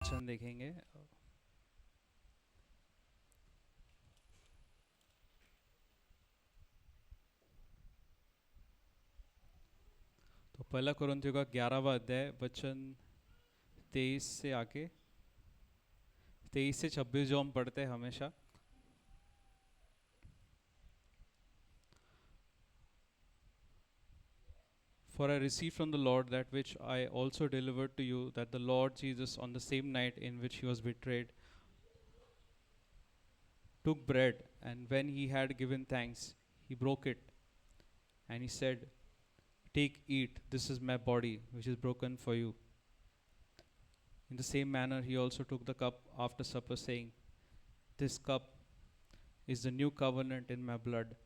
वचन देखेंगे। तो पहला कुरिन्थियों का 11वां अध्याय वचन 23 से आके 23 से 26 जो हम पढ़ते हैं हमेशा। For I received from the Lord that which I also delivered to you, that the Lord Jesus, on the same night in which he was betrayed, took bread, and when he had given thanks, he broke it, and he said, "Take, eat, this is my body, which is broken for you." In the same manner, he also took the cup after supper, saying, "This cup is the new covenant in my blood.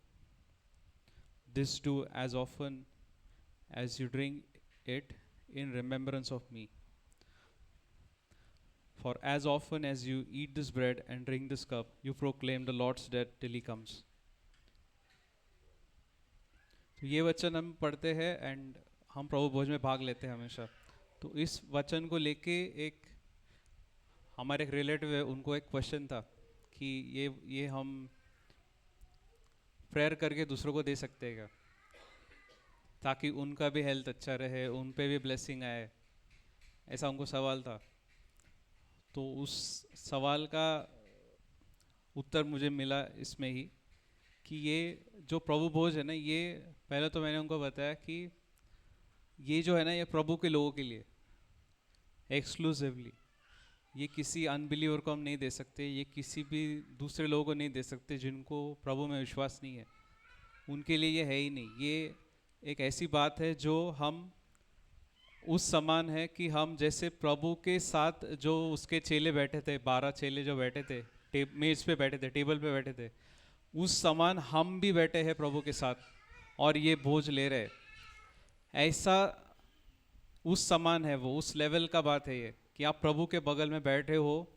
This do as often as you drink it in remembrance of me. For as often as you eat this bread and drink this cup, you proclaim the Lord's death till he comes." तो ये वचन हम पढ़ते हैं and हम प्रभु भोज में भाग लेते हैं हमेशा। तो इस वचन को लेके एक हमारे एक रिलेटिव है, उनको एक क्वेश्चन था कि ये हम प्रेयर करके दूसरों को दे सकते हैं क्या, ताकि उनका भी हेल्थ अच्छा रहे, उन पे भी ब्लेसिंग आए। ऐसा उनको सवाल था। तो उस सवाल का उत्तर मुझे मिला इसमें ही कि ये जो प्रभु भोज है ना, ये पहले तो मैंने उनको बताया कि ये जो है ना, ये प्रभु के लोगों के लिए एक्सक्लूसिवली, ये किसी अनबिलीवर को हम नहीं दे सकते, ये किसी भी दूसरे लोगों को नहीं दे सकते जिनको प्रभु में विश्वास नहीं है, उनके लिए ये है ही नहीं। ये एक ऐसी बात है जो हम उस समान है कि हम जैसे प्रभु के साथ जो उसके चेले बैठे थे, 12 चेले जो बैठे थे, मेज पे बैठे थे, टेबल पे बैठे थे, उस समान हम भी बैठे हैं प्रभु के साथ और ये भोज ले रहे। ऐसा उस समान है, वो उस लेवल का बात है ये कि आप प्रभु के बगल में बैठे हो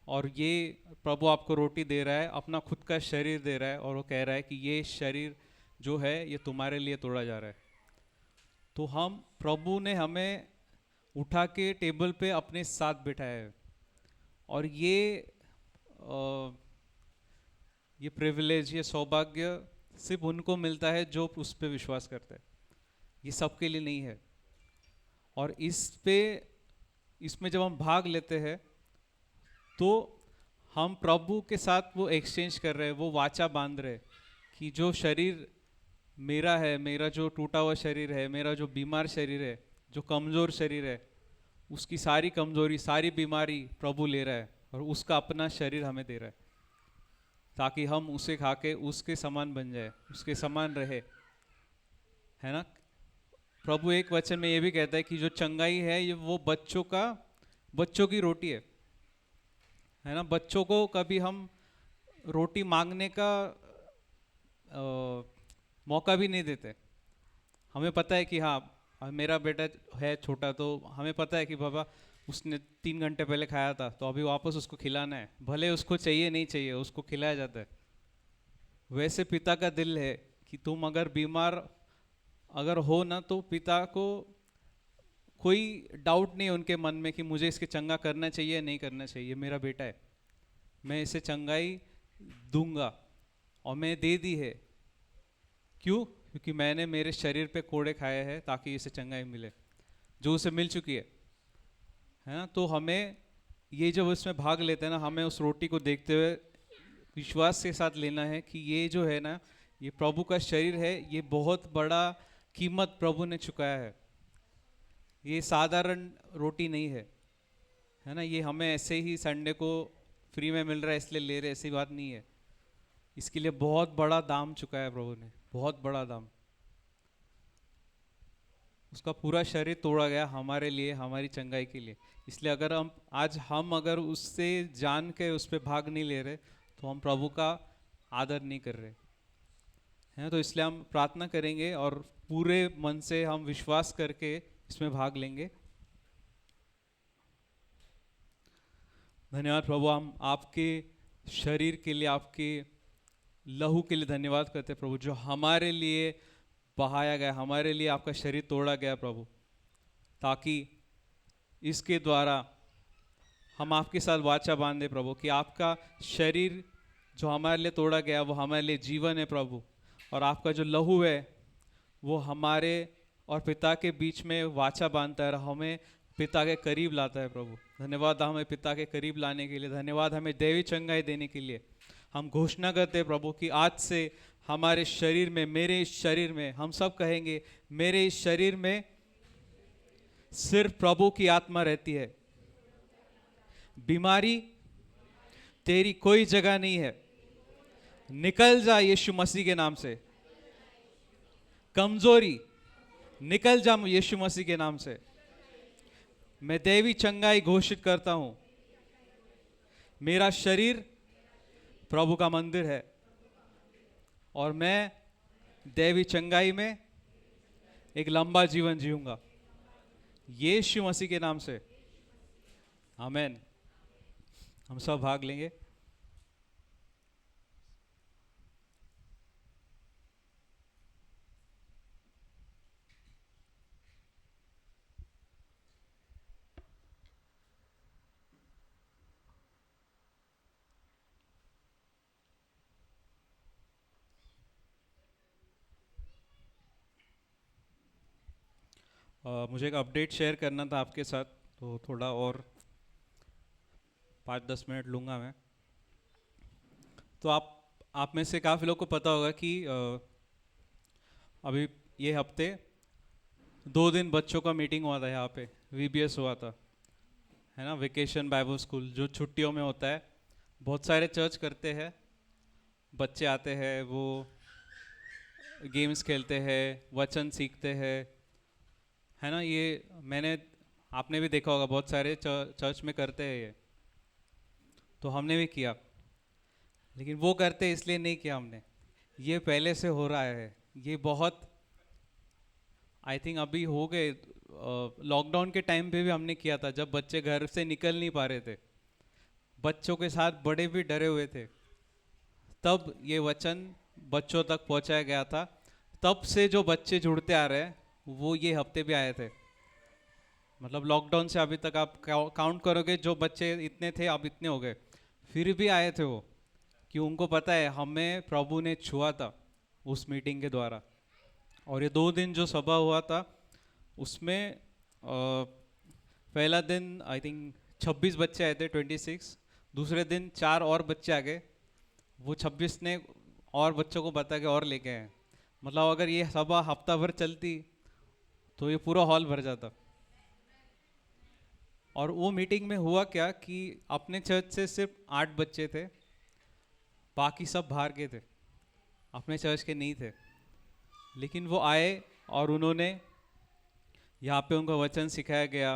और ये प्रभु आपको रोटी दे रहा है, अपना खुद का शरीर दे रहा है, और वो कह रहा है कि ये शरीर जो है ये तुम्हारे लिए तोड़ा जा रहा है। तो हम प्रभु ने हमें उठा के टेबल पे अपने साथ बिठाया है, और ये प्रिविलेज, ये सौभाग्य सिर्फ उनको मिलता है जो उस पे विश्वास करते हैं। ये सबके लिए नहीं है। और इसमें जब हम भाग लेते हैं तो हम प्रभु के साथ वो एक्सचेंज कर रहे हैं, वो वाचा बांध रहे कि जो शरीर मेरा है, मेरा जो टूटा हुआ शरीर है, मेरा जो बीमार शरीर है, जो कमज़ोर शरीर है, उसकी सारी कमज़ोरी, सारी बीमारी प्रभु ले रहा है और उसका अपना शरीर हमें दे रहा है, ताकि हम उसे खा के उसके समान बन जाए, उसके समान रहे, है ना। प्रभु एक वचन में ये भी कहता है कि जो चंगाई है ये वो बच्चों की रोटी है ना। बच्चों को कभी हम रोटी मांगने का मौका भी नहीं देते। हमें पता है कि हाँ मेरा बेटा है छोटा, तो हमें पता है कि बाबा उसने 3 घंटे पहले खाया था, तो अभी वापस उसको खिलाना है, भले उसको चाहिए नहीं चाहिए, उसको खिलाया जाता है। वैसे पिता का दिल है कि तुम अगर बीमार अगर हो ना, तो पिता को कोई डाउट नहीं है उनके मन में कि मुझे इसके चंगा करना चाहिए नहीं करना चाहिए, मेरा बेटा है, मैं इसे चंगाई दूंगा, और मैं दे दी है। क्यों? क्योंकि मैंने मेरे शरीर पे कोड़े खाए हैं ताकि इसे चंगाई मिले, जो उसे मिल चुकी है ना। तो हमें ये जब इसमें भाग लेते हैं ना, हमें उस रोटी को देखते हुए विश्वास के साथ लेना है कि ये जो है ना, ये प्रभु का शरीर है, ये बहुत बड़ा कीमत प्रभु ने चुकाया है। ये साधारण रोटी नहीं है ना। ये हमें ऐसे ही संडे को फ्री में मिल रहा है इसलिए ले रहे, ऐसी बात नहीं है। इसके लिए बहुत बड़ा दाम चुकाया प्रभु ने, बहुत बड़ा दाम। उसका पूरा शरीर तोड़ा गया हमारे लिए, हमारी चंगाई के लिए। इसलिए अगर हम अगर उससे जान के उस पर भाग नहीं ले रहे, तो हम प्रभु का आदर नहीं कर रहे हैं। तो इसलिए हम प्रार्थना करेंगे और पूरे मन से हम विश्वास करके इसमें भाग लेंगे। धन्यवाद प्रभु, हम आपके शरीर के लिए, आपके लहू के लिए धन्यवाद करते हैं प्रभु, जो हमारे लिए बहाया गया, हमारे लिए आपका शरीर तोड़ा गया प्रभु, ताकि इसके द्वारा हम आपके साथ वाचा बांधे प्रभु कि आपका शरीर जो हमारे लिए तोड़ा गया वो हमारे लिए जीवन है प्रभु, और आपका जो लहू है वो हमारे और पिता के बीच में वाचा बांधता है और हमें पिता के करीब लाता है प्रभु। धन्यवाद हमें पिता के करीब लाने के लिए, धन्यवाद हमें दैवी चंगाई देने के लिए। हम घोषणा करते हैं प्रभु कि आज से हमारे शरीर में, मेरे इस शरीर में, हम सब कहेंगे मेरे इस शरीर में सिर्फ प्रभु की आत्मा रहती है। बीमारी तेरी कोई जगह नहीं है, निकल जा यीशु मसीह के नाम से। कमजोरी निकल जा यीशु मसीह के नाम से। मैं दैवी चंगाई घोषित करता हूं। मेरा शरीर प्रभु का मंदिर है और मैं दैवी चंगाई में एक लंबा जीवन जीऊंगा यीशु मसीह के नाम से। आमेन। हम सब भाग लेंगे। मुझे एक अपडेट शेयर करना था आपके साथ, तो थोड़ा और 5-10 मिनट लूँगा मैं। तो आप में से काफ़ी लोग को पता होगा कि अभी ये हफ्ते 2 दिन बच्चों का मीटिंग हुआ था यहाँ पे, VBS हुआ था, है ना, वेकेशन बाइबल स्कूल जो छुट्टियों में होता है। बहुत सारे चर्च करते हैं, बच्चे आते हैं, वो गेम्स खेलते हैं, वचन सीखते हैं, है ना। ये मैंने आपने भी देखा होगा, बहुत सारे चर्च में करते हैं ये, तो हमने भी किया। लेकिन वो करते इसलिए नहीं किया हमने, ये पहले से हो रहा है। ये बहुत आई थिंक अभी हो गए, लॉकडाउन के टाइम पे भी हमने किया था, जब बच्चे घर से निकल नहीं पा रहे थे, बच्चों के साथ बड़े भी डरे हुए थे, तब ये वचन बच्चों तक पहुंचाया गया था। तब से जो बच्चे जुड़ते आ रहे हैं वो ये हफ्ते भी आए थे। मतलब लॉकडाउन से अभी तक आप काउंट करोगे, जो बच्चे इतने थे अब इतने हो गए, फिर भी आए थे वो, कि उनको पता है हमें प्रभु ने छुआ था उस मीटिंग के द्वारा। और ये 2 दिन जो सभा हुआ था उसमें पहला दिन आई थिंक 26 बच्चे आए थे, 26। दूसरे दिन 4 और बच्चे आ गए, वो 26 ने और बच्चों को बता के और लेके आए। मतलब अगर ये सभा हफ्ता भर चलती तो ये पूरा हॉल भर जाता। और वो मीटिंग में हुआ क्या कि अपने चर्च से सिर्फ 8 बच्चे थे, बाकी सब बाहर के थे, अपने चर्च के नहीं थे। लेकिन वो आए और उन्होंने यहाँ पे उनको वचन सिखाया गया,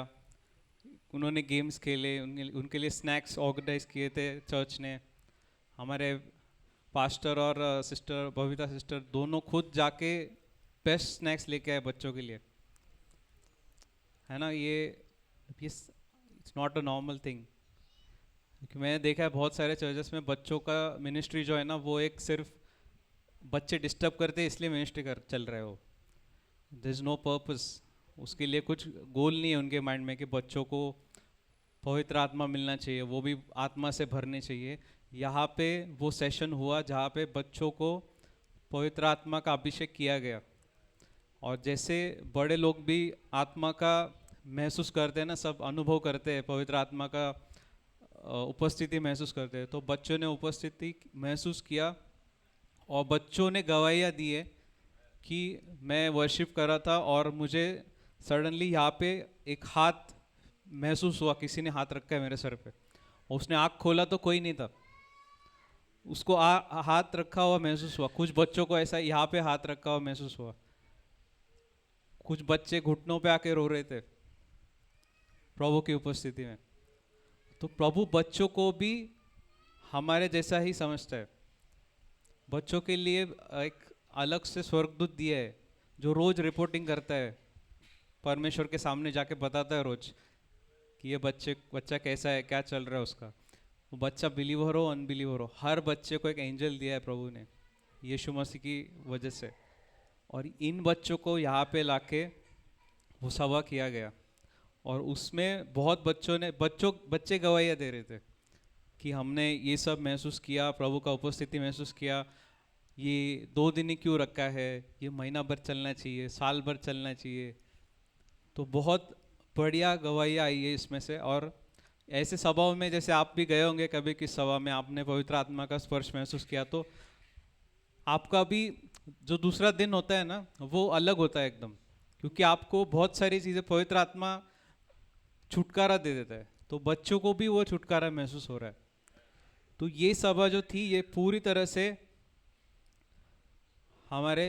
उन्होंने गेम्स खेले, उनके लिए स्नैक्स ऑर्गेनाइज किए थे चर्च ने। हमारे पास्टर और सिस्टर बबीता सिस्टर दोनों खुद जाके बेस्ट स्नैक्स लेके आए बच्चों के लिए, है ना। ये it's not a normal thing. क्योंकि मैंने देखा है बहुत सारे चर्चेस में बच्चों का मिनिस्ट्री जो है ना, वो एक सिर्फ बच्चे डिस्टर्ब करते इसलिए मिनिस्ट्री कर चल रहा है, वो देयर इज नो पर्पस, उसके लिए कुछ गोल नहीं है उनके माइंड में कि बच्चों को पवित्र आत्मा मिलना चाहिए, वो भी आत्मा से भरने चाहिए। यहाँ पे वो सेशन हुआ जहाँ पे बच्चों को पवित्र आत्मा का अभिषेक किया गया। और जैसे बड़े लोग भी आत्मा का महसूस करते हैं ना, सब अनुभव करते हैं, पवित्र आत्मा का उपस्थिति महसूस करते हैं, तो बच्चों ने उपस्थिति महसूस किया और बच्चों ने गवाहियाँ दी है कि मैं वर्शिप कर रहा था और मुझे सडनली यहाँ पे एक हाथ महसूस हुआ, किसी ने हाथ रखा है मेरे सर पे। उसने आँख खोला तो कोई नहीं था, उसको हाथ रखा हुआ महसूस हुआ। कुछ बच्चों को ऐसा यहाँ पे हाथ रखा हुआ महसूस हुआ, कुछ बच्चे घुटनों पे आके रो रहे थे प्रभु की उपस्थिति में। तो प्रभु बच्चों को भी हमारे जैसा ही समझता है। बच्चों के लिए एक अलग से स्वर्गदूत दिया है जो रोज रिपोर्टिंग करता है, परमेश्वर के सामने जाके बताता है रोज कि ये बच्चा कैसा है, क्या चल रहा है उसका। वो बच्चा बिलीवर हो अनबिलीवर हो, हर बच्चे को एक एंजल दिया है प्रभु ने यीशु मसीह की वजह से। और इन बच्चों को यहाँ पे लाके वो सभा किया गया और उसमें बहुत बच्चे गवाहियाँ दे रहे थे कि हमने ये सब महसूस किया, प्रभु का उपस्थिति महसूस किया। ये 2 दिन ही क्यों रखा है, ये महीना भर चलना चाहिए, साल भर चलना चाहिए। तो बहुत बढ़िया गवाहियाँ आई है इसमें से। और ऐसे सभाओं में जैसे आप भी गए होंगे कभी, किस सभा में आपने पवित्र आत्मा का स्पर्श महसूस किया, तो आपका भी जो दूसरा दिन होता है ना, वो अलग होता है एकदम, क्योंकि आपको बहुत सारी चीज़ें पवित्र आत्मा छुटकारा दे देता है। तो बच्चों को भी वो छुटकारा महसूस हो रहा है। तो ये सभा जो थी, ये पूरी तरह से हमारे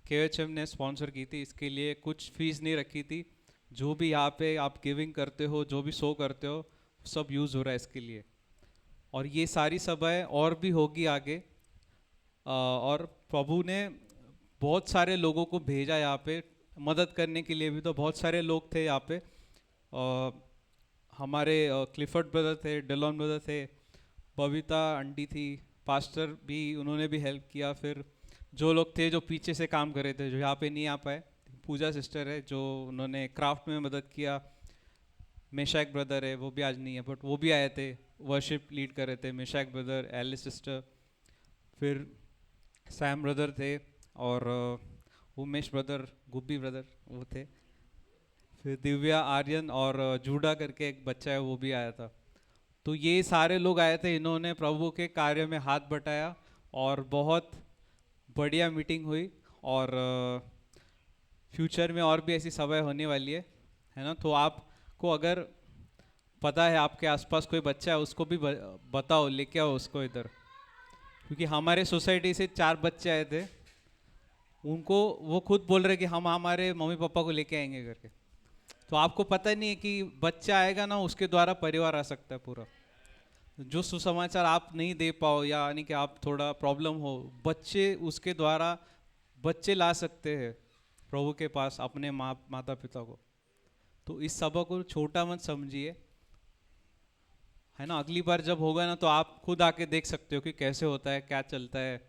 KHM ने स्पॉन्सर की थी। इसके लिए कुछ फीस नहीं रखी थी। जो भी यहाँ पे आप गिविंग करते हो, जो भी शो करते हो, सब यूज़ हो रहा है इसके लिए। और ये सारी सभाएं और भी होगी आगे। और प्रभु ने बहुत सारे लोगों को भेजा यहाँ पे मदद करने के लिए भी। तो बहुत सारे लोग थे यहाँ पे। हमारे क्लिफर्ड ब्रदर थे, डेलॉन ब्रदर थे, बबीता आंटी थी, पास्टर भी, उन्होंने भी हेल्प किया। फिर जो लोग थे जो पीछे से काम कर रहे थे, जो यहाँ पे नहीं आ पाए, पूजा सिस्टर है जो उन्होंने क्राफ्ट में मदद किया। मेशाक ब्रदर है, वो भी आज नहीं है बट वो भी आए थे, वर्शिप लीड कर रहे थे। मेशाक ब्रदर, एलिस सिस्टर, फिर सैम ब्रदर थे, और उमेश ब्रदर, गुब्बी ब्रदर वो थे। फिर दिव्या, आर्यन और जूडा करके एक बच्चा है, वो भी आया था। तो ये सारे लोग आए थे, इन्होंने प्रभु के कार्य में हाथ बटाया और बहुत बढ़िया मीटिंग हुई। और फ्यूचर में और भी ऐसी सभाएं होने वाली है ना। तो आपको अगर पता है आपके आसपास कोई बच्चा है, उसको भी बताओ, लेके आओ उसको इधर। क्योंकि हमारे सोसाइटी से 4 बच्चे आए थे, उनको वो खुद बोल रहे कि हम हमारे मम्मी पापा को लेके आएंगे करके। तो आपको पता नहीं है कि बच्चा आएगा ना, उसके द्वारा परिवार आ सकता है पूरा। जो सुसमाचार आप नहीं दे पाओ, या यानी कि आप थोड़ा प्रॉब्लम हो, बच्चे उसके द्वारा बच्चे ला सकते हैं प्रभु के पास अपने माता पिता को। तो इस सबक को छोटा मत समझिए, है ना। अगली बार जब होगा ना, तो आप खुद आके देख सकते हो कि कैसे होता है, क्या चलता है।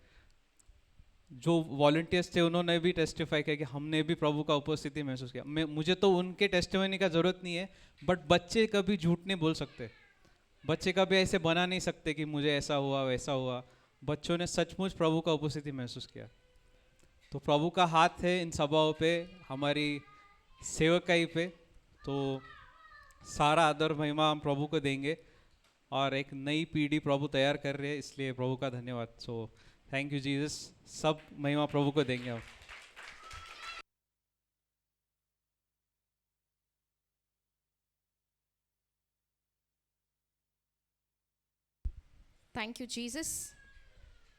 जो वॉलंटियर्स थे उन्होंने भी टेस्टिफाई किया कि हमने भी प्रभु का उपस्थिति महसूस किया। मुझे तो उनके टेस्टिमनी का जरूरत नहीं है, बट बच्चे कभी झूठ नहीं बोल सकते। बच्चे कभी ऐसे बना नहीं सकते कि मुझे ऐसा हुआ वैसा हुआ। बच्चों ने सचमुच प्रभु का उपस्थिति महसूस किया। तो प्रभु का हाथ है इन सभाओं पे, हमारी सेवकाई पे। तो सारा आदर महिमा हम प्रभु को देंगे, और एक नई पीढ़ी प्रभु तैयार कर रहे हैं, इसलिए प्रभु का धन्यवाद। So thank you Jesus. सब महिमा प्रभु को देंगे हम। Thank you Jesus.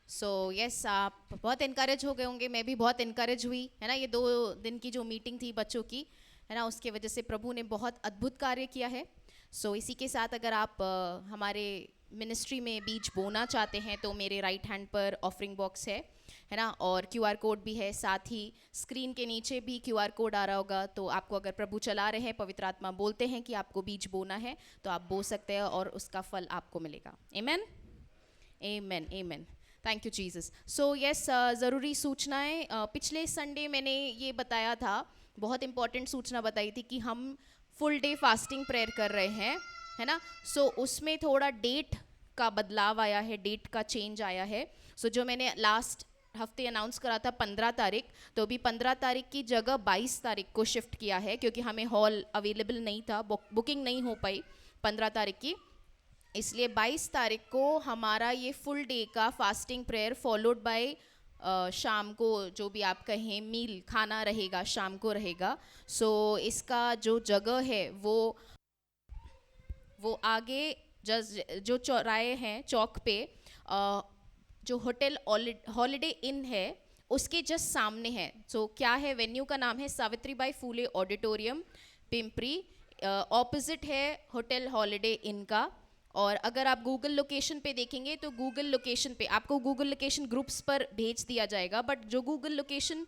So yes, आप बहुत इनकरेज हो गए होंगे, मैं भी बहुत इनकरेज हुई, है ना। ये 2 दिन की जो मीटिंग थी बच्चों की, है ना, उसके वजह से प्रभु ने बहुत अद्भुत कार्य किया है। सो इसी के साथ अगर आप हमारे मिनिस्ट्री में बीज बोना चाहते हैं, तो मेरे राइट हैंड पर ऑफरिंग बॉक्स है ना, और QR कोड भी है। साथ ही स्क्रीन के नीचे भी QR कोड आ रहा होगा। तो आपको अगर प्रभु चला रहे हैं, पवित्र आत्मा बोलते हैं कि आपको बीज बोना है, तो आप बो सकते हैं और उसका फल आपको मिलेगा। Amen, amen, amen. Thank you Jesus. So yes, ज़रूरी सूचनाएं। पिछले संडे मैंने ये बताया था, बहुत इंपॉर्टेंट सूचना बताई थी कि हम फुल डे फास्टिंग प्रेयर कर रहे हैं, है ना। सो उसमें थोड़ा डेट का बदलाव आया है, डेट का चेंज आया है। सो जो मैंने लास्ट हफ्ते अनाउंस करा था 15 तारीख, तो अभी 15 तारीख की जगह 22 तारीख को शिफ्ट किया है, क्योंकि हमें हॉल अवेलेबल नहीं था, बुकिंग नहीं हो पाई 15 तारीख की। इसलिए 22 तारीख को हमारा ये फुल डे का फास्टिंग प्रेयर फॉलोड बाय शाम को जो भी आप कहें मील खाना रहेगा, शाम को रहेगा। सो इसका जो जगह है वो आगे जो चौराहे हैं चौक पे, जो होटल हॉलिडे इन है उसके जस्ट सामने है। सो क्या है, वेन्यू का नाम है सावित्रीबाई फूले ऑडिटोरियम, पिंपरी। ऑपोजिट है होटल हॉलिडे इन का। और अगर आप गूगल लोकेशन पे देखेंगे, तो गूगल लोकेशन पे आपको गूगल लोकेशन ग्रुप्स पर भेज दिया जाएगा, बट जो गूगल लोकेशन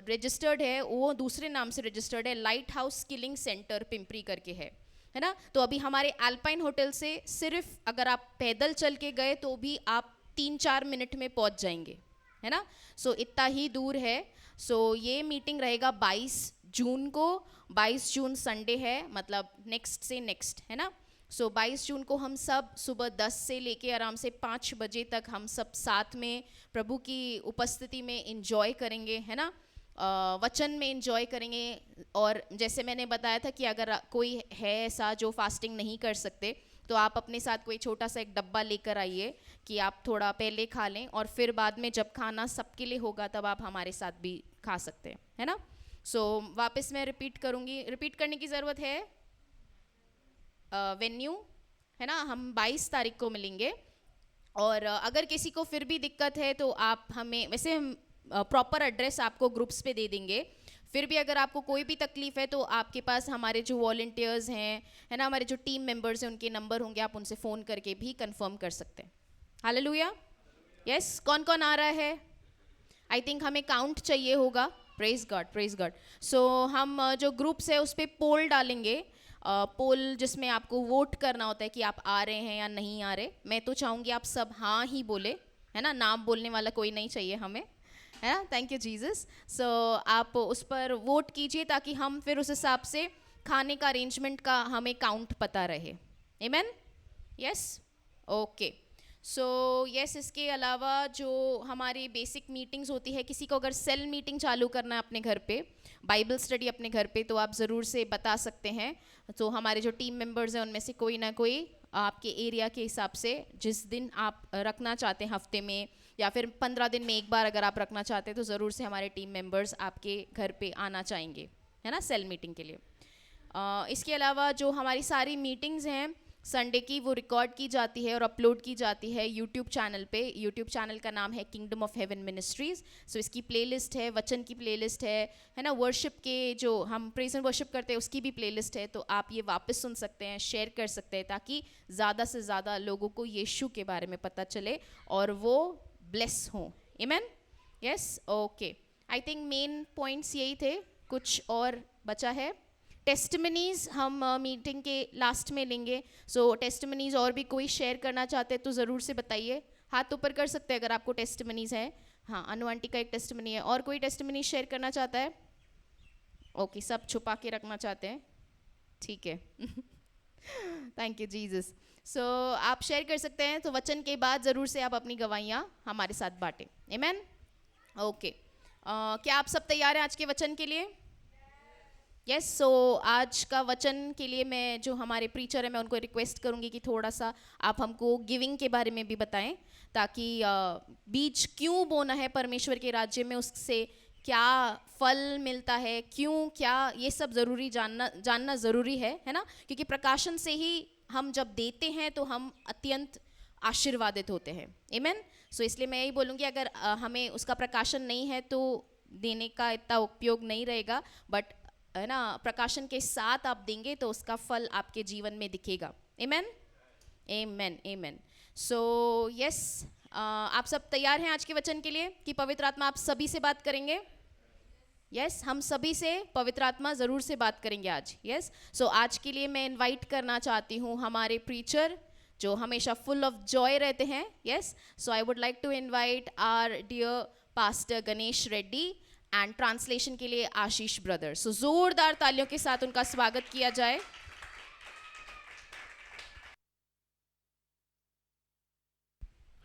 रजिस्टर्ड है वो दूसरे नाम से रजिस्टर्ड है, light house skilling centre Pimpri करके है ना। तो अभी हमारे अल्पाइन होटल से सिर्फ अगर आप पैदल चल के गए तो भी आप 3-4 मिनट में पहुंच जाएंगे, है ना। सो इतना ही दूर है। सो ये मीटिंग रहेगा 22 जून को, 22 जून संडे है, मतलब नेक्स्ट से नेक्स्ट, है ना। सो 22 जून को हम सब सुबह 10 से लेके आराम से 5 बजे तक हम सब साथ में प्रभु की उपस्थिति में इंजॉय करेंगे, है ना। वचन में इंजॉय करेंगे। और जैसे मैंने बताया था कि अगर कोई है ऐसा जो फास्टिंग नहीं कर सकते, तो आप अपने साथ कोई छोटा सा एक डब्बा लेकर आइए कि आप थोड़ा पहले खा लें, और फिर बाद में जब खाना सबके लिए होगा तब आप हमारे साथ भी खा सकते हैं, है ना। सो वापस मैं रिपीट करूँगी, रिपीट करने की ज़रूरत है। वेन्यू है ना, हम 22 तारीख को मिलेंगे। और अगर किसी को फिर भी दिक्कत है तो आप हमें, वैसे हम प्रॉपर एड्रेस आपको ग्रुप्स पे दे देंगे। फिर भी अगर आपको कोई भी तकलीफ है तो आपके पास हमारे जो वॉलंटियर्स हैं, है ना, हमारे जो टीम मेंबर्स हैं, उनके नंबर होंगे, आप उनसे फ़ोन करके भी कंफर्म कर सकते हैं। हालेलुया। यस, कौन कौन आ रहा है? आई थिंक हमें काउंट चाहिए होगा। Praise God, praise God. So हम जो ग्रुप्स है उस पर पोल डालेंगे, पोल जिसमें आपको वोट करना होता है कि आप आ रहे हैं या नहीं आ रहे। मैं तो चाहूँगी आप सब हाँ ही बोले, है ना, नाम बोलने वाला कोई नहीं चाहिए हमें, है ना। Thank you Jesus. सो आप उस पर वोट कीजिए ताकि हम फिर उस हिसाब से खाने का अरेंजमेंट का हमें काउंट पता रहे। Amen. Yes, okay. So yes, इसके अलावा जो हमारी बेसिक मीटिंग्स होती है, किसी को अगर सेल मीटिंग चालू करना है अपने घर पे, बाइबल स्टडी अपने घर पे, तो आप ज़रूर से बता सकते हैं। तो हमारे जो टीम मेंबर्स हैं उनमें से कोई ना कोई आपके एरिया के हिसाब से जिस दिन आप रखना चाहते हैं, हफ्ते में या फिर 15 दिन में एक बार अगर आप रखना चाहते हैं, तो ज़रूर से हमारे टीम मेंबर्स आपके घर पे आना चाहेंगे, है ना, सेल मीटिंग के लिए। इसके अलावा जो हमारी सारी मीटिंग्स हैं संडे की, वो रिकॉर्ड की जाती है और अपलोड की जाती है यूट्यूब चैनल पे। यूट्यूब चैनल का नाम है किंगडम ऑफ हेवन मिनिस्ट्रीज। सो इसकी प्लेलिस्ट है, वचन की प्लेलिस्ट है ना, वर्शिप के जो हम प्रेज एंड वर्शिप करते हैं उसकी भी प्लेलिस्ट है। तो आप ये वापस सुन सकते हैं, शेयर कर सकते हैं, ताकि ज़्यादा से ज़्यादा लोगों को यीशु के बारे में पता चले और वो ब्लेस हों। Amen. Yes, okay. I think main points यही थे, कुछ और बचा है। टेस्टिमनीज हम मीटिंग के लास्ट में लेंगे। सो टेस्टिमनीज और भी कोई शेयर करना चाहते हैं तो ज़रूर से बताइए, हाथ ऊपर कर सकते हैं अगर आपको टेस्टिमनीज है। हाँ, अनु आंटी का एक टेस्टिमनी है। और कोई टेस्टिमनी शेयर करना चाहता है? ओके, सब छुपा के रखना चाहते हैं, ठीक है। Thank you Jesus. सो आप शेयर कर सकते हैं। तो वचन के बाद ज़रूर से आप अपनी गवाहियाँ हमारे साथ बांटें। आमेन। ओके, क्या आप सब तैयार हैं आज के वचन के लिए? यस। सो आज का वचन के लिए मैं जो हमारे प्रीचर है मैं उनको रिक्वेस्ट करूंगी कि थोड़ा सा आप हमको गिविंग के बारे में भी बताएं, ताकि बीज क्यों बोना है परमेश्वर के राज्य में, उससे क्या फल मिलता है, क्यों, क्या, ये सब ज़रूरी जानना ज़रूरी है ना। क्योंकि प्रकाशन से ही हम जब देते हैं तो हम अत्यंत आशीर्वादित होते हैं। आमेन। सो इसलिए मैं यही बोलूँगी, अगर हमें उसका प्रकाशन नहीं है तो देने का इतना उपयोग नहीं रहेगा, बट है ना, प्रकाशन के साथ आप देंगे तो उसका फल आपके जीवन में दिखेगा। आमेन, आमेन, आमेन। सो यस, आप सब तैयार हैं आज के वचन के लिए कि पवित्र आत्मा आप सभी से बात करेंगे? यस, हम सभी से पवित्र आत्मा ज़रूर से बात करेंगे आज। यस। सो आज के लिए मैं इनवाइट करना चाहती हूँ हमारे प्रीचर जो हमेशा फुल ऑफ जॉय रहते हैं। Yes. So I would like to invite our dear pastor Ganesh Reddy and translation के लिए आशीष ब्रदर। सो जोरदार तालियों के साथ उनका स्वागत किया जाए।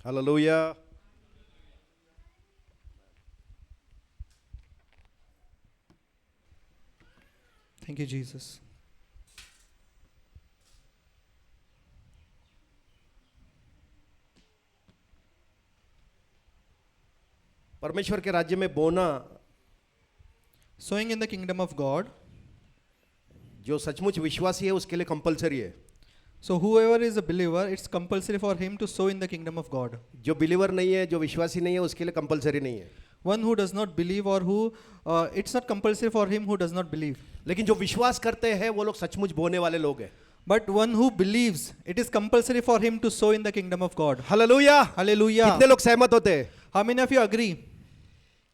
हालेलुया। Thank you, Jesus. परमेश्वर के राज्य में बोना, Sowing in the kingdom of God. जो सचमुच विश्वासी है उसके लिए कंपलसरी है। So whoever is a believer, it's compulsory for him to sow in the kingdom of God. जो बिलीवर नहीं है, जो विश्वासी नहीं है, उसके लिए कंपलसरी नहीं है। One who does not believe or who, it's not compulsory for him who does not believe. लेकिन जो विश्वास करते हैं वो लोग सचमुच बोने वाले लोग हैं। But one who believes, it is compulsory for him to sow in the kingdom of God. Hallelujah. Hallelujah. कितने लोग सहमत होते हैं? How many of you agree?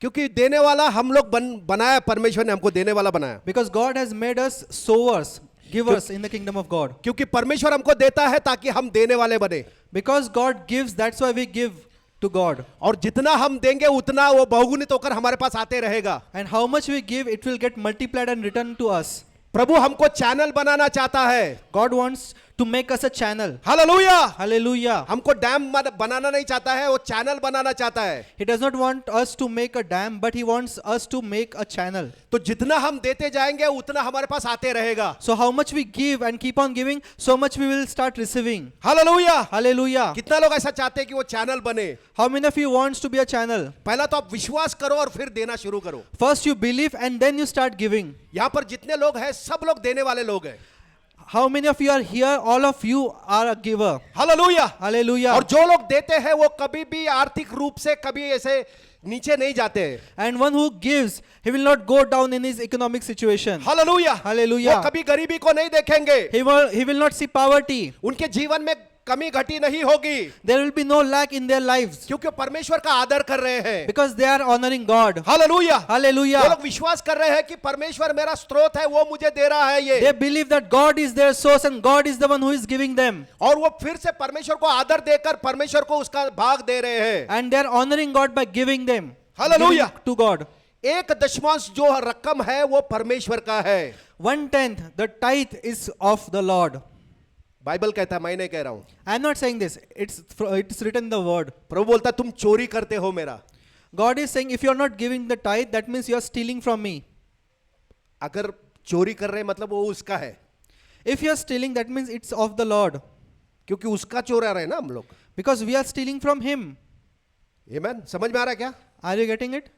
क्योंकि देने वाला हम लोग बनाया, परमेश्वर ने हमको देने वाला बनाया। Because God has made us sowers, givers in the kingdom of God. क्योंकि परमेश्वर हमको देता है ताकि हम देने वाले बने। Because God gives, that's why we give. to God. और जितना हम देंगे उतना वो बहुगुणित होकर हमारे पास आते रहेगा। And how much we give, it will get multiplied and returned to us. प्रभु हमको चैनल बनाना चाहता है। God wants to make us a channel. Hallelujah. Hallelujah. हमको डैम बनाना नहीं चाहता है, वो चैनल बनाना चाहता है। He does not want us to make a dam, but he wants us to make a channel. तो जितना हम देते जाएंगे उतना हमारे पास आते रहेगा। So how much we give and keep on giving, so much we will start receiving. Hallelujah. Hallelujah. कितना लोग ऐसा चाहते हैं कि वो चैनल बने? How many of you wants to be a channel? पहला तो आप विश्वास करो और फिर देना शुरू करो। First you believe and then you start giving. यहाँ पर जितने लोग हैं सब लोग देने वाले लोग हैं। How many of you are here? All of you are a giver. Hallelujah. Hallelujah. और जो लोग देते हैं वो कभी भी आर्थिक रूप से कभी ऐसे नीचे नहीं जाते हैं। And one who gives, he will not go down in his economic situation. Hallelujah. Hallelujah. वो कभी गरीबी को नहीं देखेंगे। He will not see poverty. उनके जीवन में कमी घटी नहीं होगी, There will be no lack in their lives क्योंकि परमेश्वर का आदर कर रहे हैं। because they are honoring God. Hallelujah. Hallelujah. वो लोग विश्वास कर रहे हैं कि परमेश्वर मेरा स्रोत है, वो मुझे दे रहा है ये। They believe that God is their source and God is the one who is giving them. और वो फिर से परमेश्वर को आदर देकर परमेश्वर को उसका भाग दे रहे हैं। And they are honoring God by giving them. Hallelujah. Giving to God. एक दशमांश जो रकम है वो परमेश्वर का है। 1/10, the tithe is of the Lord. Bible कहता है, मैं नहीं कह रहा हूं। I am not saying this. It's written in the word. प्रभु बोलता है तुम चोरी करते हो मेरा। God is saying if you are not giving the tithe, that means you are stealing from me. अगर चोरी कर रहे हैं मतलब वो उसका है, If you are stealing, that means it's of the Lord. क्योंकि उसका चोरा रहे ना हम लोग। Because we are stealing from Him. आमीन। समझ में आ रहा है क्या? Are you getting it?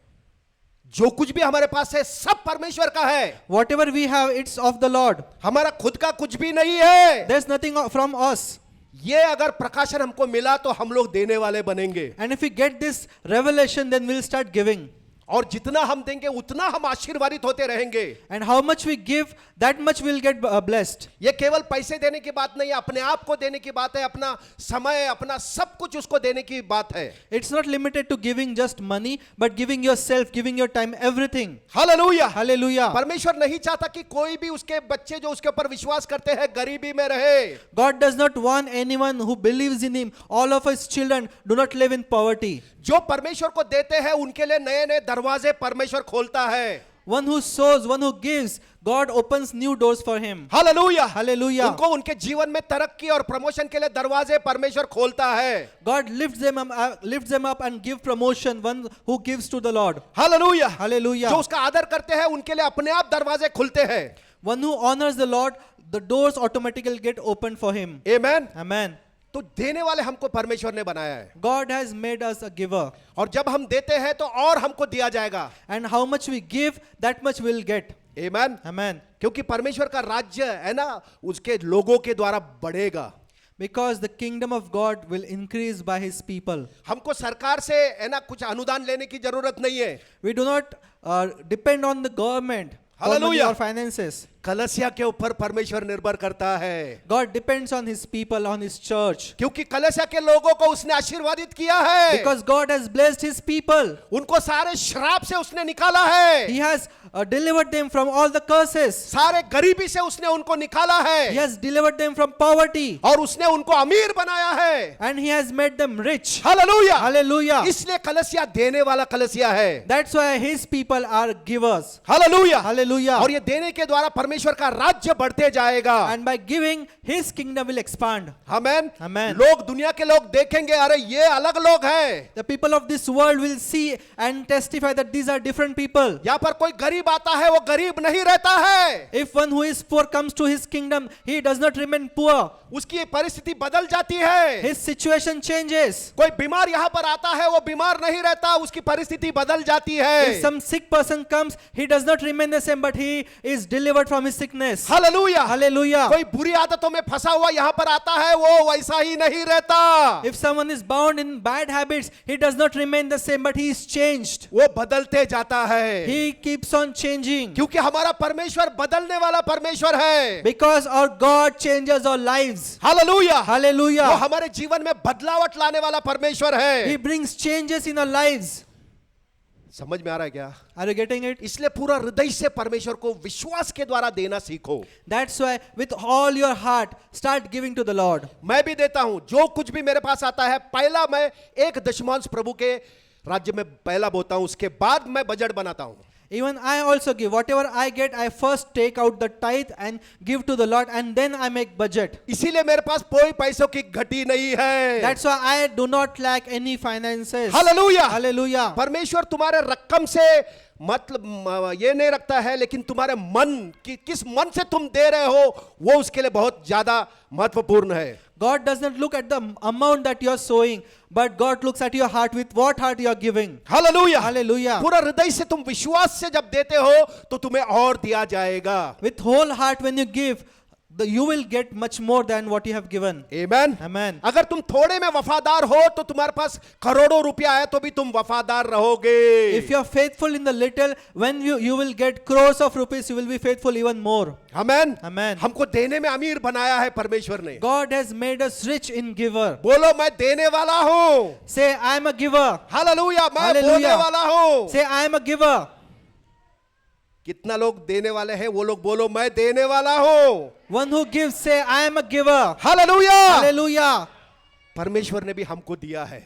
जो कुछ भी हमारे पास है सब परमेश्वर का है। Whatever we have, it's of the Lord. हमारा खुद का कुछ भी नहीं है। There's nothing from us. ये अगर प्रकाशन हमको मिला तो हम लोग देने वाले बनेंगे। And if we get this revelation, then we'll start giving. और जितना हम देंगे उतना हम आशीर्वादित होते रहेंगे। And how much we give, that much we'll get blessed. ये केवल पैसे देने की बात नहीं है, अपने आप को देने की बात है, अपना समय, अपना सब कुछ उसको देने की बात है। It's not limited to giving just money, but giving yourself, giving your time, everything. Hallelujah. Hallelujah. परमेश्वर नहीं चाहता कि कोई भी उसके बच्चे जो उसके ऊपर विश्वास करते हैं गरीबी में रहे। God does not want anyone who believes in Him. All of His children do not live in poverty. जो परमेश्वर को देते हैं उनके लिए नए नए दरवाजे परमेश्वर खोलता है। One who sows, one who gives, God opens new doors for him. Hallelujah. Hallelujah. उनको उनके जीवन में तरक्की और प्रमोशन के लिए दरवाजे परमेश्वर खोलता है। God lifts them up and give promotion. One who gives to the Lord. Hallelujah. Hallelujah. जो उसका आदर करते हैं उनके लिए अपने आप दरवाजे खुलते हैं। One who honors the Lord, the doors automatically get opened for him. Amen. Amen. तो देने वाले हमको परमेश्वर ने बनाया है, God has made us a giver. और जब हम देते हैं तो और हमको दिया जाएगा। And how much we give, that much we'll get. Amen. Amen. क्योंकि परमेश्वर का राज्य है ना उसके लोगों के द्वारा बढ़ेगा। Because the kingdom of God will increase by His people. हमको सरकार से है ना कुछ अनुदान लेने की जरूरत नहीं है। We do not depend on the government for money Hallelujah. or finances. Kalsia के ऊपर परमेश्वर निर्भर करता है, God depends on His people, on His church. क्योंकि कलसिया के लोगों को उसने आशीर्वादित किया है। Because God has blessed His people. उनको सारे श्राप से उसने निकाला है, He has delivered them from all the curses. सारे गरीबी से उसने उनको निकाला He है, has delivered them from poverty. और उसने उनको अमीर बनाया है। And He has made them rich. Hallelujah. Hallelujah. इसलिए कलसिया देने वाला कलसिया है। That's why His people are givers. Hallelujah. Hallelujah. और ये देने के द्वारा परमेश्वर का राज्य बढ़ते जाएगा। And by giving, His kingdom will expand. Amen. Amen. लोग दुनिया के लोग देखेंगे, अरे ये अलग लोग हैं। The people of this world will see and testify that these are different people. यहाँ पर कोई गरीब आता है वो गरीब नहीं रहता है, If one who is poor comes to His kingdom, he does not remain poor. उसकी परिस्थिति बदल जाती है। His situation changes. कोई बीमार यहाँ पर आता है वो बीमार नहीं रहता, उसकी परिस्थिति बदल जाती है। If some sick person comes, he does not remain the same, but he is delivered from his sickness. Hallelujah. Hallelujah. कोई बुरी आदतों में फंसा हुआ यहाँ पर आता है वो वैसा ही नहीं रहता, If someone is bound in bad habits, he does not remain the same, but he is changed. वो बदलते जाता है, He keeps on changing. क्योंकि हमारा परमेश्वर बदलने वाला परमेश्वर है। Because our God changes our lives. Hallelujah. वो Hallelujah. हमारे जीवन में बदलावट लाने वाला परमेश्वर He है। brings changes in our lives. समझ में आ रहा है क्या? Are you getting it? इसलिए पूरा हृदय से परमेश्वर को विश्वास के द्वारा देना सीखो. That's why with all your heart start giving to the Lord. मैं भी देता हूं, जो कुछ भी मेरे पास आता है पहला मैं 1/10 प्रभु के राज्य में पहला बोता हूं, उसके बाद मैं बजट बनाता हूं. Even I also give. Whatever I get, I first take out the tithe and give to the Lord, and then I make budget. इसीलिए मेरे पास कोई पैसों की घटी नहीं है. That's why I do not lack any finances. Hallelujah. Hallelujah. परमेश्वर तुम्हारे रकम से मतलब ये नहीं रखता है, लेकिन तुम्हारे मन की किस मन से तुम दे रहे हो वो उसके लिए बहुत ज्यादा महत्वपूर्ण है. God does not look at the amount that you are sowing, but God looks at your heart, with what heart you are giving. Hallelujah. Hallelujah. पूरा हृदय से तुम विश्वास से जब देते हो तो तुम्हें और दिया जाएगा. With whole heart when you give, you will get much more than what you have given. Amen. Amen. अगर तुम थोड़े में वफादार हो तो तुम्हारे पास करोड़ों रुपया है तो भी तुम वफादार रहोगे. If you are faithful in the little, when you will get crores of rupees, you will be faithful even more. Amen. Amen. हमको देने में अमीर बनाया है परमेश्वर ने. God has made us rich in giver. बोलो मैं देने वाला हूँ. Say, I am a giver. Hallelujah. मैं Hallelujah. बोलने वाला हूँ. Say, I am a giver. कितना लोग देने वाले हैं वो लोग बोलो मैं देने वाला हूँ. One who gives, say, I am a giver. Hallelujah. Hallelujah. परमेश्वर ने भी हमको दिया है,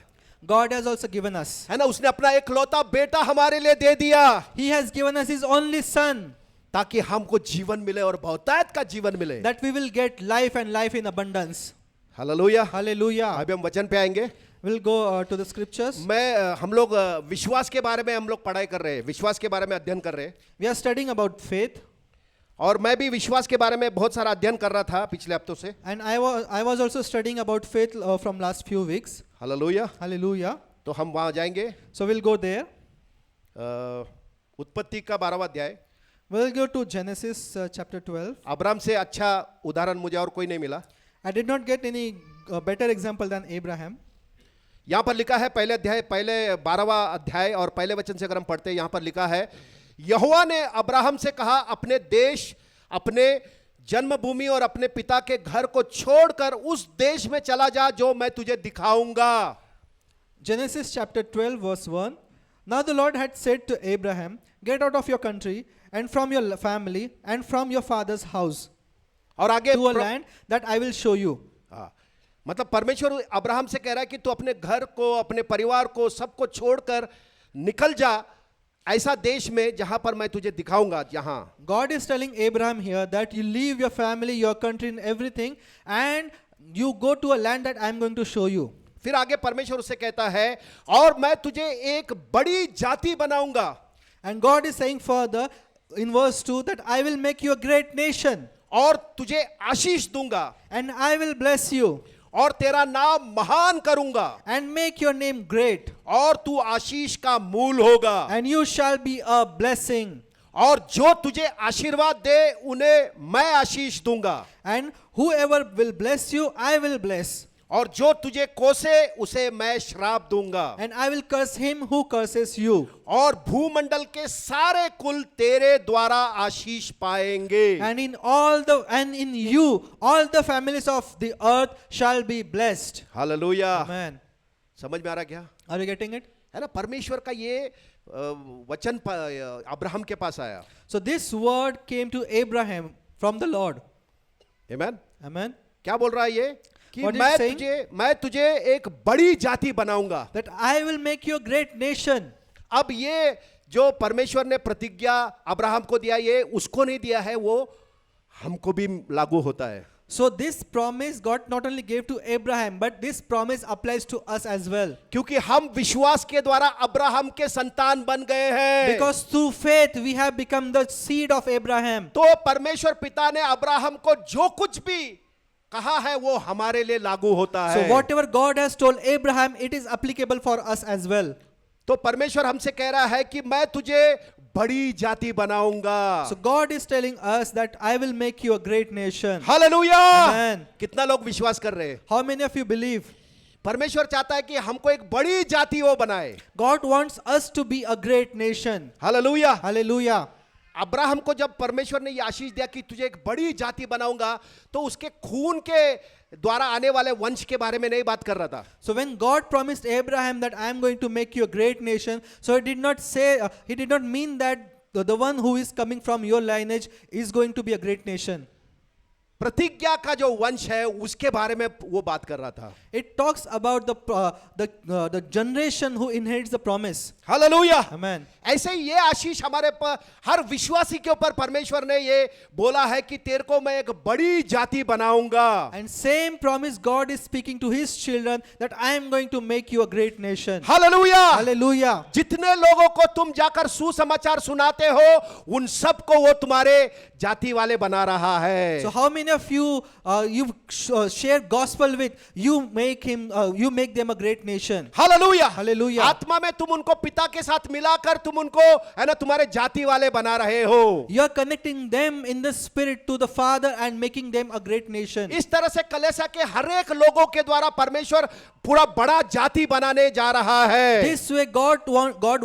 God has also given us. है ना. उसने अपना एकलौता बेटा हमारे लिए दे दिया He has given us His only Son, ताकि हमको जीवन मिले और बहुतायत का जीवन मिले. that we will get life and life in abundance. Hallelujah. Hallelujah. अभी हम वचन पे आएंगे. We'll go to the scriptures. हम लोग विश्वास के बारे में हम लोग पढ़ाई कर रहे हैं, विश्वास के बारे में अध्ययन कर रहे हैं. We are studying about faith, और मैं भी विश्वास के बारे में बहुत सारा अध्ययन कर रहा था पिछले हफ्तों से. and I was also studying about faith from last few weeks. Hallelujah. Hallelujah. तो हम वहां जाएंगे. So we'll go there. उत्पत्ति का 12वां अध्याय. We'll go to Genesis chapter 12. Abraham से अच्छा उदाहरण मुझे और कोई नहीं मिला. I did not get any better example than Abraham. यहाँ पर लिखा है पहले 12वां अध्याय और पहले वचन से अगर हम पढ़ते हैं, यहाँ पर लिखा है यहोवा ने अब्राहम से कहा अपने देश, अपने जन्मभूमि और अपने पिता के घर को छोड़कर उस देश में चला जा जो मैं तुझे दिखाऊंगा. Genesis chapter 12 verse 1. Now the Lord had said to Abraham, get out of your country and from your family and from your father's house और आगे to a land that I will show you. हाँ, मतलब परमेश्वर Abraham से कह रहा है कि तू अपने घर को, अपने परिवार को, सबको छोड़कर निकल जा ऐसा देश में जहां पर मैं तुझे दिखाऊंगा. जहां God is telling Abraham here that you leave your family, your country and everything, and you go to a land that I am going to show you. फिर आगे परमेश्वर उससे कहता है और मैं तुझे एक बड़ी जाति बनाऊंगा. And God is saying further in verse 2 that I will make you a great nation और तुझे आशीष दूंगा and I will bless you और तेरा नाम महान करूंगा and make your name great और तू आशीष का मूल होगा. and you shall be a blessing. और जो तुझे आशीर्वाद दे उन्हें मैं आशीष दूंगा. And whoever will bless you, I will bless. और जो तुझे कोसे उसे मैं श्राप दूंगा. And I will curse him who curses you. और भूमंडल के सारे कुल तेरे द्वारा आशीष पाएंगे. And in you all the families of the earth shall be blessed. Hallelujah. Amen. समझ में आ रहा क्या? Are you getting it? है ना. परमेश्वर का ये वचन अब्राहम के पास आया. So this word came to Abraham from the Lord. Amen. Amen. क्या बोल रहा है ये कि What is it saying? मैं तुझे एक बड़ी जाति बनाऊंगा. That I will make you a great nation. अब ये जो परमेश्वर ने प्रतिज्ञा अब्राहम को दिया, ये उसको नहीं दिया है, वो हमको भी लागू होता है. So this promise God not only gave to Abraham, but this promise applies to us as well. क्योंकि हम विश्वास के द्वारा अब्राहम के संतान बन गए हैं. Because through faith we have become the seed of Abraham. तो परमेश्वर पिता ने अब्राहम को जो कुछ भी कहा है वो हमारे लिए लागू होता है. So whatever God has told Abraham, it is applicable for us as well. तो परमेश्वर हमसे कह रहा है कि मैं तुझे बड़ी जाति बनाऊंगा. So God is telling us that I will make you a great nation. Hallelujah. Amen. कितना लोग विश्वास कर रहे हैं? How many of you believe? परमेश्वर चाहता है कि हमको एक बड़ी जाति वो बनाए. God wants us to be a great nation. Hallelujah. Hallelujah. Abraham को जब परमेश्वर ने ये आशीष दिया कि तुझे एक बड़ी जाति बनाऊंगा, तो उसके खून के द्वारा आने वाले वंश के बारे में नहीं बात कर रहा था. So when God promised Abraham that I am going to make you a great nation, so he did not mean that the one who is coming from your lineage is going to be a great nation. प्रतिज्ञा का जो वंश है उसके बारे में वो बात कर रहा था. It talks about the generation who inherits the promise. Hallelujah. Amen. ऐसे ही ये आशीष हमारे हर विश्वासी के ऊपर परमेश्वर ने ये बोला है कि तेरे को मैं एक बड़ी जाति बनाऊंगा. And same promise God is speaking to his children that I am going to make you a great nation. Hallelujah. Hallelujah. जितने लोगों को तुम जाकर सुसमाचार सुनाते हो उन सबको वो तुम्हारे जाति वाले बना रहा है. So how many of you share gospel with, you make them a great nation. Hallelujah. Hallelujah. आत्मा में तुम उनको पिता के साथ मिलाकर तुम उनको है ना तुम्हारे जाति वाले बना रहे हो. You are connecting them in the spirit to the Father and making them a great nation. इस तरह से कलीसिया के हर एक लोगों के द्वारा परमेश्वर पूरा बड़ा जाति बनाने जा रहा है. This way God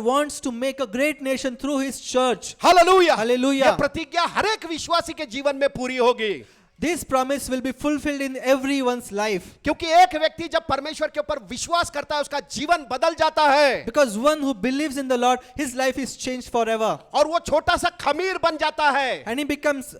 wants to make a great nation through his church. Hallelujah. Hallelujah. ये प्रतिज्ञा हर एक विश्वासी के जीवन में पूरी होगी. This promise will be fulfilled in everyone's life. क्योंकि एक व्यक्ति जब परमेश्वर के ऊपर विश्वास करता है उसका जीवन बदल जाता है. Because one who believes in the Lord, his life is changed forever. और वो छोटा सा खमीर बन जाता है. And he becomes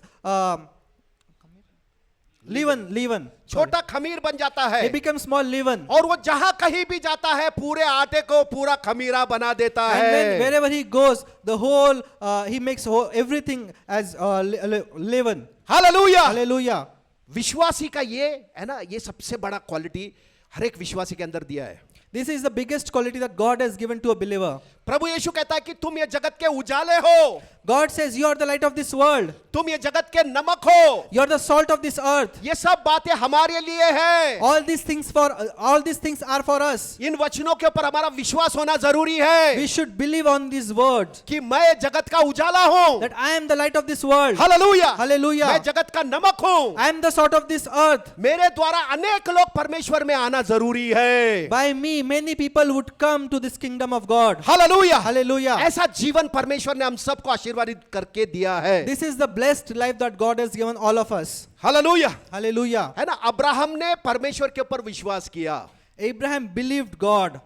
leaven. छोटा खमीर बन जाता है. He becomes small leaven. और वो जहां कहीं भी जाता है पूरे आटे को पूरा खमीरा बना देता And when, है. wherever he goes, the whole he makes everything as leaven. Hallelujah. Hallelujah. विश्वासी का ये है ना ये सबसे बड़ा क्वालिटी हर एक विश्वासी के अंदर दिया है. This is the biggest quality that God has given to a believer. प्रभु यीशु कहता है कि तुम ये जगत के उजाले हो. God says you are the light of this world. तुम ये जगत के नमक हो. You are the salt of this earth. ये सब बातें हमारे लिए हैं. All these things are for us. इन वचनों के ऊपर हमारा विश्वास होना जरूरी है We should believe on these words कि मैं जगत का उजाला हूं. that I am the light of this world. Hallelujah. Hallelujah. मैं जगत का नमक हूं. I am the salt of this earth. मेरे द्वारा अनेक लोग परमेश्वर में आना जरूरी है. By me, many people would come to this kingdom of God. Hallelujah. Hallelujah. ऐसा जीवन परमेश्वर ने हम सबको आशीर्वादित करके दिया है. This is the blessed life that God has given all of us. Hallelujah. Hallelujah. है ना अब्राहम ने परमेश्वर के ऊपर विश्वास किया. Abraham believed God.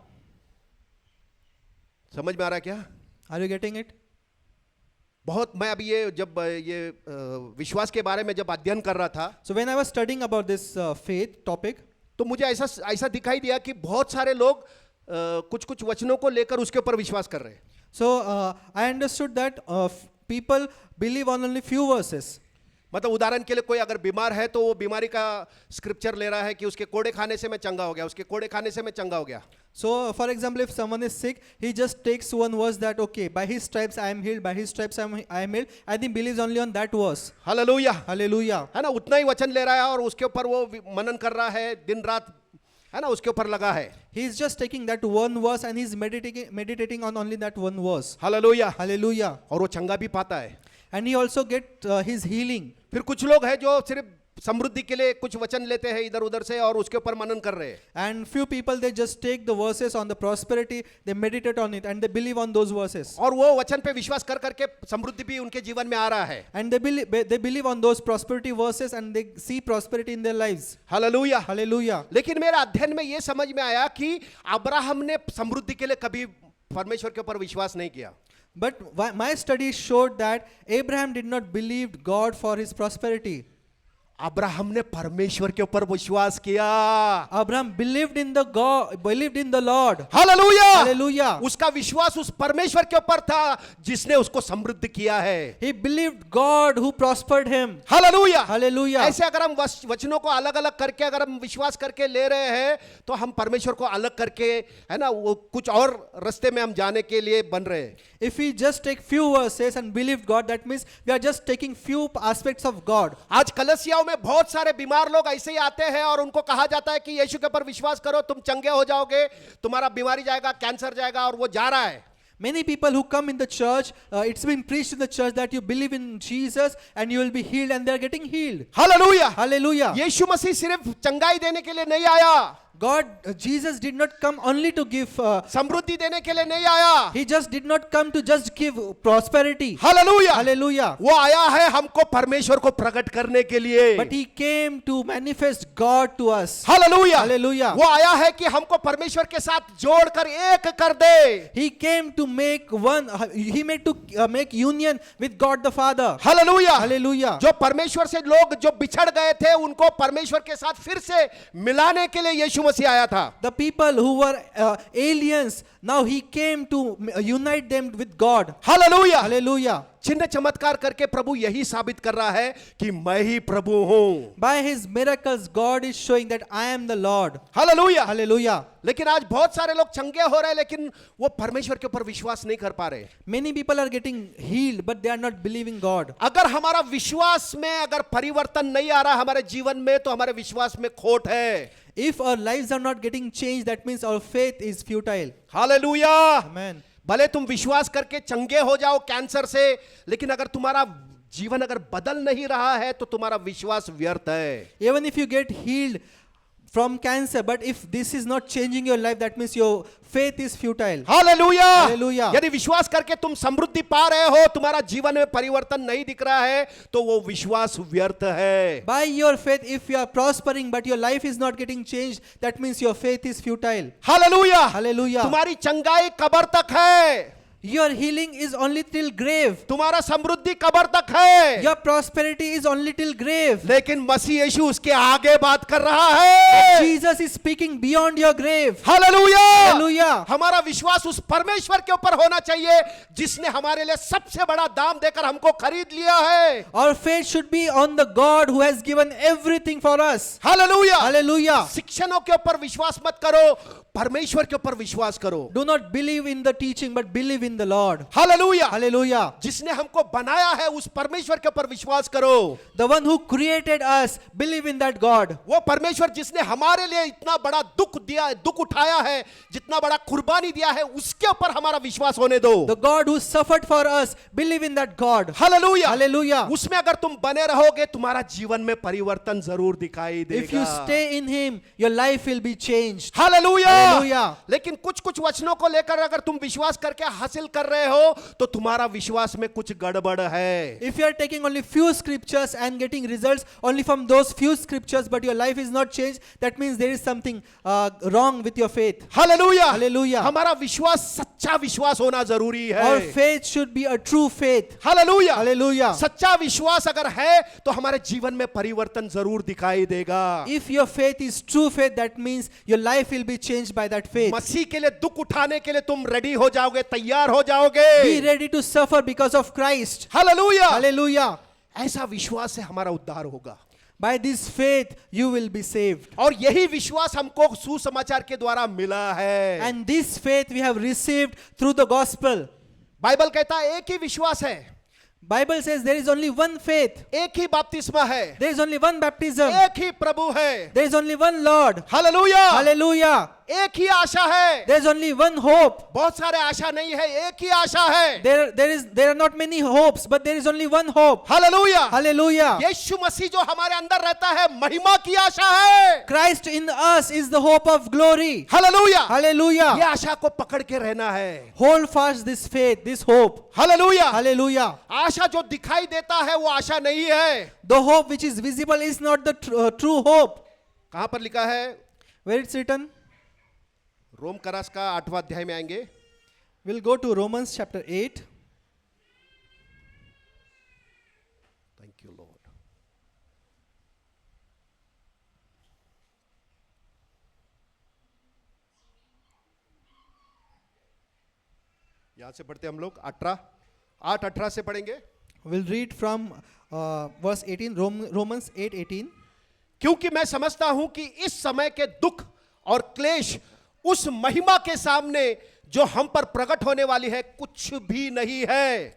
समझ में आ रहा है क्या? Are you getting it? बहुत मैं अभी ये विश्वास के बारे में जब अध्ययन कर रहा था So when I was studying about this faith topic, तो मुझे ऐसा दिखाई दिया कि बहुत सारे लोग कुछ वचनों को लेकर उसके ऊपर विश्वास कर रहे हैं. so I understood that people believe on only few verses. मतलब उदाहरण के लिए कोई अगर बीमार है तो वो बीमारी का स्क्रिप्चर ले रहा है कि उसके कोड़े खाने से मैं चंगा हो गया, उसके कोड़े खाने से मैं चंगा हो गया. So for example, if someone is sick, he just takes one verse that okay, by his stripes I am healed, by his stripes I am healed, and he believes only on that verse. Hallelujah. Hallelujah. है ना उतना ही वचन ले रहा है और उसके ऊपर वो मनन कर रहा है दिन रात है ना उसके ऊपर लगा है. He is just taking that one verse and he is meditating on only that one verse. Hallelujah. Hallelujah. और वो चंगा भी पाता है. And he also get his healing. फिर कुछ लोग हैं जो सिर्फ समृद्धि के लिए कुछ वचन लेते हैं इधर उधर से और उसके ऊपर मनन कर रहे हैं. And few people, they just take the verses on the prosperity, they meditate on it and they believe on those verses. और वो वचन पे विश्वास कर करके समृद्धि भी उनके जीवन में आ रहा है. And they believe on those prosperity verses and they see prosperity in their lives. Hallelujah. Hallelujah. लेकिन मेरे अध्ययन में ये समझ में आया कि अब्राहम ने समृद्धि के लिए कभी परमेश्वर के ऊपर विश्वास नहीं किया. But my studies showed that Abraham did not believe God for his prosperity. Abraham ने परमेश्वर के ऊपर विश्वास किया. Abraham believed in the Lord. Hallelujah. Hallelujah. उसका विश्वास उस परमेश्वर के ऊपर था जिसने उसको समृद्ध किया है. He believed God who prospered him. Hallelujah. Hallelujah. ऐसे अगर हम वचनों को अलग अलग करके अगर हम विश्वास करके ले रहे हैं तो हम परमेश्वर को अलग करके है ना वो कुछ और रास्ते में हम जाने के लिए बन रहे हैं. If we just take few verses and believe God, that means we are just taking few aspects of God. आज कलीसियाओं में बहुत सारे बीमार लोग ऐसे ही आते हैं और उनको कहा जाता है कि यीशु के ऊपर विश्वास करो तुम चंगे हो जाओगे, तुम्हारा बीमारी जाएगा, कैंसर जाएगा, और वो जा रहा है. Many people who come in the church, it's been preached in the church that you believe in Jesus and you will be healed, and they are getting healed. Hallelujah. Hallelujah. यीशु मसीह सिर्फ चंगाई देने के लिए नहीं आया. Jesus did not come only to give, समृद्धि देने के लिए नहीं आया। he just did not come to just give prosperity. Hallelujah. Hallelujah. वो आया है हमको परमेश्वर को प्रकट करने के लिए। But he came to manifest God to us. Hallelujah. Hallelujah. वो आया है कि हमको परमेश्वर के साथ जोड़कर एक कर दे। He came to make one, he made to make union with God the Father. Hallelujah. Hallelujah. जो परमेश्वर से लोग जो बिछड़ गए थे उनको परमेश्वर के साथ फिर से मिलाने के लिए यीशु मसीह आया था। The people who were aliens, now he came to unite them with God. Hallelujah. Hallelujah. चिन्ह चमत्कार करके प्रभु यही साबित कर रहा है कि मैं ही प्रभु हूं। By his miracles, God is showing that I am the Lord. Hallelujah. Hallelujah. लेकिन आज बहुत सारे लोग चंगे हो रहे हैं लेकिन वो परमेश्वर के ऊपर विश्वास नहीं कर पा रहे। Many people are getting healed, but they are not believing God. अगर हमारा विश्वास में अगर परिवर्तन नहीं आ रहा हमारे जीवन में तो हमारे विश्वास में खोट है। If our lives are not getting changed, that means our faith is futile. Hallelujah. Amen. भले तुम विश्वास करके चंगे हो जाओ कैंसर से, लेकिन अगर तुम्हारा जीवन अगर बदल नहीं रहा है तो तुम्हारा विश्वास व्यर्थ है। Even if you get healed from cancer, but if this is not changing your life, that means your faith is futile. Hallelujah. Hallelujah. यदि विश्वास करके तुम समृद्धि पा रहे हो, तुम्हारा जीवन में परिवर्तन नहीं दिख रहा है, तो वो विश्वास व्यर्थ है। By your faith, if you are prospering, but your life is not getting changed, that means your faith is futile. Hallelujah. Hallelujah. तुम्हारी चंगाई कब्र तक है, Your healing is only till grave. तुम्हारा समृद्धि कब्र तक है, Your prosperity is only till grave. लेकिन मसीह यीशु उसके आगे बात कर रहा है। Jesus is speaking beyond your grave. Hallelujah. Hallelujah. हमारा विश्वास उस परमेश्वर के ऊपर होना चाहिए जिसने हमारे लिए सबसे बड़ा दाम देकर हमको खरीद लिया है। Our faith should be on the God who has given everything for us. Hallelujah. Hallelujah. शिक्षणों के ऊपर विश्वास मत करो, परमेश्वर के ऊपर विश्वास करो। Do not believe in the teaching, but believe in the Lord. Hallelujah. Hallelujah. जिसने हमको बनाया है उस परमेश्वर के ऊपर विश्वास करो। The one who created us, believe in that God. वो परमेश्वर जिसने हमारे लिए इतना बड़ा दुख दिया, दुख उठाया है, जितना बड़ा कुर्बानी दिया है, उसके ऊपर हमारा विश्वास होने दो। The God who suffered for us, believe in that God. Hallelujah. Hallelujah. उसमें अगर तुम बने रहोगे तुम्हारा जीवन में परिवर्तन जरूर दिखाई देगा। If you stay in Him, your life will be changed. Hallelujah. Hallelujah. लेकिन कुछ कुछ वचनों को लेकर अगर तुम विश्वास करके हासिल कर रहे हो तो तुम्हारा विश्वास में कुछ गड़बड़ है। If you are taking only few scriptures and getting results only from those few scriptures, but your life is not changed, that means there is something wrong with your faith. Hallelujah. Hallelujah. हमारा विश्वास सच्चा विश्वास होना जरूरी है। Our faith should be a true faith. Hallelujah. Hallelujah. सच्चा विश्वास अगर है तो हमारे जीवन में परिवर्तन जरूर दिखाई देगा। If your faith is true faith, that means your life will be changed by that faith. मसीह के लिए दुख उठाने के लिए तुम रेडी हो जाओगे, तैयार हो जाओगे। Be ready to suffer because of Christ. Hallelujah. Hallelujah. ऐसा विश्वास से हमारा उद्धार होगा By this faith, you will be saved. और यही विश्वास हमको सुसमाचार के द्वारा मिला है। And this faith we have received through the gospel. Bible कहता है एक ही विश्वास है, Bible says there is only one faith. एक ही बपतिस्मा है, There is only one baptism. एक ही प्रभु है। There is only one Lord. Hallelujah. Hallelujah. एक ही आशा है, There is only one hope. बहुत सारे आशा नहीं है, एक ही आशा है। There are not many hopes, but there is only one hope. Hallelujah. Hallelujah. यीशु मसीह जो हमारे अंदर रहता है महिमा की आशा है। Christ in us is the hope of glory. Hallelujah. ये Hallelujah. आशा को पकड़ के रहना है। Hold fast this faith, this hope. Hallelujah. Hallelujah. आशा जो दिखाई देता है वो आशा नहीं है। The hope which is visible is not the true hope. कहां पर लिखा है? Where it's written? रोम करास का 8वां अध्याय में आएंगे। We'll go to Romans chapter 8. Thank you Lord. यहां से पढ़ते हम लोग 8:18 से पढ़ेंगे। We'll read from verse 18, Romans 8:18. क्योंकि मैं समझता हूं कि इस समय के दुख और क्लेश उस महिमा के सामने जो हम पर प्रकट होने वाली है कुछ भी नहीं है।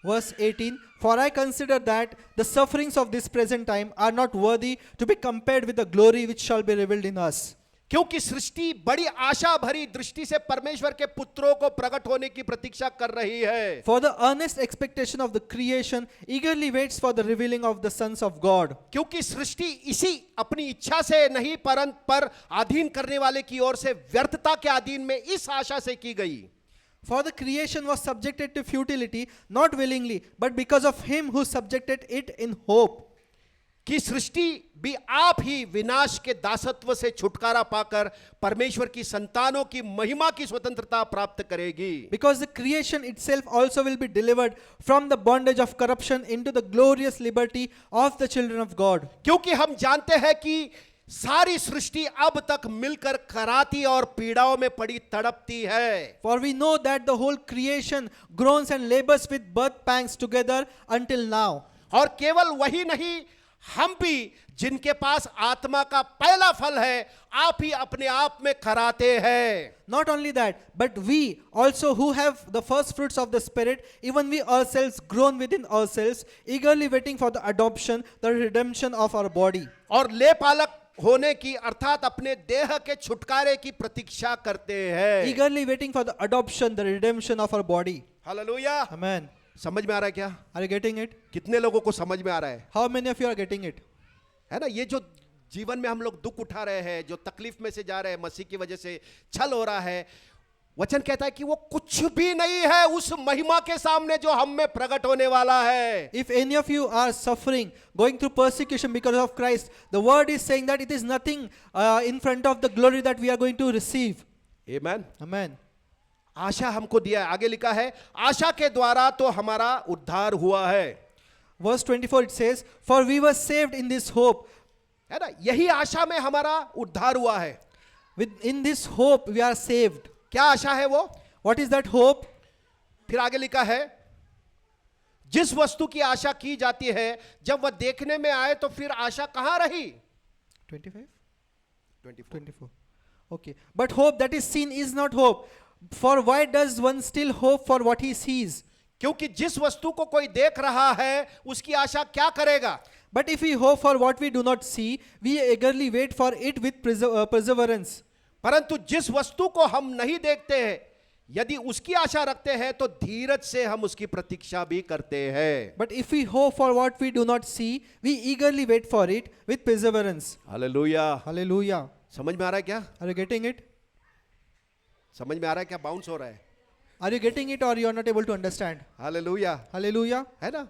Verse 18, for I consider that the sufferings of this present time are not worthy to be compared with the glory which shall be revealed in us. क्योंकि सृष्टि बड़ी आशा भरी दृष्टि से परमेश्वर के पुत्रों को प्रकट होने की प्रतीक्षा कर रही है। For the earnest expectation of the creation eagerly waits for the revealing of the sons of God. क्योंकि सृष्टि इसी अपनी इच्छा से नहीं पर अधीन करने वाले की ओर से व्यर्थता के अधीन में इस आशा से की गई। For the creation was subjected to futility, not willingly, but because of him who subjected it in hope. कि सृष्टि भी आप ही विनाश के दासत्व से छुटकारा पाकर परमेश्वर की संतानों की महिमा की स्वतंत्रता प्राप्त करेगी। Because the creation itself also will be delivered from the bondage of corruption into the glorious liberty of the children of God. क्योंकि हम जानते हैं कि सारी सृष्टि अब तक मिलकर कराती और पीड़ाओं में पड़ी तड़पती है। For we know that the whole creation groans and labors with birth pangs together until now. और केवल वही नहीं, हम भी जिनके पास आत्मा का पहला फल है, आप ही अपने आप में कराते हैं। Not only that, but we also who have the first fruits of the Spirit, even we ourselves groan within ourselves, eagerly waiting for the adoption, the redemption of our body. और ले पालक होने की अर्थात अपने देह के छुटकारे की प्रतीक्षा करते हैं। Eagerly waiting for the adoption, the redemption of our body. Hallelujah. Amen. समझ में आ रहा है क्या? Are you getting it? कितने लोगों को समझ में आ रहा है? How many of you are getting it? है ना, ये जो जीवन में हम लोग दुख उठा रहे हैं, जो तकलीफ में से जा रहे हैं, मसीह की वजह से छल हो रहा है, वचन कहता है कि वो कुछ भी नहीं है उस महिमा के सामने जो हम में प्रकट होने वाला है। If any of you are suffering, going through persecution because of Christ, the word is saying that it is nothing in front of the glory that we are going to receive. Amen. Amen. आशा हमको दिया है। आगे लिखा है, आशा के द्वारा तो हमारा उद्धार हुआ है। Verse 24 it says, for we were saved in this hope. है ना, यही आशा में हमारा उद्धार हुआ है। In this hope we are saved. क्या आशा है वो? What is that hope? फिर आगे लिखा है, जिस वस्तु की आशा की जाती है जब वह देखने में आए तो फिर आशा कहां रही? 25? 24। 24. Okay. But hope that is seen is not hope. For why does one still hope for what he sees? क्योंकि जिस वस्तु को कोई देख रहा है उसकी आशा क्या करेगा? But if we hope for what we do not see, we eagerly wait for it with perseverance. परंतु जिस वस्तु को हम नहीं देखते हैं यदि उसकी आशा रखते हैं तो धीरज से हम उसकी प्रतीक्षा भी करते हैं। But if we hope for what we do not see, we eagerly wait for it with perseverance. Hallelujah. Hallelujah. समझ में आ रहा है क्या? Are you getting it? समझ में आ रहा है क्या? बाउंस हो रहा है। Are you getting it or you are not able to understand? Hallelujah. Hallelujah. है ना,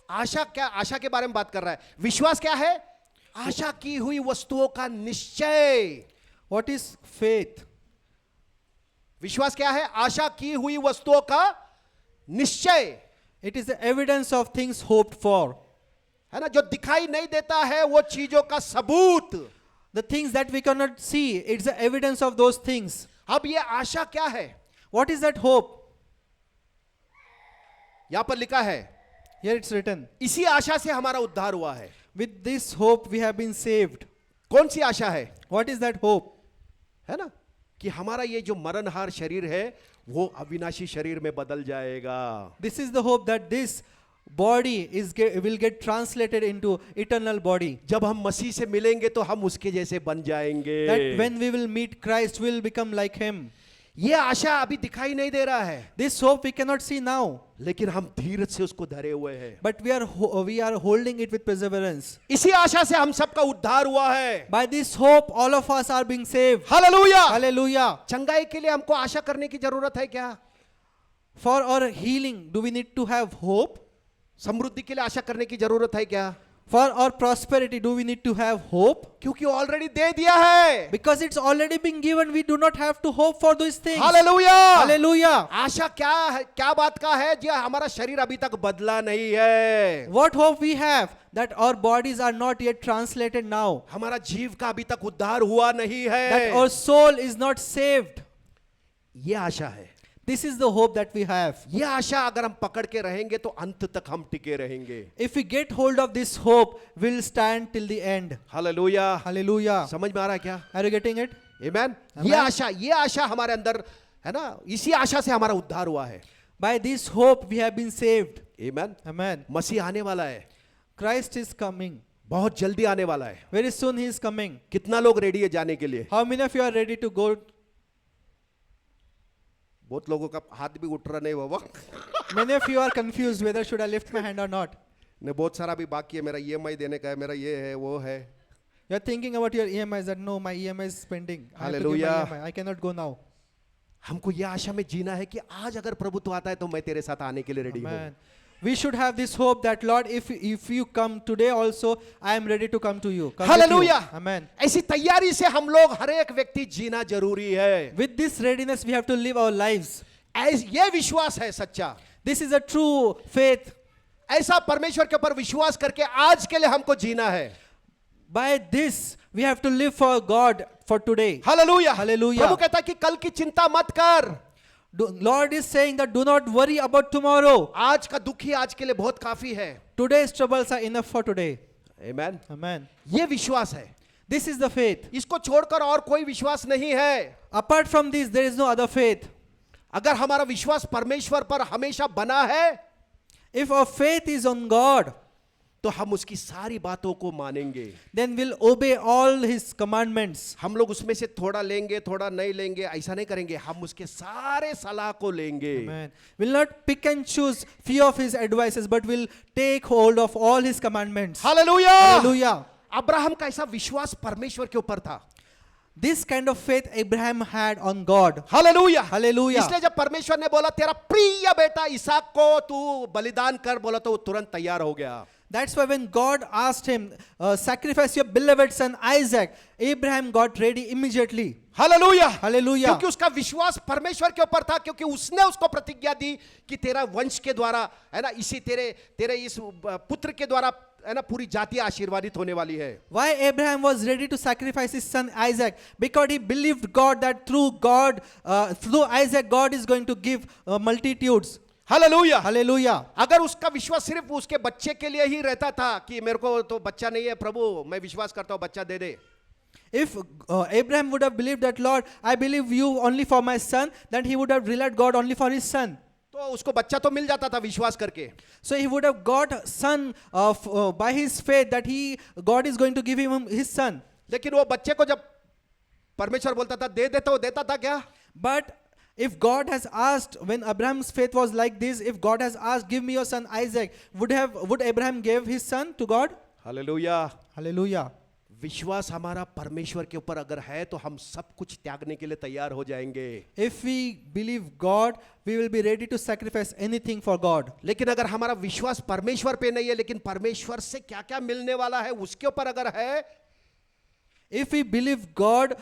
आशा क्या, आशा के बारे में बात कर रहा है। विश्वास क्या है? आशा की हुई वस्तुओं का निश्चय। What is faith? विश्वास क्या है? आशा की हुई वस्तुओं का निश्चय। It is the evidence of things hoped for. है ना, जो दिखाई नहीं देता है वो चीजों का सबूत। The things that we cannot see, it's the evidence of those things. अब ये आशा क्या है? What is that hope? यहां पर लिखा है, Here it's written, इसी आशा से हमारा उद्धार हुआ है। with this hope we have been saved. कौन सी आशा है? What is that hope? है ना, कि हमारा ये जो मरणहार शरीर है वो अविनाशी शरीर में बदल जाएगा। This is the hope that this body will get translated into eternal body. जब हम मसीह से मिलेंगे तो हम उसके जैसे बन जाएंगे। That when we will meet Christ, we will become like Him. ये आशा अभी दिखाई नहीं दे रहा है, This hope we cannot see now, लेकिन हम धीरज से उसको धरे हुए हैं। but we are holding it with perseverance. इसी आशा से हम सबका उद्धार हुआ है। By this hope, all of us are being saved. Hallelujah. Hallelujah. चंगाई के लिए हमको आशा करने की जरूरत है क्या? For our healing, do we need to have hope? समृद्धि के लिए आशा करने की जरूरत है क्या? For our prosperity, do we need to have hope? क्योंकि ऑलरेडी दे दिया है। Because it's already been given, we do not have to hope for those things. Hallelujah. Hallelujah. आशा क्या है, क्या बात का है? जी हमारा शरीर अभी तक बदला नहीं है। What hope we have? That our bodies are not yet translated now. हमारा जीव का अभी तक उद्धार हुआ नहीं That है। our soul is not saved. ये आशा है। This is the hope that we have. ये आशा अगर हम पकड़ के रहेंगे तो अंत तक हम टिके रहेंगे। If we get hold of this hope, we'll stand till the end. Hallelujah. Hallelujah. समझ में आ रहा है क्या? Are you getting it? Amen. Amen. ये आशा हमारे अंदर है ना, इसी आशा से हमारा उद्धार हुआ है। By this hope, we have been saved. Amen. Amen. मसीह आने वाला है। Christ is coming. बहुत जल्दी आने वाला है। Very soon he is coming. कितना लोग रेडी है जाने के लिए? How many of you are ready to go? बहुत लोगों का हाथ भी उठ रहा नहीं बाबा। Many of you are confused whether should I lift my hand or not. ने बहुत सारा भी बाकी है, मेरा EMI देने का है, मेरा ये है वो है। You are thinking about your EMIs that no, my EMI is pending. I have to give my Hallelujah. EMI. I cannot go now. हमको ये आशा में जीना है कि आज अगर प्रभु तो आता है तो मैं तेरे साथ आने के लिए रेडी हूँ। Amen. We should have this hope that Lord, if you come today also, I am ready to come to you. Come with you. Hallelujah. Amen. ऐसी तैयारी से हम लोग हर एक व्यक्ति जीना जरूरी है। With this readiness, we have to live our lives. ये विश्वास है सच्चा। This is a true faith. ऐसा परमेश्वर के ऊपर विश्वास करके आज के लिए हमको जीना है। By this, we have to live for God for today. Hallelujah. Hallelujah. प्रभु कहता है कि कल की चिंता मत कर। Lord is saying that do not worry about tomorrow. आज का दुख ही आज के लिए बहुत काफी है। Today's troubles are enough for today. Amen. Amen. ये विश्वास है। This is the faith. इसको छोड़कर और कोई विश्वास नहीं है। Apart from this, there is no other faith. अगर हमारा विश्वास परमेश्वर पर हमेशा बना है If our faith is on God, तो हम उसकी सारी बातों को मानेंगे। then we'll obey all His commandments. हम लोग उसमें से थोड़ा लेंगे थोड़ा नहीं लेंगे ऐसा नहीं करेंगे, हम उसके सारे सलाह को लेंगे। Amen. We'll not pick and choose few of His advices, but we'll take hold of all His commandments. Hallelujah. Hallelujah. Abraham का ऐसा विश्वास परमेश्वर के ऊपर था। This kind of faith Abraham had on God. Hallelujah. Hallelujah. इसलिए जब परमेश्वर ने बोला तेरा प्रिय बेटा इसहाक को तू बलिदान कर, बोला तो वो तुरंत तैयार हो गया। That's why when God asked him, sacrifice your beloved son Isaac, Abraham got ready immediately. Hallelujah. Hallelujah. क्योंकि उसका विश्वास परमेश्वर के ऊपर था, क्योंकि उसने उसको प्रतिज्ञा दी कि तेरा वंश के द्वारा है ना, इसी तेरे इस पुत्र के द्वारा है ना पूरी जाति आशीर्वादित होने वाली है। Why Abraham was ready to sacrifice his son Isaac? Because he believed God that through Isaac, God is going to give multitudes. Hallelujah. Hallelujah. अगर उसका विश्वास सिर्फ उसके बच्चे के लिए ही रहता था कि मेरे को तो बच्चा नहीं है प्रभु, मैं विश्वास करता हूँ बच्चा दे दे। If Abraham would have believed that, Lord, I believe you only for my son, then he would have relied God only for his son. तो उसको बच्चा तो मिल जाता था विश्वास करके। So he would have got son by his faith that God is going to give him his son. लेकिन वो बच्चे को जब परमेश्वर बोलता था दे दे तो देता था क्या? But if God has asked, when Abraham's faith was like this, if God has asked, give me your son Isaac, would Abraham give his son to God? Hallelujah. Hallelujah. विश्वास हमारा परमेश्वर के ऊपर अगर है तो हम सब कुछ त्यागने के लिए तैयार हो जाएंगे। If we believe God, we will be ready to sacrifice anything for God. लेकिन अगर हमारा विश्वास परमेश्वर पे नहीं है, लेकिन परमेश्वर से क्या क्या मिलने वाला है उसके ऊपर अगर है, If we believe God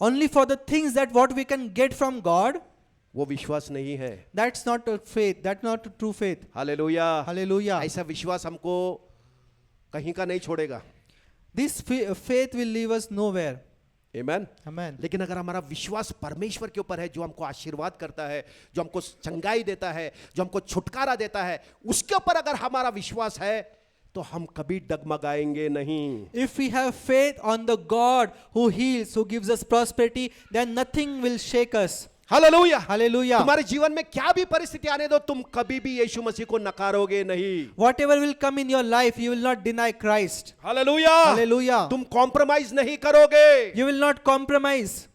only for the things that what we can get from God, वो विश्वास नहीं है। that's not a faith. That's not a true faith. Hallelujah. Hallelujah. ऐसा विश्वास हमको कहीं का नहीं छोड़ेगा। This faith will leave us nowhere. Amen. Amen. लेकिन अगर हमारा विश्वास परमेश्वर के ऊपर है, जो हमको आशीर्वाद करता है, जो हमको चंगाई देता है, जो हमको छुटकारा देता है, उसके ऊपर अगर हमारा विश्वास है तो हम कभी डगमगाएंगे नहीं। If we have faith on the God who heals, who gives us prosperity, then nothing will shake us. Hallelujah. Hallelujah. तुम्हारे जीवन में क्या भी परिस्थिति आने दो, तुम कभी भी यीशु मसीह को नकारोगे नहीं। Whatever will come in your life, you will not deny Christ. Hallelujah. Hallelujah. तुम कॉम्प्रोमाइज नहीं करोगे। You will not compromise.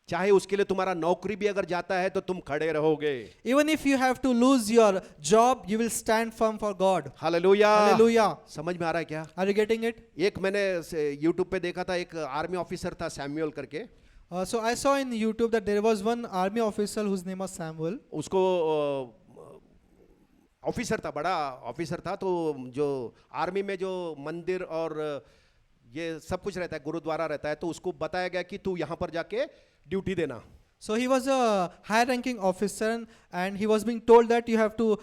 चाहे उसके लिए तुम्हारा नौकरी भी अगर जाता है तो तुम खड़े रहोगे। Even if you have to lose your job, you will stand firm for God. Hallelujah. Hallelujah. समझ में आ रहा है क्या? Are you getting it? एक मैंने यूट्यूब पे देखा था, एक आर्मी ऑफिसर था सैमुअल करके। So I saw in YouTube that there was one army officer whose name was Samuel. उसको ऑफिसर था, बड़ा ऑफिसर था, तो जो आर्मी में जो मंदिर और ये सब कुछ रहता है, गुरुद्वारा रहता है, तो उसको बताया गया कि तू यहाँ पर जाके ड्यूटी देना। So he was a high-ranking officer, and he was being told that you have to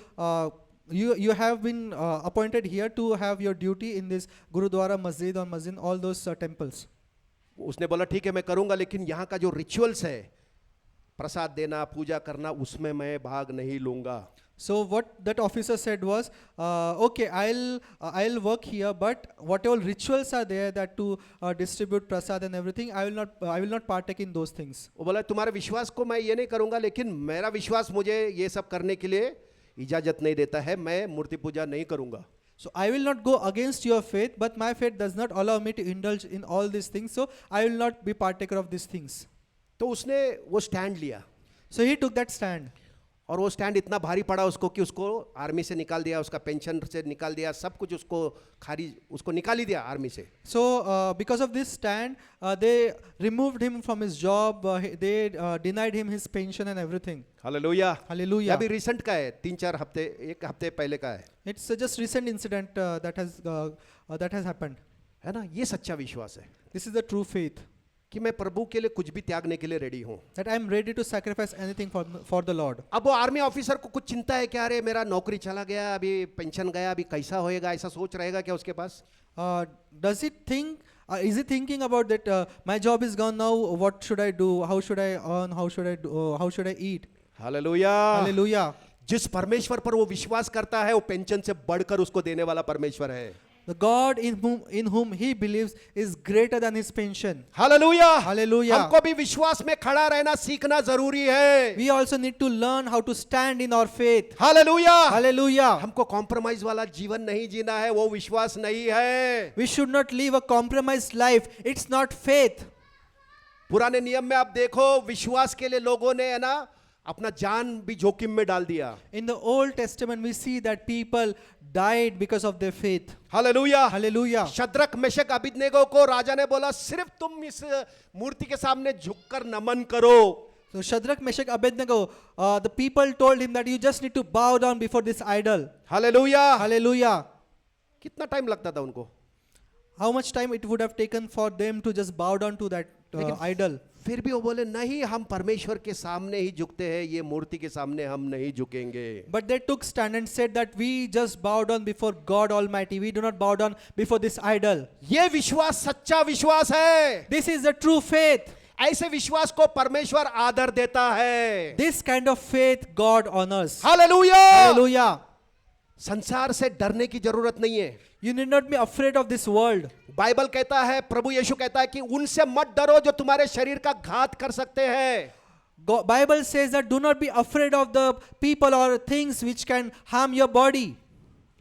you have been appointed here to have your duty in this Gurudwara, Masjid or Masjid, all those temples. उसने बोला ठीक है मैं करूंगा, लेकिन यहाँ का जो रिचुअल्स है, प्रसाद देना, पूजा करना, उसमें मैं भाग नहीं लूंगा। So what that officer said was, okay, I'll work here, but whatever rituals are there that to distribute prasad and everything, I will not partake in those things. वो बोला तुम्हारे विश्वास को मैं ये नहीं करूंगा, लेकिन मेरा विश्वास मुझे ये सब करने के लिए इजाजत नहीं देता है, मैं मूर्ति पूजा नहीं करूंगा। So I will not go against your faith, but my faith does not allow me to indulge in all these things. So I will not be partaker of these things. तो उसने वो स्टैंड लिया, So he took that stand. और वो stand इतना भारी पड़ा उसको कि उसको आर्मी से निकाल दिया, उसका पेंशन से निकाल दिया, सब कुछ उसको खारिज, उसको निकाल ही दिया आर्मी से. So because of this stand, they removed him from his job. They denied him his pension and everything. Hallelujah. Hallelujah. अभी रिसेंट का है, 3-4 हफ्ते, एक हफ्ते पहले का है. It's just recent incident that has happened. है ना, ये सच्चा विश्वास है This is the true faith, कि मैं प्रभु के लिए कुछ भी त्यागने के लिए रेडी हूँ. that I am ready to sacrifice anything for the Lord. अब वो आर्मी ऑफिसर को कुछ चिंता है क्या, अरे मेरा नौकरी चला गया, अभी पेंशन गया, अभी कैसा होएगा, ऐसा सोच रहेगा क्या उसके पास? Does he think? Is he thinking about that? My job is gone now. What should I do? How should I earn? How should I do? How should I eat? Hallelujah. Hallelujah. जिस परमेश्वर पर वो विश्वास करता है, वो pension से बढ़कर उसको देने वाला परमेश्वर है. The God in whom he believes is greater than his pension. Hallelujah. Hallelujah. हमको भी विश्वास में खड़ा रहना सीखना जरूरी है. We also need to learn how to stand in our faith. Hallelujah. Hallelujah. हमको कॉम्प्रोमाइज वाला जीवन नहीं जीना है, वो विश्वास नहीं है. We should not live a compromised life. It's not faith. पुराने नियम में आप देखो, विश्वास के लिए लोगों ने, है ना, अपना जान भी जोखिम में डाल दिया. In the Old Testament, we see that people died because of their faith. Hallelujah. Hallelujah. Shadrach Meshach अबिदनेगो को राजा ने बोला, सिर्फ तुम इस मूर्ति के सामने झुककर नमन करो. So Shadrach, Meshach, Abednego, the people told him that you just need to bow down before this idol. Hallelujah. Hallelujah. कितना टाइम लगता था उनको? How much time it would have taken for them to just bow down to that idol? फिर भी वो बोले, नहीं, हम परमेश्वर के सामने ही झुकते हैं, ये मूर्ति के सामने हम नहीं झुकेंगे. But they took stand and said that we just bow down before God Almighty. We do not bow down before this idol. ये विश्वास सच्चा विश्वास है. This is the true faith. ऐसे विश्वास को परमेश्वर आदर देता है. This kind of faith God honors. Hallelujah. Hallelujah. संसार से डरने की जरूरत नहीं है. You need not be afraid of this world. Bible कहता है, प्रभु यीशु कहता है कि उनसे मत डरो जो तुम्हारे शरीर का घात कर सकते हैं. Bible says that do not be afraid of the people or things which can harm your body.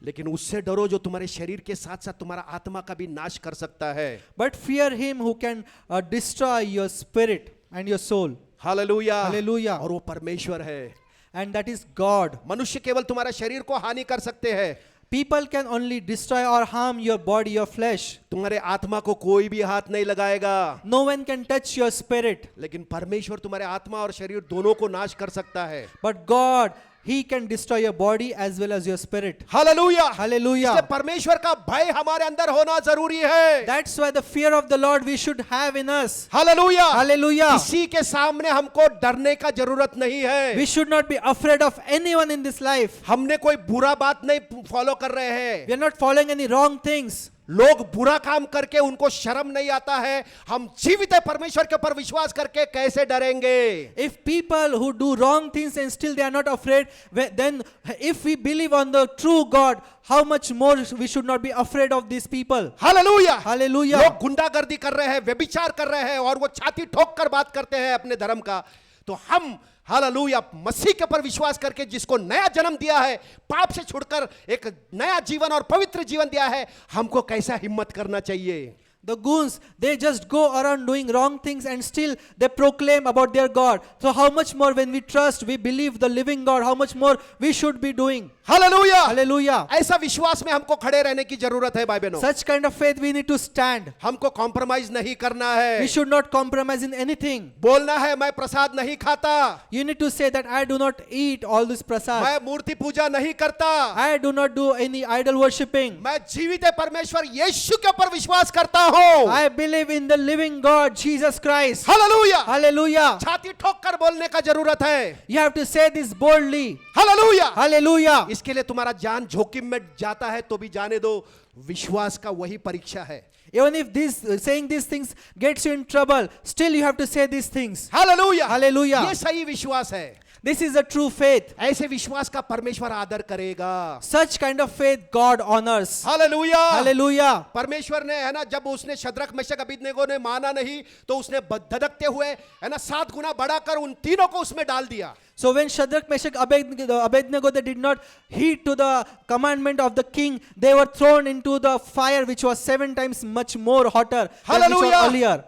लेकिन उससे डरो जो तुम्हारे शरीर के साथ साथ तुम्हारा आत्मा का भी नाश कर सकता है. But fear him who can destroy your spirit and your soul. Hallelujah. Hallelujah. और वो परमेश्वर है. And that is God. मनुष्य केवल तुम्हारे शरीर को हानि कर सकते हैं. People can only destroy or harm your body, your flesh. तुम्हारे आत्मा को कोई भी हाथ नहीं लगाएगा. No one can touch your spirit. लेकिन परमेश्वर तुम्हारे आत्मा और शरीर दोनों को नाश कर सकता है. But God, He can destroy your body as well as your spirit. Hallelujah. Hallelujah. इसलिए परमेश्वर का भय हमारे अंदर होना जरूरी है. That's why the fear of the Lord we should have in us. Hallelujah. Hallelujah. किसी के सामने हमको डरने का जरूरत नहीं है. We should not be afraid of anyone in this life. हमने कोई बुरा बात नहीं फॉलो कर रहे हैं. We are not following any wrong things. लोग बुरा काम करके उनको शर्म नहीं आता है. हम जीवित परमेश्वर के ऊपर विश्वास करके कैसे डरेंगे? If people who do wrong things and still they are not afraid, then if we believe on the true God, how much more we should not be afraid of these people. Hallelujah. Hallelujah. लोग गुंडागर्दी कर रहे हैं, व्यभिचार कर रहे हैं और वो छाती ठोक कर बात करते हैं अपने धर्म का. तो हम हालेलुया मसीह के ऊपर विश्वास करके, जिसको नया जन्म दिया है, पाप से छुड़कर एक नया जीवन और पवित्र जीवन दिया है, हमको कैसा हिम्मत करना चाहिए? The goons, they just go around doing wrong things and still they proclaim about their God. So how much more when we trust, we believe the living God, how much more we should be doing. Hallelujah. Hallelujah. ऐसा विश्वास में हमको खड़े रहने की जरूरत है भाई बहनों. Such kind of faith we need to stand. हमको कॉम्प्रोमाइज नहीं करना है. We should not compromise in anything. बोलना है, मैं प्रसाद नहीं खाता, You need to say that I do not eat all this prasad. मैं मूर्ति पूजा नहीं करता, I do not do any idol worshipping. मैं जीवित परमेश्वर यीशु के ऊपर विश्वास करता हूँ. I believe in the living God, Jesus Christ. Hallelujah. Hallelujah. छाती ठोक कर बोलने का जरूरत है. You have to say this boldly. Hallelujah. Hallelujah. इसके लिए तुम्हारा जान जोखिम में जाता है तो भी जाने दो. विश्वास का वही परीक्षा है. Even if saying these things gets you in trouble, still you have to say these things. Hallelujah. Hallelujah. ये सही विश्वास है. This is a true faith. ऐसे विश्वास का परमेश्वर आदर करेगा। Such kind of faith God honors. Hallelujah. Hallelujah. परमेश्वर ने है ना, जब उसने शद्रक मेशक अबेदनगो ने माना नहीं तो उसने धधकते हुए है ना 7 गुना बढ़ाकर उन तीनों को उसमें डाल दिया। So when Shadrach, Meshach, Abednego, they did not heed to the commandment of the king, they were thrown into the fire which was 7 times much more hotter than which was Hallelujah. earlier.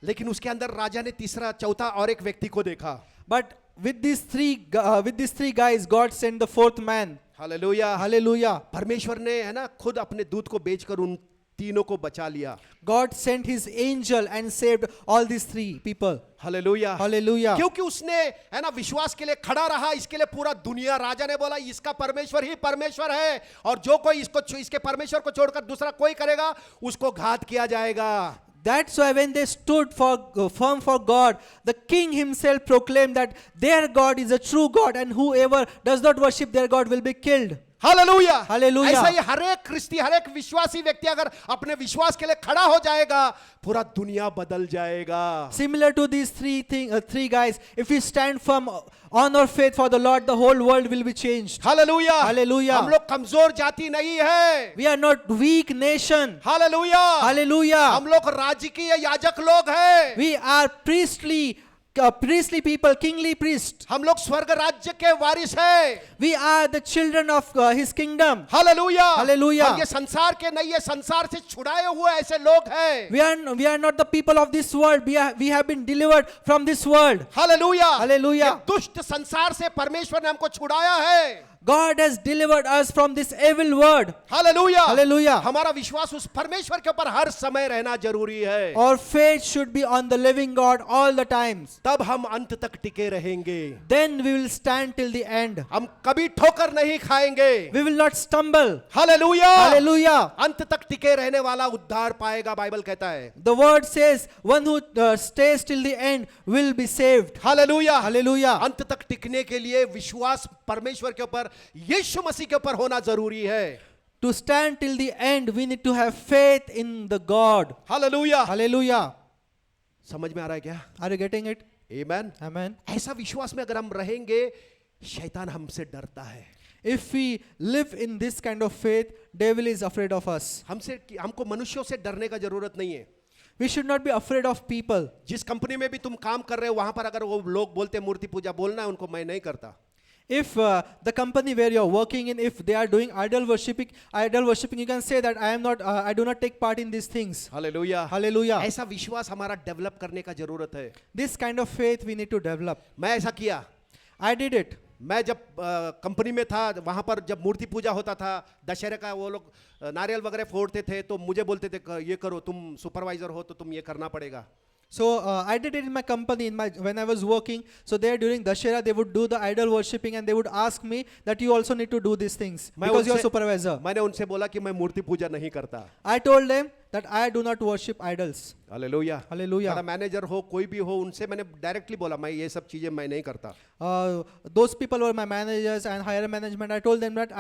लेकिन उसके अंदर राजा ने तीसरा चौथा और एक व्यक्ति को देखा। But with these three guys, God sent the fourth man. Hallelujah. Hallelujah. परमेश्वर ने है ना खुद अपने दूत को भेजकर उन तीनों को बचा लिया। God sent his angel and saved all these 3 people. Hallelujah. Hallelujah. क्योंकि उसने है ना विश्वास के लिए खड़ा रहा। इसके लिए पूरा दुनिया, राजा ने बोला इसका परमेश्वर ही परमेश्वर है और जो कोई इसके परमेश्वर को छोड़कर दूसरा कोई करेगा उसको घात किया जाएगा। That's why when they stood firm for God, the king himself proclaimed that their God is a true God and whoever does not worship their God will be killed. Hallelujah. Hallelujah. ऐसा ही हर एक ख्रिस्ती, हर एक विश्वासी व्यक्ति अगर अपने विश्वास के लिए खड़ा हो जाएगा पूरा दुनिया बदल जाएगा। Similar to these three guys, if we stand firm on our faith for the Lord, the whole world will be changed. Hallelujah. Hallelujah. हम लोग कमजोर जाति नहीं है। We are not weak nation. Hallelujah. Hallelujah. हम लोग राजकीय याजक लोग हैं। We are priestly people, kingly priest. हम लोग स्वर्ग राज्य के वारिस हैं। We are the children of his kingdom. Hallelujah. Hallelujah. हम ये संसार के नहीं, ये संसार से छुड़ाए हुए ऐसे लोग हैं। We are not the people of this world. We have been delivered from this world. Hallelujah. Hallelujah. ये दुष्ट संसार से परमेश्वर ने हमको छुड़ाया है। God has delivered us from this evil world. Hallelujah. Hallelujah. हमारा विश्वास उस परमेश्वर के ऊपर हर समय रहना जरूरी है। Our faith should be on the living God all the times. तब हम अंत तक टिके रहेंगे। Then we will stand till the end. हम कभी ठोकर नहीं खाएंगे। We will not stumble. Hallelujah. Hallelujah. अंत तक टिके रहने वाला उद्धार पाएगा, बाइबल कहता है। The word says, one who stays till the end will be saved. Hallelujah. Hallelujah. अंत तक टिकने के लिए विश्वास परमेश्वर के ऊपर, यीशु मसीह के ऊपर होना जरूरी है। To stand till the end, we need to have faith in the God. Hallelujah. Hallelujah. समझ में आ रहा है क्या? Are you getting it? Amen. Amen. ऐसा विश्वास में अगर हम रहेंगे शैतान हमसे डरता है। If we live in this kind of faith, devil is afraid of us. हमको मनुष्यों से डरने का जरूरत नहीं है। We should not be afraid of people. जिस कंपनी में भी तुम काम कर रहे हो वहां पर अगर वो लोग बोलते मूर्ति पूजा, बोलना है उनको मैं नहीं करता। If the company where you are working in, if they are doing idol worshiping, you can say that I do not take part in these things. Hallelujah. Hallelujah. ऐसा विश्वास हमारा डेवलप करने का जरूरत है। This kind of faith we need to develop. मैं ऐसा किया। I did it. मैं जब कंपनी में था वहां पर जब मूर्ति पूजा होता था, दशहरे का वो लोग नारियल वगैरह फोड़ते थे तो मुझे बोलते थे ये करो, तुम सुपरवाइजर हो तो तुम ये करना पड़ेगा। So I did it in my company when I was working. So there during Dashera they would do the idol worshipping and they would ask me that you also need to do these things because you are supervisor. मैंने उनसे बोला कि मैं मूर्ति पूजा नहीं करता। I told them that I do not worship idols. Hallelujah. Hallelujah. मेरा manager हो कोई भी हो उनसे मैंने डायरेक्टली बोला मैं ये सब चीजें मैं नहीं करता। Those people were my managers and higher management. I told them that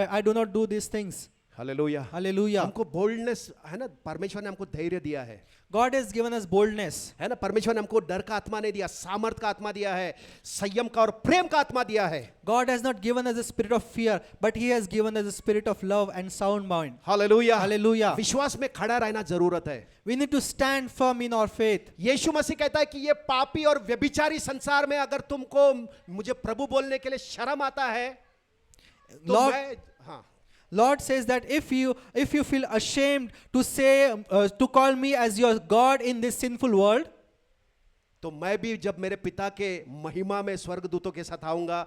I do not do these things. Hallelujah. Hallelujah. हमको बोल्डनेस है ना, परमेश्वर ने हमको धैर्य दिया है। God has given us boldness. है ना, परमेश्वर ने हमको डर का आत्मा नहीं दिया, सामर्थ का आत्मा दिया है, संयम का और प्रेम का आत्मा दिया है। God has not given us a spirit of fear, but He has given us a spirit of love and sound mind. Hallelujah. Hallelujah. विश्वास में खड़ा रहना जरूरत है। We need to stand firm in our faith. यीशु मसीह कहता है कि ये पापी और व्यभिचारी संसार में अगर तुमको मुझे प्रभु बोलने के लिए शर्म आता है तो Lord, मैं हाँ Lord says that if you feel ashamed to say to call me as your God in this sinful world, तो मैं भी जब मेरे पिता के महिमा में स्वर्गदूतों के साथ आऊंगा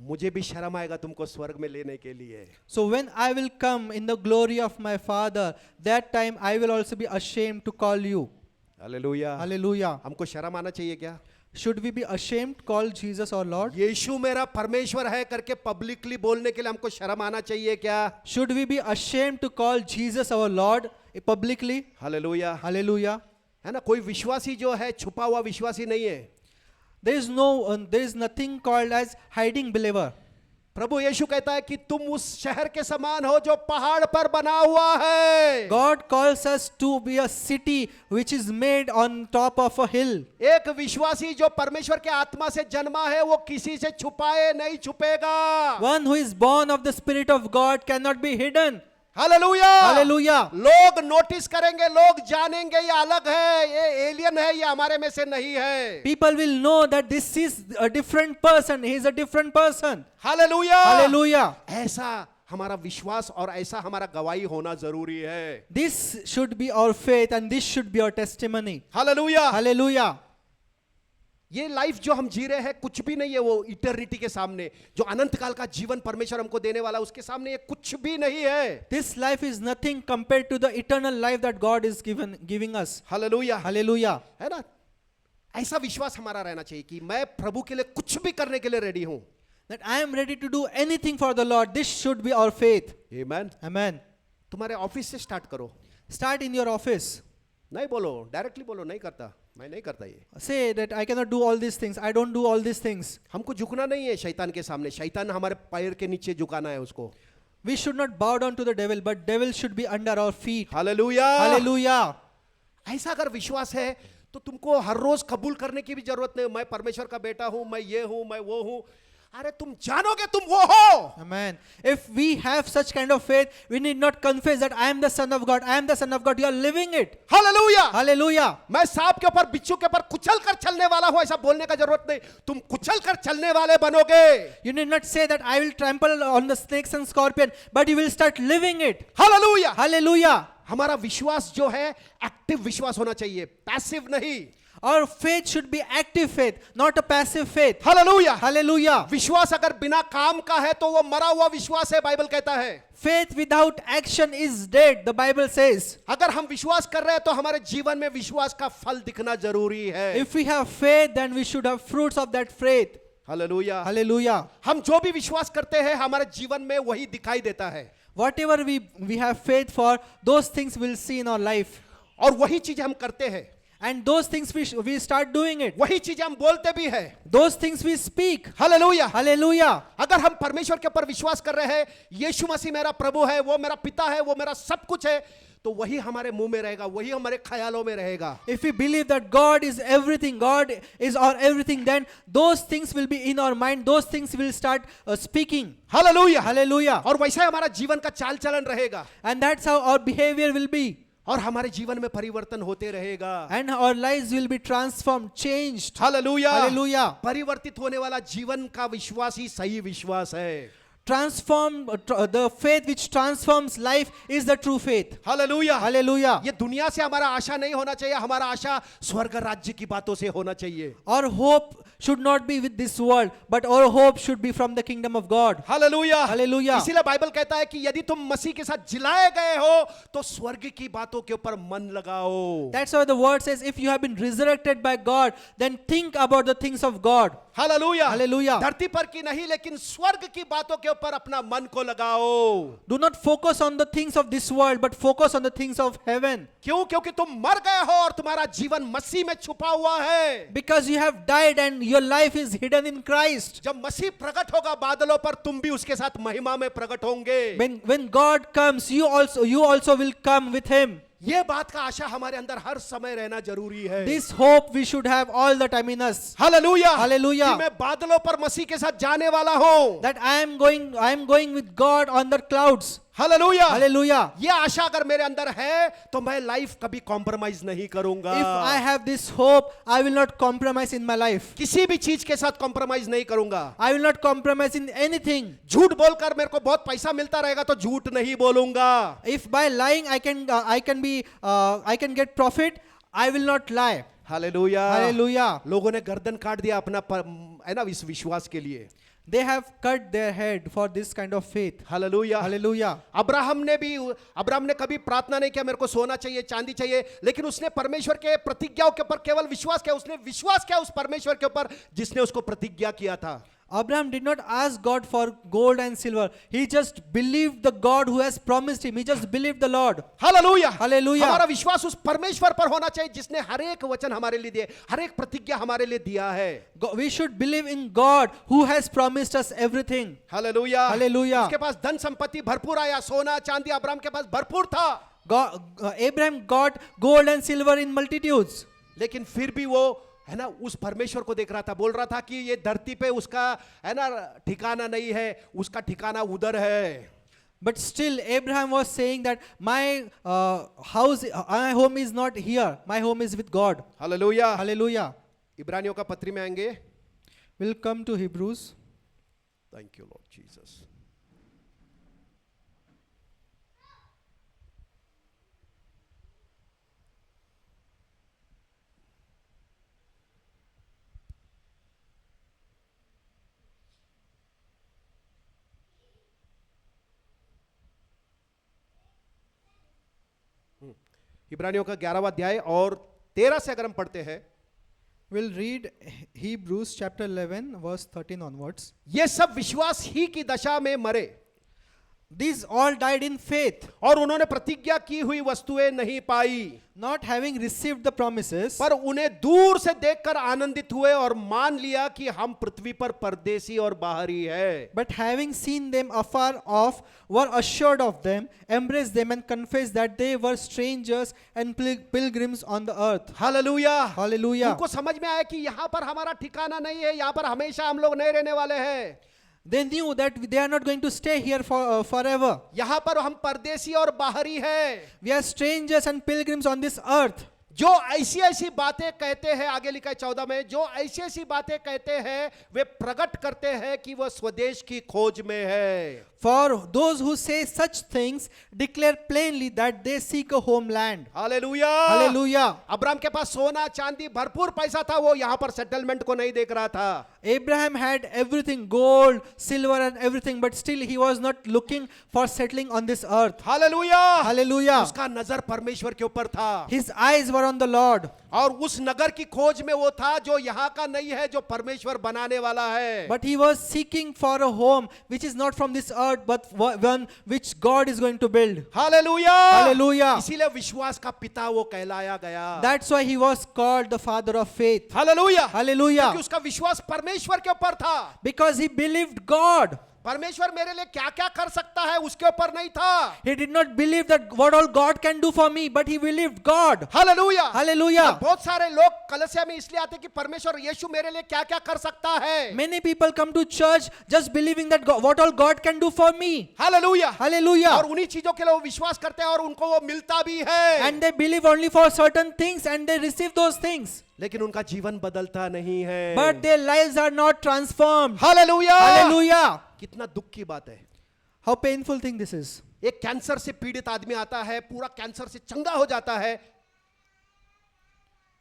मुझे भी शर्म आएगा तुमको स्वर्ग में लेने के लिए। so when I will come in the glory of my Father, that time I will also be ashamed to call you. Hallelujah. Hallelujah. हमको शर्म आना चाहिए क्या? Should we be ashamed to call Jesus our Lord? यीशु मेरा परमेश्वर है करके publicly बोलने के लिए हमको शर्म आना चाहिए क्या? Should we be ashamed to call Jesus our Lord publicly? Hallelujah. Hallelujah. है ना, कोई विश्वासी जो है छुपा हुआ विश्वासी नहीं है। There is nothing called as hiding believer. प्रभु यीशु कहता है कि तुम उस शहर के समान हो जो पहाड़ पर बना हुआ है। God calls us to be a city which is made on top of a hill. एक विश्वासी जो परमेश्वर के आत्मा से जन्मा है वो किसी से छुपाए नहीं छुपेगा। One who is born of the Spirit of God cannot be hidden. Hallelujah. Hallelujah. लोग नोटिस करेंगे, लोग जानेंगे ये अलग है, ये एलियन है, ये हमारे में से नहीं है। People will know that this is a different person. He is a different person. Hallelujah. Hallelujah. ऐसा हमारा विश्वास और ऐसा हमारा गवाही होना जरूरी है। This should be our faith and this should be our testimony. Hallelujah. Hallelujah. ये लाइफ जो हम जी रहे हैं कुछ भी नहीं है, वो इटर्निटी के सामने, जो अनंत काल का जीवन परमेश्वर हमको देने वाला उसके सामने ये कुछ भी नहीं है। This life is nothing compared to the eternal life that God is giving us. Hallelujah. Hallelujah. है ना? ऐसा विश्वास हमारा रहना चाहिए कि मैं प्रभु के लिए कुछ भी करने के लिए रेडी हूं। That I am ready to do anything for the Lord. This should be our faith. Amen. Amen. तुम्हारे ऑफिस से स्टार्ट करो। Start in your office. नहीं बोलो, डायरेक्टली बोलो, नहीं करता, मैं नहीं करता ये। Say that I cannot do all these things. I don't do all these things. हमको झुकना नहीं है शैतान के सामने, शैतान हमारे पैर के नीचे झुकाना है उसको। We should not bow down to the devil, but devil should be under our feet. Hallelujah. Hallelujah. ऐसा अगर विश्वास है तो तुमको हर रोज कबूल करने की भी जरूरत नहीं, मैं परमेश्वर का बेटा हूं, मैं ये हूं, मैं वो हूं। अरे तुम जानोगे तुम वो हो। Amen. If we have such kind of faith, we need not confess that I am the son of God. I am the son of God. You are living it. Hallelujah. Hallelujah. मैं सांप के ऊपर, बिच्छू के ऊपर कुचल कर चलने वाला हूं, ऐसा बोलने का जरूरत नहीं, तुम कुचल कर चलने वाले बनोगे। You need not say that I will trample on the snakes and scorpion, but you will start living it. Hallelujah. Hallelujah. हमारा विश्वास जो है एक्टिव विश्वास होना चाहिए, पैसिव नहीं। Our faith should be active faith, not a passive faith. Hallelujah. Hallelujah. विश्वास अगर बिना काम का है तो वो मरा हुआ विश्वास है, बाइबल कहता है। Faith without action is dead, the Bible says. अगर हम विश्वास कर रहे हैं तो हमारे जीवन में विश्वास का फल दिखना जरूरी है। If we have faith, then we should have fruits of that faith. Hallelujah. Hallelujah. हम जो भी विश्वास करते हैं हमारे जीवन में वही दिखाई देता है, Whatever we have faith for, those things we'll see in our life. और वही चीज हम करते हैं, And those things we start doing it. वही चीज हम बोलते भी हैं। Those things we speak. Hallelujah. Hallelujah. अगर हम परमेश्वर के ऊपर विश्वास कर रहे हैं, यीशु मसीह मेरा प्रभु है, वो मेरा पिता है, वो मेरा सब कुछ है, तो वही हमारे मुंह में रहेगा, वही हमारे ख्यालों में रहेगा। If we believe that God is everything, God is our everything, then those things will be in our mind. Those things will start speaking. Hallelujah. Hallelujah. और वैसा ही हमारा जीवन का चाल चलन रहेगा, And that's how our behavior will be. और हमारे जीवन में परिवर्तन होते रहेगा। And our lives will be transformed, changed. Hallelujah. Hallelujah. परिवर्तित होने वाला जीवन का विश्वास ही सही विश्वास है। The faith which transforms life is the true faith. Hallelujah. Hallelujah. ये दुनिया से हमारा आशा नहीं होना चाहिए, हमारा आशा स्वर्ग राज्य की बातों से होना चाहिए। Our hope should not be with this world, but our hope should be from the kingdom of God. Hallelujah. Hallelujah. इसीलिए बाइबल कहता है कि यदि तुम मसीह के साथ जिलाए गए हो तो स्वर्ग की बातों के ऊपर मन लगाओ। That's why the word says, if you have been resurrected by God, then think about the things of God. Hallelujah. Hallelujah. धरती पर की नहीं लेकिन स्वर्ग की बातों के ऊपर अपना मन को लगाओ। Do not focus on the things of this world, but focus on the things of heaven. क्यों? क्योंकि तुम मर गए हो और तुम्हारा जीवन मसीह में छुपा हुआ है। Because you have died and your life is hidden in Christ. जब मसीह प्रकट होगा बादलों पर, तुम भी उसके साथ महिमा में प्रकट होंगे। When God comes, you also will come with him. ये बात का आशा हमारे अंदर हर समय रहना जरूरी है। This hope we should have all the time in us. Hallelujah. Hallelujah. कि मैं बादलों पर मसीह के साथ जाने वाला हूं। That I am going with God on the clouds. Hallelujah. Hallelujah. ये आशा अगर मेरे अंदर है तो मैं लाइफ कभी कॉम्प्रोमाइज नहीं करूंगा। If I have this hope, I will not compromise in my life. किसी भी चीज के साथ कॉम्प्रोमाइज नहीं करूंगा। I will not compromise in anything. झूठ बोलकर मेरे को बहुत पैसा मिलता रहेगा तो झूठ नहीं बोलूंगा। If by lying I can get profit, I will not lie. Hallelujah. Hallelujah. लोगों ने गर्दन काट दिया अपना है ना इस विश्वास के लिए। They have cut their head for this kind of faith. Hallelujah. Hallelujah. Abraham ने कभी प्रार्थना नहीं किया मेरे को सोना चाहिए, चांदी चाहिए, लेकिन उसने परमेश्वर के प्रतिज्ञाओं के ऊपर केवल विश्वास किया। उसने विश्वास किया उस परमेश्वर के ऊपर जिसने उसको प्रतिज्ञा किया था। Abraham did not ask God for gold and silver. He just believed the God who has promised him. He just believed the Lord. Hallelujah hallelujah. हमारा विश्वास उस परमेश्वर पर होना चाहिए जिसने हर एक वचन हमारे लिए दिए, हर एक प्रतिज्ञा हमारे लिए दिया है। We should believe in God who has promised us everything. Hallelujah hallelujah. उसके पास धन संपत्ति भरपूर आया, सोना चांदी अब्राहम के पास भरपूर था, Abraham got gold and silver in multitudes. लेकिन फिर भी वो है ना उस परमेश्वर को देख रहा था, बोल रहा था कि ये धरती पे उसका है ना ठिकाना नहीं है, उसका ठिकाना उधर है। But still, Abraham was saying that my my home is not here. My home is with God. Hallelujah. Hallelujah. इब्रानियों का पत्री में आएंगे। We'll come to Hebrews. Thank you Lord Jesus. इब्रानियों का 11वां अध्याय और 13 से अगर हम पढ़ते हैं, We'll read Hebrews chapter 11 verse 13 onwards. ये सब विश्वास ही की दशा में मरे These all died in faith, और उन्होंने प्रतिज्ञा की हुई वस्तुएं नहीं पाई, not having received the promises, पर उन्हें दूर से देखकर आनंदित हुए और मान लिया कि हम पृथ्वी पर परदेसी और बाहरी है। but having seen them afar off, were assured of them, embraced them, and confessed that they were strangers and pilgrims on the earth. Hallelujah. Hallelujah. उनको समझ में आया कि यहाँ पर हमारा ठिकाना नहीं है, यहाँ पर हमेशा हम लोग नहीं रहने वाले हैं, They knew that they are not going to stay here forever. यहाँ पर हम परदेसी और बाहरी हैं। We are strangers and pilgrims on this earth. जो ऐसी ऐसी बातें कहते हैं, आगे लिखा है 14 में, जो ऐसी ऐसी बातें कहते हैं वे प्रकट करते हैं कि वह स्वदेश की खोज में है। For those who say such things declare plainly that they seek a homeland. Hallelujah. Hallelujah. Abraham के पास सोना चांदी भरपूर पैसा था, वो यहाँ पर सेटलमेंट को नहीं देख रहा था। Abraham had everything, gold, silver and everything, but still he was not looking for settling on this earth. Hallelujah. Hallelujah. उसका नजर परमेश्वर के ऊपर था, His eyes were on the Lord. और उस नगर की खोज में वो था जो यहाँ का नहीं है, जो परमेश्वर बनाने वाला है। But he was seeking for a home which is not from this earth, but one which God is going to build. Hallelujah. Hallelujah. इसीलिए विश्वास का पिता वो कहलाया गया। That's why he was called the father of faith. Hallelujah. Hallelujah. क्योंकि उसका विश्वास परमेश्वर के ऊपर था। Because he believed God. परमेश्वर मेरे लिए क्या क्या कर सकता है उसके ऊपर नहीं था। He did not believe that what all God can do for me, but he believed God. Hallelujah. Hallelujah. बहुत सारे लोग कलीसिया में इसलिए आते कि परमेश्वर यीशु मेरे लिए क्या क्या कर सकता है। Many people come to church just believing that what all God can do for me. Hallelujah. Hallelujah. और उन्हीं चीजों के लिए वो विश्वास करते हैं और उनको वो मिलता भी है। And they believe only for certain things and they receive those things. लेकिन उनका जीवन बदलता नहीं है। But their lives are not transformed. Hallelujah. Hallelujah. कितना दुख की बात है। How painful thing this is. एक कैंसर से पीड़ित आदमी आता है, पूरा कैंसर से चंगा हो जाता है,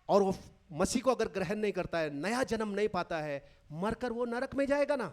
और वो मसीह को अगर ग्रहण नहीं करता है, नया जन्म नहीं पाता है, मरकर वो नरक में जाएगा ना।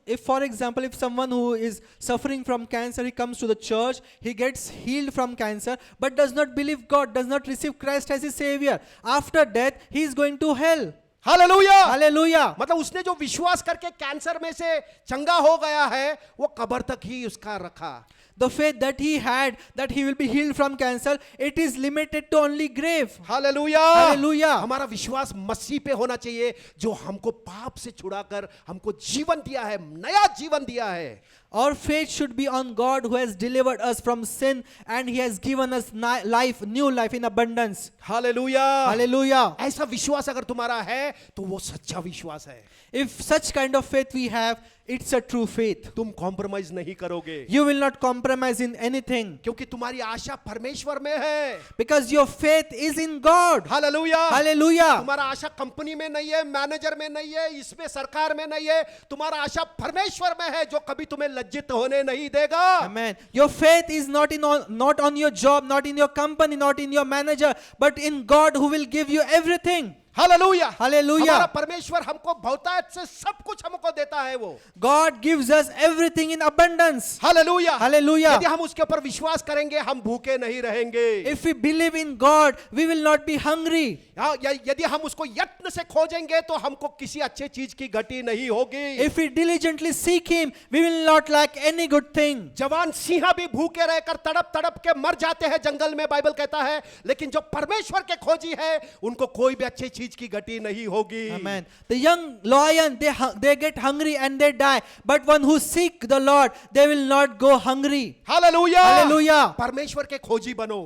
If for example, if someone who is suffering from cancer, he comes to the church, he gets healed from cancer, but does not believe God, does not receive Christ as his savior. After death, he is going to hell. Hallelujah. Hallelujah. मतलब उसने जो विश्वास करके cancer में से चंगा हो गया है, वो कब्र तक ही उसका रखा। The faith that he had, that he will be healed from cancer, it is limited to only grave. Hallelujah. Hallelujah. हमारा विश्वास मसीह पे होना चाहिए, जो हमको पाप से छुड़ाकर हमको जीवन दिया है, नया जीवन दिया है। Our faith should be on God who has delivered us from sin and he has given us life, new life in abundance. Hallelujah. Hallelujah. ऐसा विश्वास अगर तुम्हारा है तो वो सच्चा विश्वास है। If such kind of faith we have, it's a true faith. तुम कॉम्प्रोमाइज नहीं करोगे, You will not compromise in anything क्योंकि तुम्हारी आशा परमेश्वर में है। because your faith is in God. Hallelujah. Hallelujah. तुम्हारा आशा कंपनी में नहीं है, मैनेजर में नहीं है, इसमें सरकार में नहीं है, तुम्हारा आशा परमेश्वर में है, जो कभी तुम्हें लज्जित होने नहीं देगा। Amen. Your faith is not on your job, not in your company, not in your manager, but in God who will give you everything. Hallelujah, Hallelujah. हमारा परमेश्वर हमको बहुतायत से सब कुछ हमको देता है वो। God gives us everything in abundance. Hallelujah, Hallelujah. यदि हम उसके ऊपर विश्वास करेंगे हम भूखे नहीं रहेंगे। If we believe in God, we will not be hungry. यदि हम उसको यत्न से खोजेंगे तो हमको किसी अच्छे चीज की घटी नहीं होगी। If we diligently seek Him, we will not lack any good thing. जवान सिंह भी भूखे रहकर तड़प तड़प के मर जाते हैं जंगल में, बाइबल कहता है, लेकिन जो परमेश्वर के खोजी है उनको कोई भी अच्छी चीज की घटी नहीं होगी। Amen. The young lion, they get hungry and they die. But one who seek the Lord, they will not go hungry. Hallelujah, Hallelujah. परमेश्वर के खोजी बनो,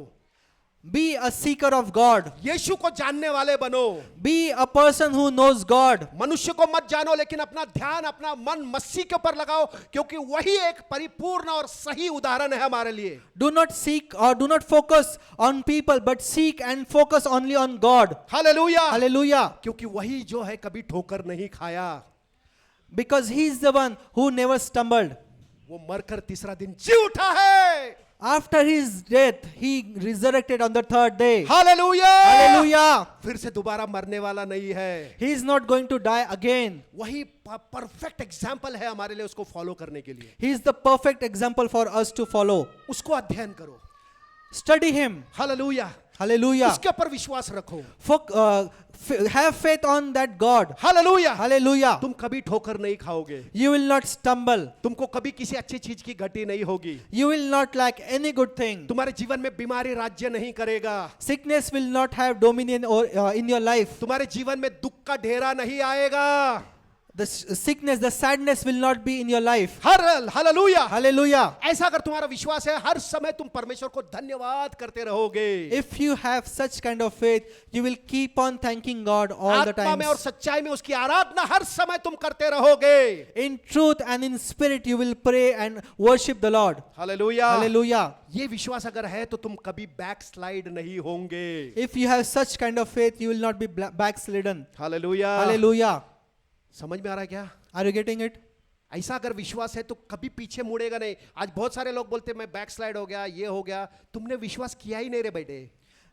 Be a seeker of God. यीशु को जानने वाले बनो। Be a person who knows God. मनुष्य को मत जानो, लेकिन अपना ध्यान अपना मन मसीह के ऊपर लगाओ, क्योंकि वही एक परिपूर्ण और सही उदाहरण है हमारे लिए। Do not seek or do not focus on people, but seek and focus only on God. Hallelujah, Hallelujah. क्योंकि वही जो है कभी ठोकर नहीं खाया, Because He is the one who never stumbled. वो मरकर तीसरा दिन जी उठा है। After His death, He resurrected on the third day. Hallelujah, Hallelujah. फिर से दोबारा मरने वाला नहीं है। He is not going to die again. वही परफेक्ट एग्जाम्पल है हमारे लिए उसको फॉलो करने के लिए। He is the perfect example for us to follow. उसको अध्ययन करो। Study Him. Hallelujah, Hallelujah. उसके ऊपर विश्वास रखो। Have faith on that God. Hallelujah, Hallelujah. तुम कभी ठोकर नहीं खाओगे, You will not stumble. तुमको कभी किसी अच्छी चीज की घटी नहीं होगी, You will not lack any good thing. तुम्हारे जीवन में बीमारी राज्य नहीं करेगा, Sickness will not have dominion in your life. तुम्हारे जीवन में दुख का ढेरा नहीं आएगा। The sickness, the sadness will not be in your life. Hallelujah, Hallelujah. ऐसा अगर तुम्हारा विश्वास है, हर समय तुम परमेश्वर को धन्यवाद करते रहोगे। If you have such kind of faith, you will keep on thanking God all the आत्मा में और time. सच्चाई में उसकी आराधना हर समय तुम करते रहोगे। In truth and in spirit, you will pray and worship the Lord. Hallelujah, Hallelujah. ये विश्वास अगर है तो तुम कभी बैक स्लाइड नहीं होंगे। If you have such kind of faith, you will not be backslidden. Hallelujah, Hallelujah. समझ में आ रहा है क्या? Are you getting it? ऐसा अगर विश्वास है तो कभी पीछे मुड़ेगा नहीं। आज बहुत सारे लोग बोलते हैं मैं बैक स्लाइड हो गया, ये हो गया, तुमने विश्वास किया ही नहीं रे बेटे।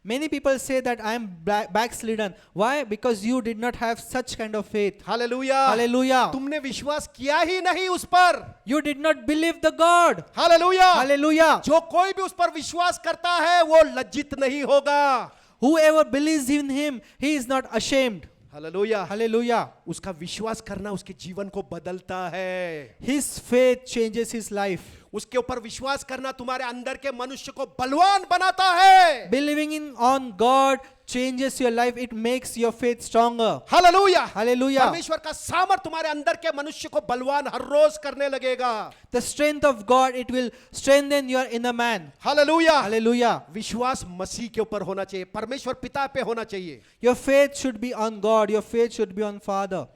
Many people say that I am backslidden. Why? Because you did not have such kind of faith. Hallelujah, Hallelujah. तुमने विश्वास किया ही नहीं उस पर। You did not believe the God. Hallelujah, Hallelujah. जो कोई भी उस पर विश्वास करता है वो लज्जित नहीं होगा। Whoever believes in Him, he is not ashamed. Hallelujah, Hallelujah. उसका विश्वास करना उसके जीवन को बदलता है। His faith changes his life. उसके ऊपर विश्वास करना तुम्हारे अंदर के मनुष्य को बलवान बनाता है। Believing on God changes your life. It makes your faith stronger. Hallelujah, Hallelujah. परमेश्वर का सामर्थ तुम्हारे अंदर के मनुष्य को बलवान हर रोज करने लगेगा। The strength of God, it will strengthen your inner man. Hallelujah, Hallelujah. विश्वास मसीह के ऊपर होना चाहिए, परमेश्वर पिता पे होना चाहिए। Your faith should be on God. Your faith should be on Father.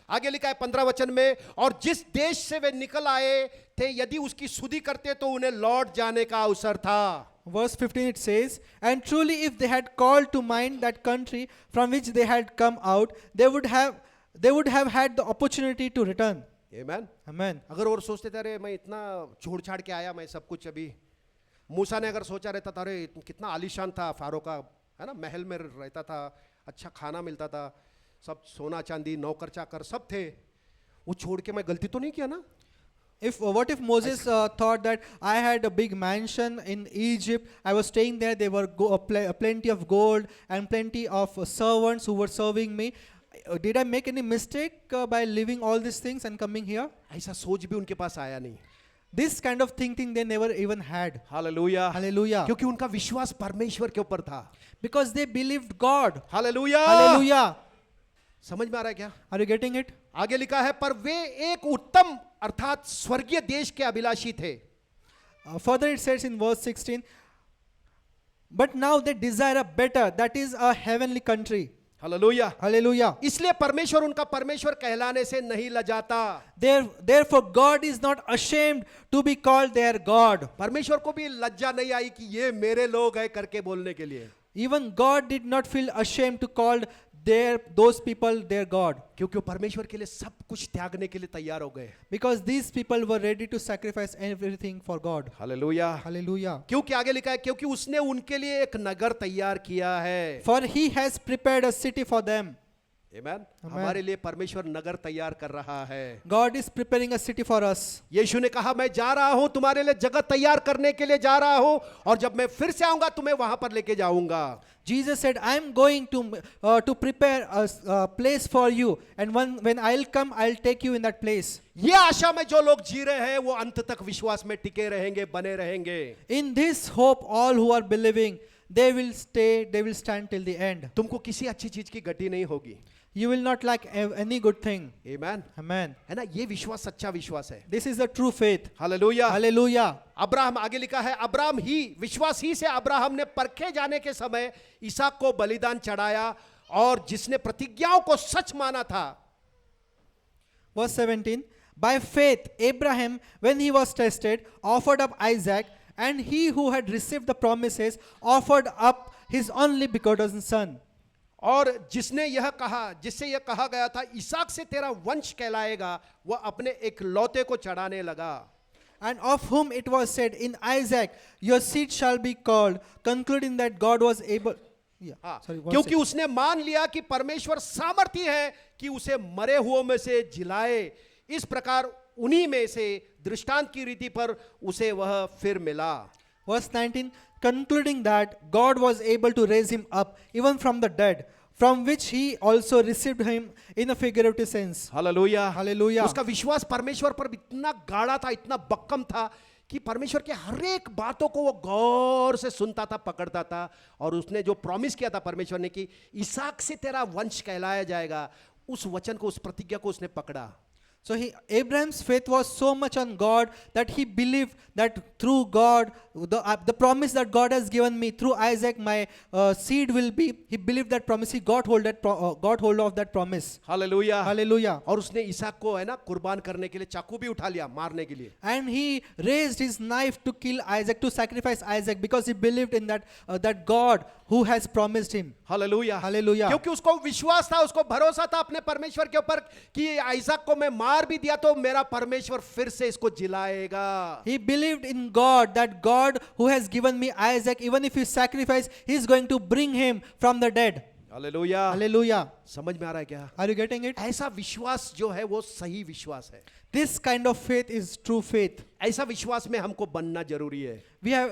आगे लिखा है 15 वचन में, और जिस देश से वे निकल आए थे यदि उसकी सुधि करते तो उन्हें लौट जाने का अवसर था। Verse 15 it says, and truly if they had called to mind that country from which they had come out, they would have had the opportunity to return. आमीन। Amen. अगर और सोचते थे अरे मैं इतना छोड़ छाड़ के आया, मैं सब कुछ अभी, मूसा ने अगर सोचा रहता था अरे कितना आलीशान था फारो का, है ना, महल में रहता था, अच्छा खाना मिलता था, सब सोना चांदी नौकर चाकर सब थे, वो छोड़ के मैं गलती तो नहीं किया ना। What if Moses thought that I had a big mansion in Egypt, I was staying there, there were plenty of gold and plenty of servants who were serving me. Did I make any mistake by leaving all these things and coming here? ऐसा सोच भी उनके पास आया नहीं। This kind of thinking they never even had. Hallelujah, Hallelujah. क्योंकि उनका विश्वास परमेश्वर के ऊपर था। Because they believed God. Hallelujah, Hallelujah. समझ में आ रहा है क्या? Are you getting it? आगे लिखा है, पर वे एक उत्तम अर्थात स्वर्गीय देश के अभिलाषी थे। Further it says in verse 16, but now they desire a better, that is a heavenly country. Hallelujah, Hallelujah. इसलिए परमेश्वर उनका परमेश्वर कहलाने से नहीं लजाता। Therefore God is not ashamed to be called their God. परमेश्वर को भी लज्जा नहीं आई कि ये मेरे लोग हैं करके बोलने के लिए, Even God did not feel ashamed to call those people their God, क्योंकि वो परमेश्वर के लिए सब कुछ त्यागने के लिए तैयार हो गए। because these people were ready to sacrifice everything for God. Hallelujah, Hallelujah. क्योंकि आगे लिखा है, क्योंकि उसने उनके लिए एक नगर तैयार किया है। For He has prepared a city for them. आमेन। हमारे लिए परमेश्वर नगर तैयार कर रहा है। God is preparing a city for us. यीशु ने कहा मैं जा रहा हूं, तुम्हारे लिए जगह तैयार करने के लिए जा रहा हूं, और जब मैं फिर से आऊंगा तुम्हें वहां पर लेके जाऊंगा। Jesus said, I am going to prepare a place for you, and when I'll come, I'll take you in that place. ये आशा में जो लोग जी रहे हैं वो अंत तक विश्वास में टिके रहेंगे, बने रहेंगे। In this hope, all who are believing, they will stand till the end. तुमको किसी अच्छी चीज की गड्डी नहीं होगी। You will not lack any good thing. Amen. Amen. है ना, ये विश्वास सच्चा विश्वास है। This is the true faith. Hallelujah. Hallelujah. Abraham, आगे लिखा है, अब्राहम ही, विश्वास ही से अब्राहम ने परखे जाने के समय इसहाक को बलिदान चढ़ाया, और जिसने प्रतिज्ञाओं को सच माना था। Verse 17. By faith, Abraham, when he was tested, offered up Isaac, and he who had received the promises offered up his only begotten son. और जिसने यह कहा, जिससे यह कहा गया था इसहाक से तेरा वंश कहलाएगा, वह अपने एक लौते को चढ़ाने लगा। And of whom it was said, in Isaac your seed shall be called, concluding that God was able. Yeah, हाँ, sorry, one क्योंकि second. उसने मान लिया कि परमेश्वर सामर्थी है कि उसे मरे हुओं में से जिलाए, इस प्रकार उन्हीं में से दृष्टांत की रीति पर उसे वह फिर मिला। Verse 19, concluding that God was able to raise him up even from the dead, from which he also received him in a figurative sense. Hallelujah. Hallelujah. उसका विश्वास परमेश्वर पर इतना गाढ़ा था, इतना बक्कम था कि परमेश्वर के हर एक बातों को वो गौर से सुनता था, पकड़ता था, और उसने जो प्रॉमिस किया था परमेश्वर ने कि इसहाक से तेरा वंश कहलाया जाएगा, उस वचन को, उस प्रतिज्ञा को उसने पकड़ा। So Abraham's faith was so much on God that he believed that through God, the promise that God has given me through Isaac, my seed will be. He believed that promise. He got hold of that promise. Hallelujah. Hallelujah. और उसने इसहाक को, है ना, कुर्बान करने के लिए चाकू भी उठा लिया, मारने के लिए। And he raised his knife to kill Isaac, to sacrifice Isaac, because he believed in that God who has promised him. Hallelujah. Hallelujah. क्योंकि उसको विश्वास था, उसको भरोसा था अपने परमेश्वर के ऊपर कि इसहाक को मैं मार भी दिया तो मेरा परमेश्वर फिर से इसको जिलाएगा। He believed in God, that God who has given me Isaac, even if he sacrifice, he is going to bring him from the dead. Hallelujah. Hallelujah. समझ में आ रहा है क्या? Are you getting it? ऐसा विश्वास जो है वो सही विश्वास है। This kind of faith is true faith. ऐसा विश्वास में हमको बनना जरूरी है।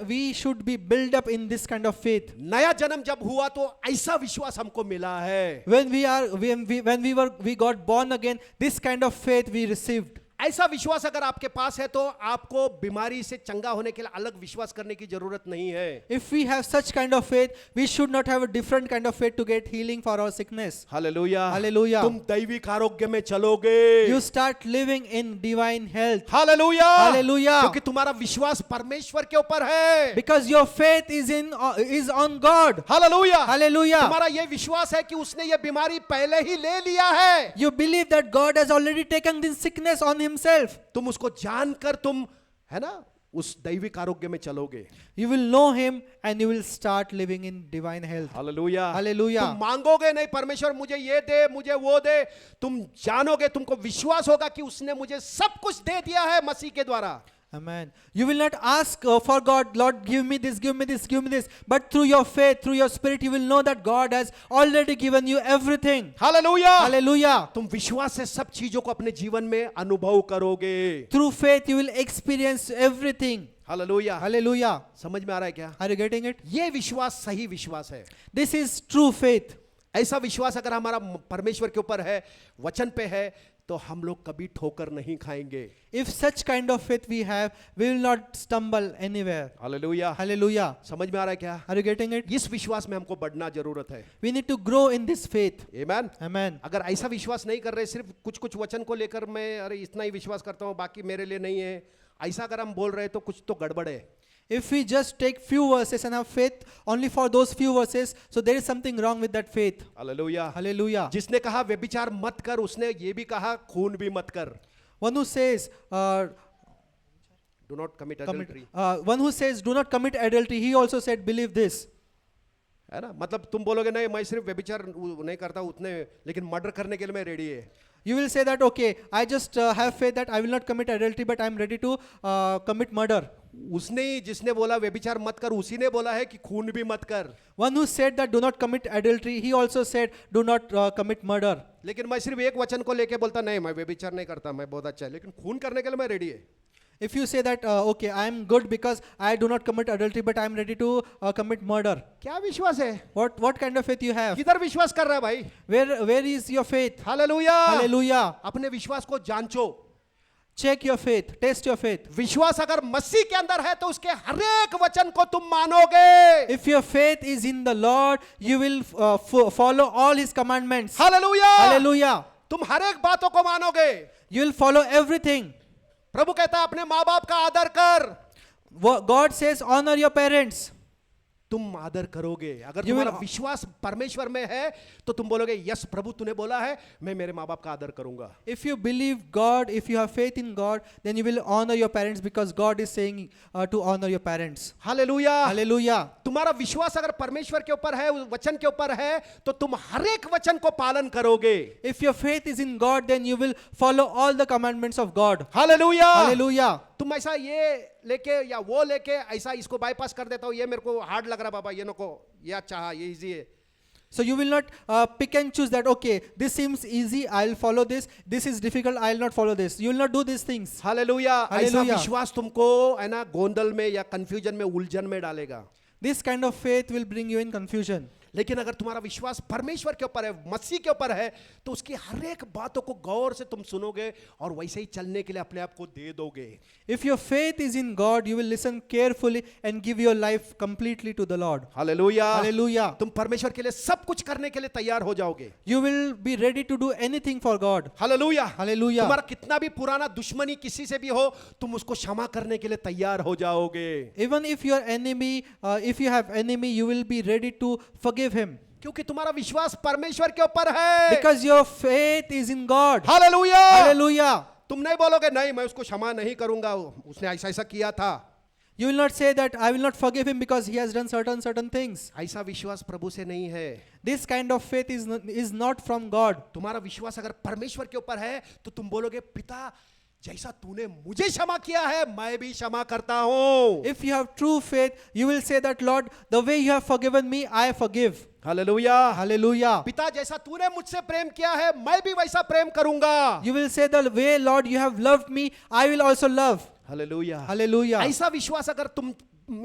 We should be built up in this kind of faith. नया जन्म जब हुआ तो ऐसा विश्वास हमको मिला है। When we got born again, this kind of faith we received. ऐसा विश्वास अगर आपके पास है तो आपको बीमारी से चंगा होने के लिए अलग विश्वास करने की जरूरत नहीं है। If we have such kind of faith, we should not have a different kind of faith to get healing for our sickness. Hallelujah. Hallelujah. तुम दैविक आरोग्य में चलोगे। You start living in divine health. Hallelujah. Hallelujah. क्योंकि तुम्हारा विश्वास परमेश्वर के ऊपर है। Because your faith is on God. Hallelujah. Hallelujah. तुम्हारा ये विश्वास है कि उसने ये बीमारी पहले ही ले लिया है। You believe that God has already taken this sickness on himself. तुम उसको जानकर तुम, है ना, उस दैविक आरोग्य में चलोगे। You will know him and you will start living in divine health. Hallelujah. Hallelujah. तुम मांगोगे नहीं परमेश्वर मुझे ये दे, मुझे वो दे, तुम जानोगे, तुमको विश्वास होगा कि उसने मुझे सब कुछ दे दिया है मसीह के द्वारा। Amen. You will not ask for God, Lord, give me this, give me this, give me this. But through your faith, through your spirit, you will know that God has already given you everything. Hallelujah. Hallelujah. तुम विश्वास से सब चीजों को अपने जीवन में अनुभव करोगे। Through faith, you will experience everything. Hallelujah. Hallelujah. समझ में आ रहा है क्या? Are you getting it? ये विश्वास सही विश्वास है। This is true faith. ऐसा विश्वास अगर हमारा परमेश्वर के ऊपर है, वचन पे है, तो हम लोग कभी ठोकर नहीं खाएंगे। If such kind of faith we have, we will not stumble anywhere. Hallelujah. Hallelujah. समझ में आ रहा है क्या? Are you getting it? इस विश्वास में हमको बढ़ना जरूरत है। We need to grow in this faith. Amen. Amen. अगर ऐसा विश्वास नहीं कर रहे, सिर्फ कुछ कुछ वचन को लेकर मैं अरे इतना ही विश्वास करता हूँ बाकी मेरे लिए नहीं है, ऐसा अगर हम बोल रहे हैं तो कुछ तो गड़बड़ है। If we just take few verses and have faith only for those few verses, so there is something wrong with that faith. Hallelujah. Hallelujah. जिसने कहा व्यभिचार मत कर, उसने ये भी कहा खून भी मत कर। One who says, do not commit adultery, do not commit adultery, he also said, believe this. है ना, मतलब तुम बोलोगे नहीं मैं सिर्फ व्यभिचार नहीं करता उतने, लेकिन मर्डर करने के लिए मैं रेडी है। You will say that, okay, I just have faith that I will not commit adultery, but I am ready to commit murder. उसने ही जिसने बोला व्यभिचार मत कर, उसी ने बोला है कि खून भी मत कर. One who said that do not commit adultery, he also said do not commit murder. लेकिन मैं सिर्फ एक वचन को लेके बोलता नहीं, मैं व्यभिचार नहीं करता, मैं बहुत अच्छा है, लेकिन खून करने के लिए मैं रेडी है. If you say that, okay, I am good because I do not commit adultery, but I am ready to commit murder. क्या विश्वास है? What kind of faith you have? किधर विश्वास कर रहा है भाई? Where is your faith? Hallelujah. Hallelujah. अपने विश्वास को जांचो. Check your faith. Test your faith. विश्वास अगर मसीह के अंदर है तो उसके हर एक वचन को तुम मानोगे. If your faith is in the Lord, you will follow all His commandments. Hallelujah. Hallelujah. तुम हर एक बातों को मानोगे. You will follow everything. प्रभु कहता है अपने माँ बाप का आदर कर. God says, honor your parents. तुम आदर करोगे. अगर You will- तुम्हारा विश्वास परमेश्वर में है तो तुम बोलोगे यस प्रभु तूने बोला है, मैं मेरे माँ बाप का आदर करूंगा. If you believe God, if you have faith in God, then you will honor your parents because God is saying to honor your parents. Hallelujah. Hallelujah. तुम्हारा विश्वास अगर परमेश्वर के ऊपर है, उस वचन के ऊपर है, तो तुम हर एक वचन को पालन करोगे. If your faith is in God, then you will follow all the commandments of God. Hallelujah. Hallelujah. तुम ऐसा ये लेके या वो लेके ऐसा इसको बाईपास कर देता हो, ये मेरे को हार्ड लग रहा बाबा, ये नको, ये अच्छा है, ये इजी है. So you will not pick and choose that, okay, this seems easy, I'll follow this. This is difficult, I'll not follow this. You will not do these things. Hallelujah. ऐसा हालेलुया. विश्वास तुमको है ना गोंदल में या confusion में, उलझन में डालेगा. This kind of faith will bring you in confusion. लेकिन अगर तुम्हारा विश्वास परमेश्वर के ऊपर है, मसीह के ऊपर है, तो उसकी हर एक बातों को गौर से तुम सुनोगे और वैसे ही चलने के लिए अपने आप को दे दोगे. If your faith is in God, you will listen carefully and give your life completely to the Lord. Hallelujah. Hallelujah. तुम परमेश्वर के लिए सब कुछ करने के लिए तैयार हो जाओगे. You will be ready to do anything for God. Hallelujah. Hallelujah. तुम्हारा कितना भी पुराना दुश्मनी किसी से भी हो, तुम उसको क्षमा करने के लिए तैयार हो जाओगे. Even if your enemy, if you have enemy, you will be ready to forgive him. क्योंकि तुम्हारा विश्वास परमेश्वर के ऊपर है. Because your faith is in God. Hallelujah. Hallelujah. तुम नहीं बोलोगे नहीं मैं उसको क्षमा नहीं करूंगा, उसने ऐसा ऐसा किया था. You will not say that I will not forgive him because he has done certain things. ऐसा विश्वास प्रभु से नहीं है. This kind of faith is not from God. तुम्हारा विश्वास अगर परमेश्वर के ऊपर है तो तुम बोलोगे पिता जैसा तूने मुझे क्षमा किया है मैं भी क्षमा करता हूं. If you have true faith, you will say that, Lord, the way you have forgiven me, I forgive. Hallelujah. Hallelujah. पिता जैसा तूने मुझसे प्रेम किया है मैं भी वैसा प्रेम करूंगा. You will say the way, Lord, you have loved me, I will also love. Hallelujah. Hallelujah. ऐसा विश्वास अगर तुम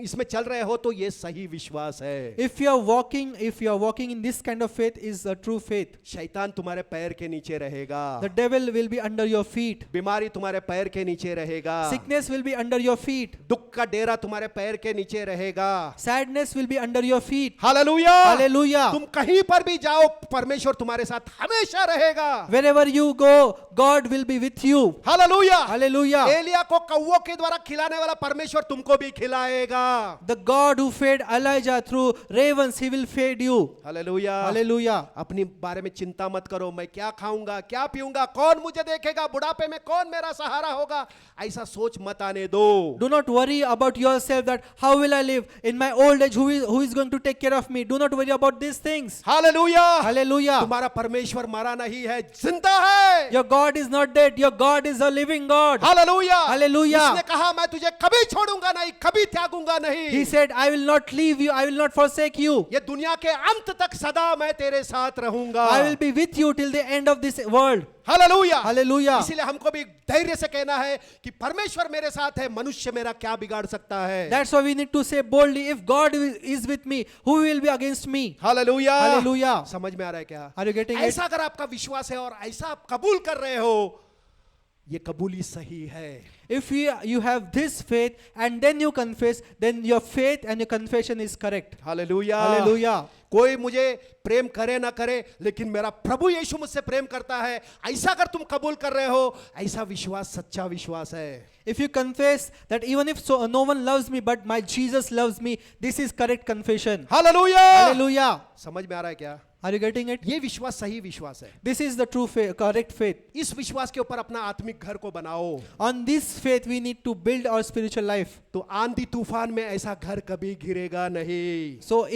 इसमें चल रहे हो तो ये सही विश्वास है. If you are walking in this kind of faith, is a true faith. शैतान तुम्हारे पैर के नीचे रहेगा. The devil will be under your feet. बीमारी तुम्हारे पैर के नीचे रहेगा. Sickness will be under your feet. दुख का डेरा तुम्हारे पैर के नीचे रहेगा. Sadness will be under your feet. Hallelujah. Hallelujah. तुम कहीं पर भी जाओ परमेश्वर तुम्हारे साथ हमेशा रहेगा. Wherever you go, God will be with you. Hallelujah. Hallelujah. Elia को कौवों के द्वारा खिलाने वाला परमेश्वर तुमको भी खिलाएगा. The God who fed Elijah through ravens, he will feed you. Hallelujah. Hallelujah. अपनी बारे में चिंता मत करो, मैं क्या खाऊंगा क्या पीऊंगा, कौन मुझे देखेगा, बुढ़ापे में कौन मेरा सहारा होगा, ऐसा सोच मत आने दो. Do not worry about yourself that how will I live in my old age, who is going to take care of me. Do not worry about these things. Hallelujah. Hallelujah. तुम्हारा परमेश्वर मरा नहीं है, जिंदा है. Your God is not dead. Your God is a living God. Hallelujah. Hallelujah. उसने कहा मैं तुझे कभी छोड़ूंगा नहीं, कभी त्यागूंगा नहीं. He said, I will not leave you. I will not forsake you. ये दुनिया के अंत तक सदा मैं तेरे साथ रहूंगा. I will be with you till the end of this world. Hallelujah. Hallelujah. इसीलिए हमको भी धैर्य से कहना है कि परमेश्वर मेरे साथ है, मनुष्य मेरा क्या बिगाड़ सकता है. That's why we need to say boldly, if God is with me, who will be against me? Hallelujah. Hallelujah. समझ में आ रहा है क्या? Are you getting it? ऐसा अगर आपका विश्वास है और ऐसा आप कबूल कर रहे हो, ये कबूली सही है. If you have this faith and then you confess, then your faith and your confession is correct. Hallelujah. Hallelujah. कोई मुझे प्रेम करे ना करे, लेकिन मेरा प्रभु यीशु मुझसे प्रेम करता है, ऐसा अगर तुम कबूल कर रहे हो, ऐसा विश्वास सच्चा विश्वास है. If you confess that even if no one loves me, but my Jesus loves me, this is correct confession. Hallelujah. Hallelujah. समझ में आ रहा है क्या? Are you getting it? ये विश्वास सही विश्वास है. This is the true faith, correct faith. इस विश्वास के ऊपर अपना आत्मिक घर को बनाओ. On this faith, we need to build our spiritual life. तो आंधी तूफान में ऐसा घर कभी गिरेगा नहीं. So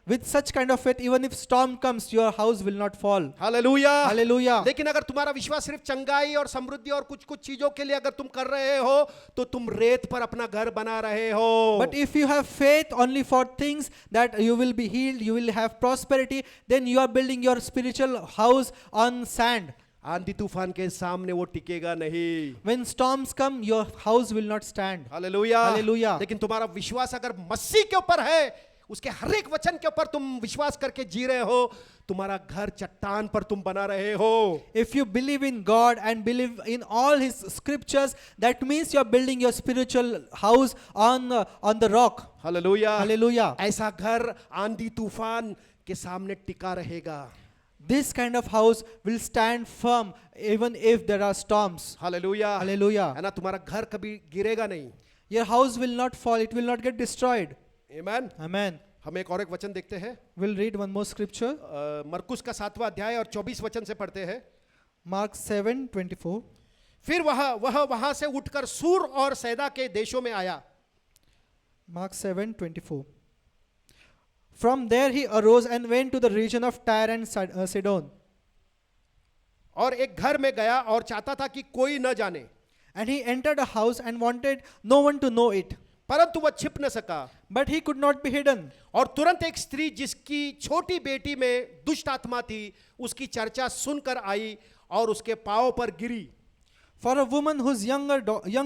with such kind of faith, even if storm comes, your house will not fall. Hallelujah Hallelujah. लेकिन अगर तुम्हारा विश्वास सिर्फ चंगाई और समृद्धि और कुछ कुछ चीजों के लिए अगर तुम कर रहे हो तो तुम रेत पर अपना घर बना रहे हो. But if you have faith only for things that you will be healed, you will have prosperity, then you are building your spiritual house on sand. आंधी तूफान के सामने वो टिकेगा नहीं. When storms come, your house will not stand. Hallelujah hallelujah. लेकिन तुम्हारा विश्वास अगर मसीह के ऊपर है, उसके हर एक वचन के ऊपर तुम विश्वास करके जी रहे हो, तुम्हारा घर चट्टान पर तुम बना रहे हो. If you believe in God and believe in all His scriptures, that means you are building your spiritual house on the rock. Hallelujah Hallelujah. ऐसा घर आंधी तूफान के सामने टिका रहेगा. This kind of house will stand firm even if there are storms. Hallelujah Hallelujah. है ना. तुम्हारा घर कभी गिरेगा नहीं. Your house will not fall, it will not get destroyed. आमीन. Amen. हम एक और एक वचन देखते हैं. We'll read one more scripture. मरकुस का 7वां अध्याय और 24 वचन से पढ़ते हैं. Mark 7:24. फिर वह वहां से उठकर सूर और सैदा के देशों में आया. Mark 7:24. From there he arose and went to the region of Tyre and Sidon. और एक घर में गया और चाहता था कि कोई न जाने, And he entered a house and wanted no one to know it. परंतु वह छिप न सका. But he could not be hidden. और तुरंत एक स्त्री जिसकी छोटी बेटी में दुष्ट आत्मा थी, उसकी चर्चा सुनकर आई और उसके पांव पर गिरी. For a woman whose young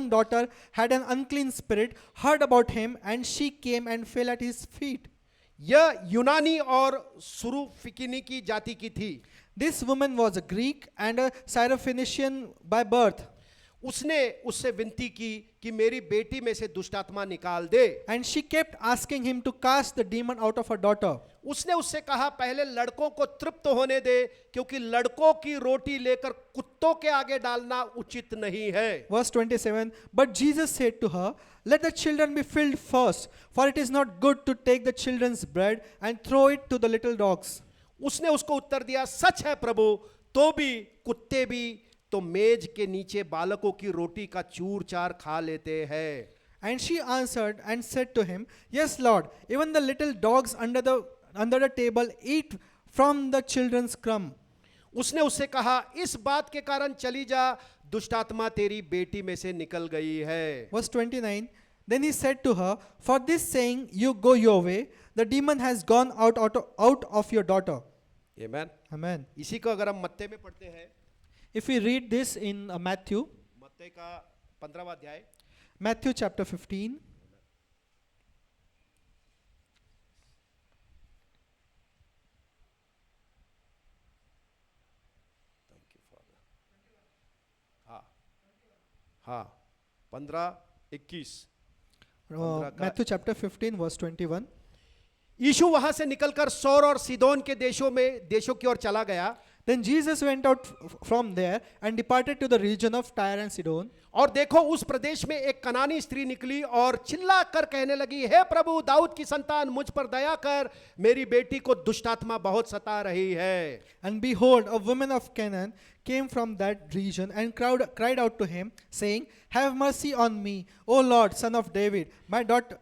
daughter had an unclean spirit heard about him, and she came and fell at his feet. यह यूनानी और सुरूफिकिनी जाति की थी. This woman was a Greek and a Syrophoenician by birth. उसने उससे विनती की कि मेरी बेटी में से दुष्ट आत्मा निकाल दे. And she kept asking him to cast the demon out of her daughter. उसने उससे कहा पहले लड़कों को तृप्त होने दे, क्योंकि लड़कों की रोटी लेकर कुत्तों के आगे डालना उचित नहीं है. Verse 27. But Jesus said to her, let the children be filled first, for it is not good to take the children's bread and throw it to the little dogs. उसने उसको उत्तर दिया, सच है प्रभु, तो भी कुत्ते भी तो मेज के नीचे बालकों की रोटी का चूर चार खा लेते हैं. And she answered and said to him, yes, Lord, even the little dogs under the table eat from the children's crumb. उसने उससे कहा, इस बात के कारण चली जा, दुष्टात्मा तेरी बेटी में से निकल गई है. Verse 29. Then he said to her, for this saying you go your way, the demon has gone out of your daughter. आमीन. Amen. इसी को अगर हम मत्ते में पढ़ते हैं, If we read this in Matthew, मत्ते का 15वां अध्याय, Matthew chapter 15. हाँ 15-21. 15 का- Matthew chapter 15 verse 21. यीशु वहां से निकलकर सौर और सीदोन के देशों की ओर चला गया. Then Jesus went out from there and departed to the region of Tyre and Sidon. और देखो उस प्रदेश में एक कनानी स्त्री निकली और चिल्ला कर कहने लगी, हे प्रभु दाऊद की संतान, मुझ पर दया कर, मेरी बेटी को दुष्टात्मा बहुत सता रही है. And behold, a woman of Canaan came from that region and cried out to him, saying, have mercy on me, O Lord, son of David, my daughter.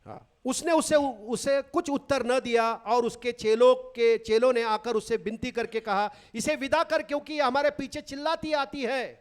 हाँ, उसने उसे कुछ उत्तर न दिया और उसके चेलों ने आकर उससे विनती करके कहा, इसे विदा कर, क्योंकि हमारे पीछे चिल्लाती आती है.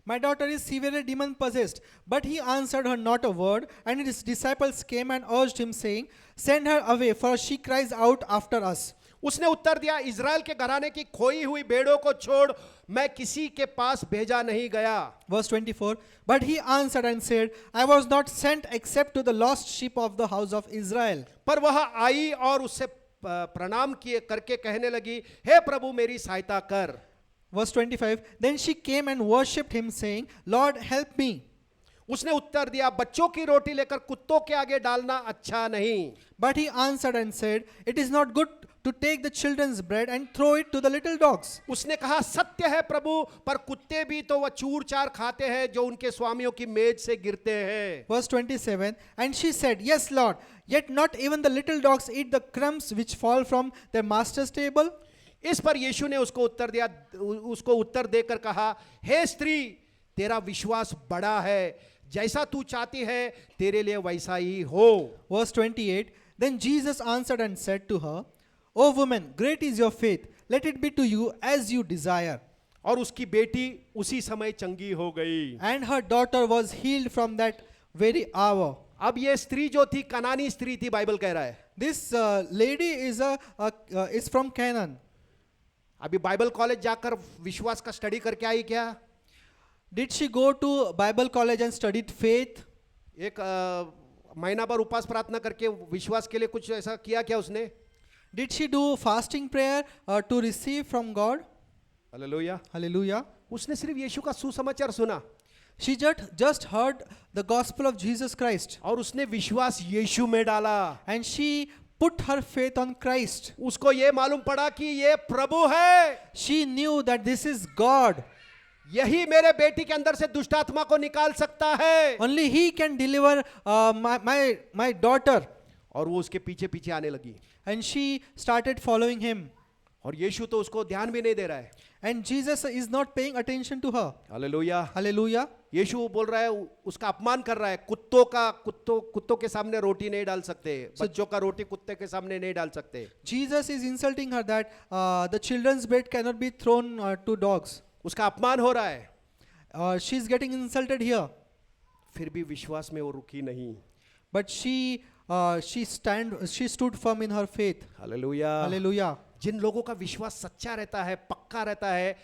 My daughter is severely demon possessed. But he answered her not a word, and his disciples came and urged him, saying, send her away, for she cries out after us. उसने उत्तर दिया, इज़राइल के घराने की खोई हुई भेड़ों को छोड़ मैं किसी के पास भेजा नहीं गया. Verse 24. But he answered and said, I was not sent except to the lost sheep of the house of Israel. पर वह आई और उससे प्रणाम किए करके कहने लगी, हे प्रभु मेरी सहायता कर. Verse 25. Then she came and worshipped him, saying, Lord, help me. उसने उत्तर दिया, बच्चों की रोटी लेकर कुत्तों के आगे डालना अच्छा नहीं. But he answered and said, it is not good to take the children's bread and throw it to the little dogs. उसने कहा, सत्य है प्रभु, पर कुत्ते भी तो वह चूर चार खाते हैं जो उनके स्वामियों की मेज से गिरते हैं. Verse 27. And she said, yes, Lord, yet not even the little dogs eat the crumbs which fall from their master's table. इस पर यीशु ने उसको उत्तर देकर कहा, हे स्त्री, तेरा विश्वास बड़ा है, जैसा तू चाहती है तेरे लिए वैसा ही हो. Verse 28. Then Jesus answered and said to her, O woman, great is your faith. Let it be to you as you desire. और उसकी बेटी उसी समय चंगी हो गई। And her daughter was healed from that very hour. अब ये स्त्री जो थी कनानी स्त्री थी, बाइबल कह रहा है। This lady is from Canaan. अभी बाइबल कॉलेज जाकर विश्वास का स्टडी करके आई क्या? Did she go to Bible college and studied faith? एक महीना भर उपास प्रार्थना करके विश्वास के लिए कुछ ऐसा किया क्या उसने? Did she do fasting prayer to receive from God? Hallelujah. Hallelujah. उसने सिर्फ यीशु का सुसमाचार सुना She just heard the gospel of Jesus Christ और उसने विश्वास यीशु में डाला। and she put her faith on Christ. उसको ये मालूम पड़ा कि ये प्रभु है, She knew that this is God. यही मेरे बेटी के अंदर से दुष्ट आत्मा को निकाल सकता है। Only He can deliver my daughter. और वो उसके पीछे पीछे आने लगी And she started following Him. और यीशु तो उसको ध्यान भी नहीं दे रहा है। And Jesus is not paying attention to her. Hallelujah. Hallelujah. यीशु बोल रहा है, उसका अपमान कर रहा है। कुत्तों के सामने रोटी नहीं डाल सकते, बच्चों का रोटी कुत्ते के सामने नहीं डाल सकते। Jesus is insulting her that the children's bread cannot be thrown to dogs. उसका अपमान हो रहा है, She is getting insulted here. फिर भी विश्वास में वो रुकी नहीं। But she stood firm in her faith. Hallelujah. Hallelujah. जिन लोगों का विश्वास सच्चा रहता है, पक्का रहता है,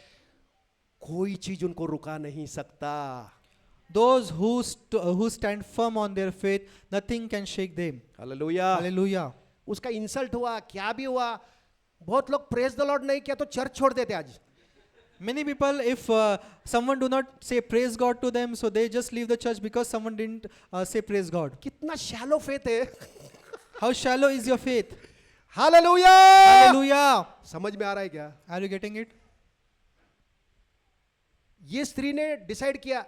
कोई चीज उनको रुका नहीं सकता। Those who stand firm on their faith, nothing can shake them. Hallelujah. Hallelujah. उसका इंसल्ट हुआ, क्या भी हुआ, बहुत लोग प्रेज द लॉर्ड नहीं किया तो चर्च छोड़ देते आज। Many people, if someone do not say praise God to them, so they just leave the church because someone didn't say praise God. कितना शैलो फेथ है। How shallow is your faith? Hallelujah. Hallelujah. समझ में आ रहा है क्या? Are you getting it? ये स्त्री ने डिसाइड किया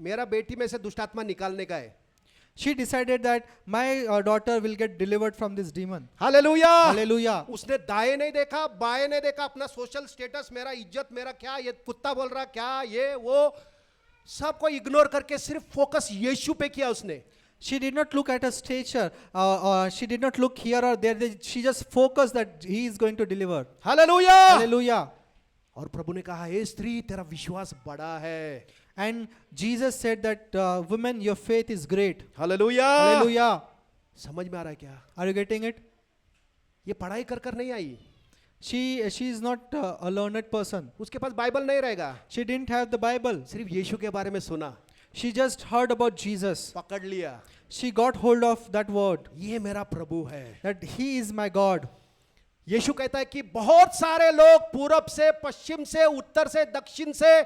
मेरा बेटी में से दुष्ट आत्मा निकालने का है। She decided that my daughter will get delivered from this demon. Hallelujah. Hallelujah. उसने दाएं नहीं देखा, बाएं नहीं देखा, अपना सोशल स्टेटस, मेरा इज्जत, मेरा क्या, ये कुत्ता बोल रहा क्या, ये वो सबको इग्नोर करके सिर्फ फोकस यीशु पे किया उसने। She did not look at her stature. She did not look here or there. She just focused that He is going to deliver. Hallelujah. Hallelujah. और प्रभु ने कहा, हे स्त्री तेरा विश्वास बड़ा है। And Jesus said that, woman, your faith is great. Hallelujah. Hallelujah. समझ में आ रहा है क्या? Are you getting it? ये पढ़ाई कर कर नहीं आई, She is not a learned person. उसके पास बाइबल नहीं रहेगा, She didn't have the Bible. सिर्फ यीशु के बारे में सुना, She just heard about Jesus. पकड़ लिया, She got hold of that word, ये मेरा प्रभु है। that He is my God. यीशु कहता है कि बहुत सारे लोग पूरब से, पश्चिम से, उत्तर से, दक्षिण से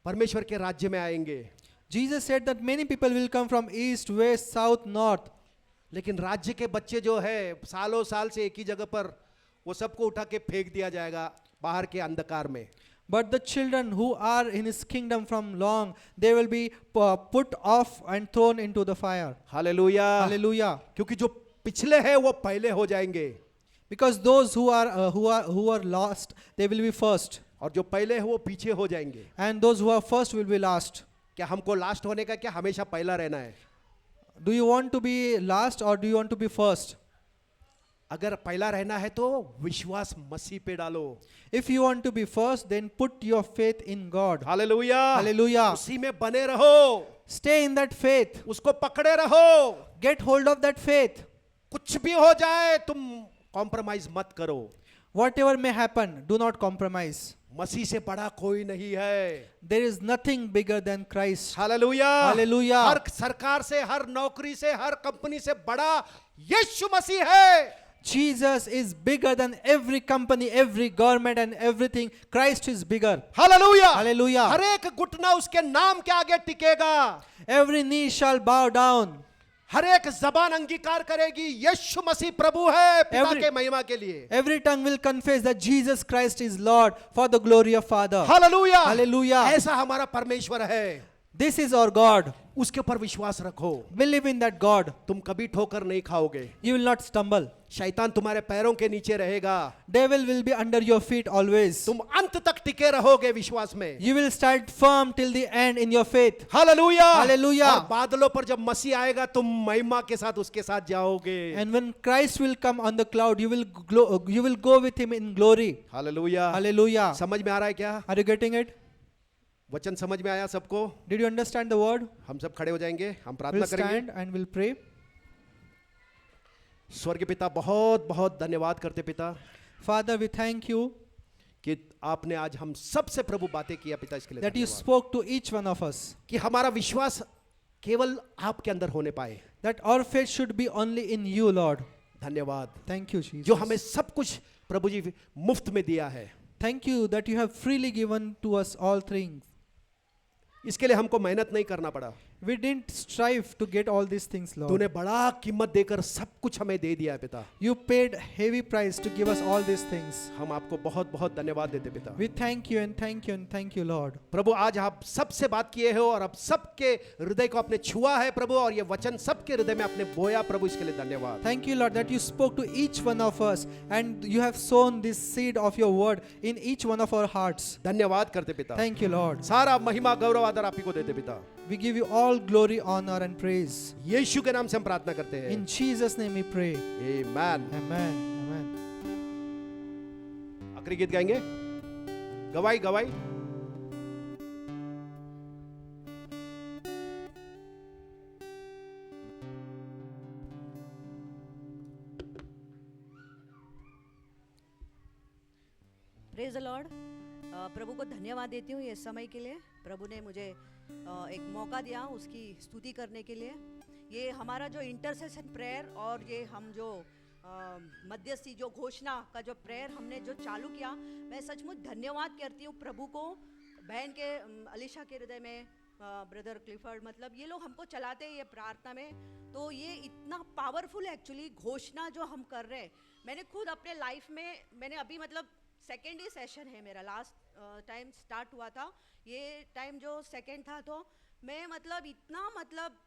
परमेश्वर के राज्य में आएंगे। Jesus said that many people will come from east, west, south, north. लेकिन राज्य के बच्चे जो है सालों साल से एक ही जगह पर, वो सबको उठा के फेंक दिया जाएगा बाहर के अंधकार में। But the children who are in His kingdom from long, they will be put off and thrown into the fire. Hallelujah. Hallelujah. क्योंकि जो पिछले हैं वो पहले हो जाएंगे Because those who are lost, they will be first, और जो पहले हैं वो पीछे हो जाएंगे। and those who are first will be last. क्या हमको लास्ट होने का, क्या हमेशा पहला रहना है? Do you want to be last or do you want to be first? अगर पहला रहना है तो विश्वास मसीह पे डालो। If you want to be first, then put your faith in God. Hallelujah. Hallelujah. उसी में बने रहो, Stay in that faith. उसको पकड़े रहो। Get hold of that faith. कुछ भी हो जाए तुम कॉम्प्रोमाइज मत करो। Whatever may happen, do not compromise. मसीह से बड़ा कोई नहीं है। There is nothing bigger than Christ. Hallelujah. Hallelujah. हर सरकार से, हर नौकरी से, हर कंपनी से बड़ा यीशु मसीह है। Jesus is bigger than every company, every government and everything. Christ is bigger. Hallelujah. Hallelujah. हर एक घुटना उसके नाम के आगे टिकेगा। Every knee shall bow down. हर एक जबान अंगीकार करेगी यीशु मसीह प्रभु है पिता Every- के महिमा के लिए। Every tongue will confess that Jesus Christ is Lord for the glory of Father. Hallelujah. Hallelujah. ऐसा हमारा परमेश्वर है। This is our God. उसके ऊपर विश्वास रखो, Believe in that God. तुम कभी ठोकर नहीं खाओगे, You will not stumble. शैतान तुम्हारे पैरों के नीचे रहेगा, Devil will be under your feet always. तुम अंत तक टिके रहोगे विश्वास में। You will stand firm till the end in your faith. Hallelujah, hallelujah. और बादलों पर जब मसीह आएगा तुम महिमा के साथ उसके साथ जाओगे। And when Christ will come on the cloud, you will go with him in glory. Hallelujah, Hallelujah. समझ में आ रहा है क्या? Are you getting it? वचन समझ में आया सबको? Did you understand the word? हम सब खड़े हो जाएंगे, हम प्रार्थना We'll करेंगे। stand and we'll pray. स्वर्गीय पिता, बहुत बहुत धन्यवाद करते पिता Father, we thank you कि आपने आज हम सबसे प्रभु बातें किया पिता, इसके लिए that you धन्यवाद। spoke to each one of us. कि हमारा विश्वास केवल आपके अंदर होने पाए। That our faith should be only in you, Lord. धन्यवाद Thank you, Jesus. जो हमें सब कुछ प्रभु जी मुफ्त में दिया है, Thank you that you have freely given to us all things. इसके लिए हमको मेहनत नहीं करना पड़ा। We didn't strive to get all these things, Lord. तूने बड़ा कीमत देकर सब कुछ हमें दे दिया है पिता। You paid heavy price to give us all these things. हम आपको बहुत बहुत धन्यवाद देते पिता। We thank you and thank you and thank you, Lord. प्रभु आज आप सबसे बात किए हो और अब सबके हृदय को आपने छुआ है प्रभु, और ये वचन सबके हृदय में आपने बोया प्रभु, इसके लिए धन्यवाद। Thank you, Lord, that you spoke to each one of us and you have sown this seed of your word in each one of our hearts. धन्यवाद करते पिता। Thank you, Lord. सारा महिमा गौरव आदर आप ही को देते पिता। We give you all glory, honor and praise. यीशु के नाम से हम प्रार्थना करते हैं। In Jesus' name we pray. आमीन। Amen. Amen. आखिरी गीत गाएंगे, गवाही गवाही। Praise the Lord. प्रभु को धन्यवाद देती हूँ ये समय के लिए। प्रभु ने मुझे एक मौका दिया उसकी स्तुति करने के लिए। ये हमारा जो इंटरसेशन प्रेयर और ये हम जो मध्यस्थी जो घोषणा का जो प्रेयर हमने जो चालू किया, मैं सचमुच धन्यवाद करती हूँ प्रभु को। बहन के अलीशा के हृदय में ब्रदर क्लिफर्ड, मतलब ये लोग हमको चलाते हैं ये प्रार्थना में। तो ये इतना पावरफुल एक्चुअली घोषणा जो हम कर रहे हैं, मैंने खुद अपने लाइफ में, मैंने अभी मतलब सेकेंड ही सेशन है मेरा, लास्ट टाइम स्टार्ट हुआ था, ये टाइम जो सेकेंड था, तो मैं मतलब इतना मतलब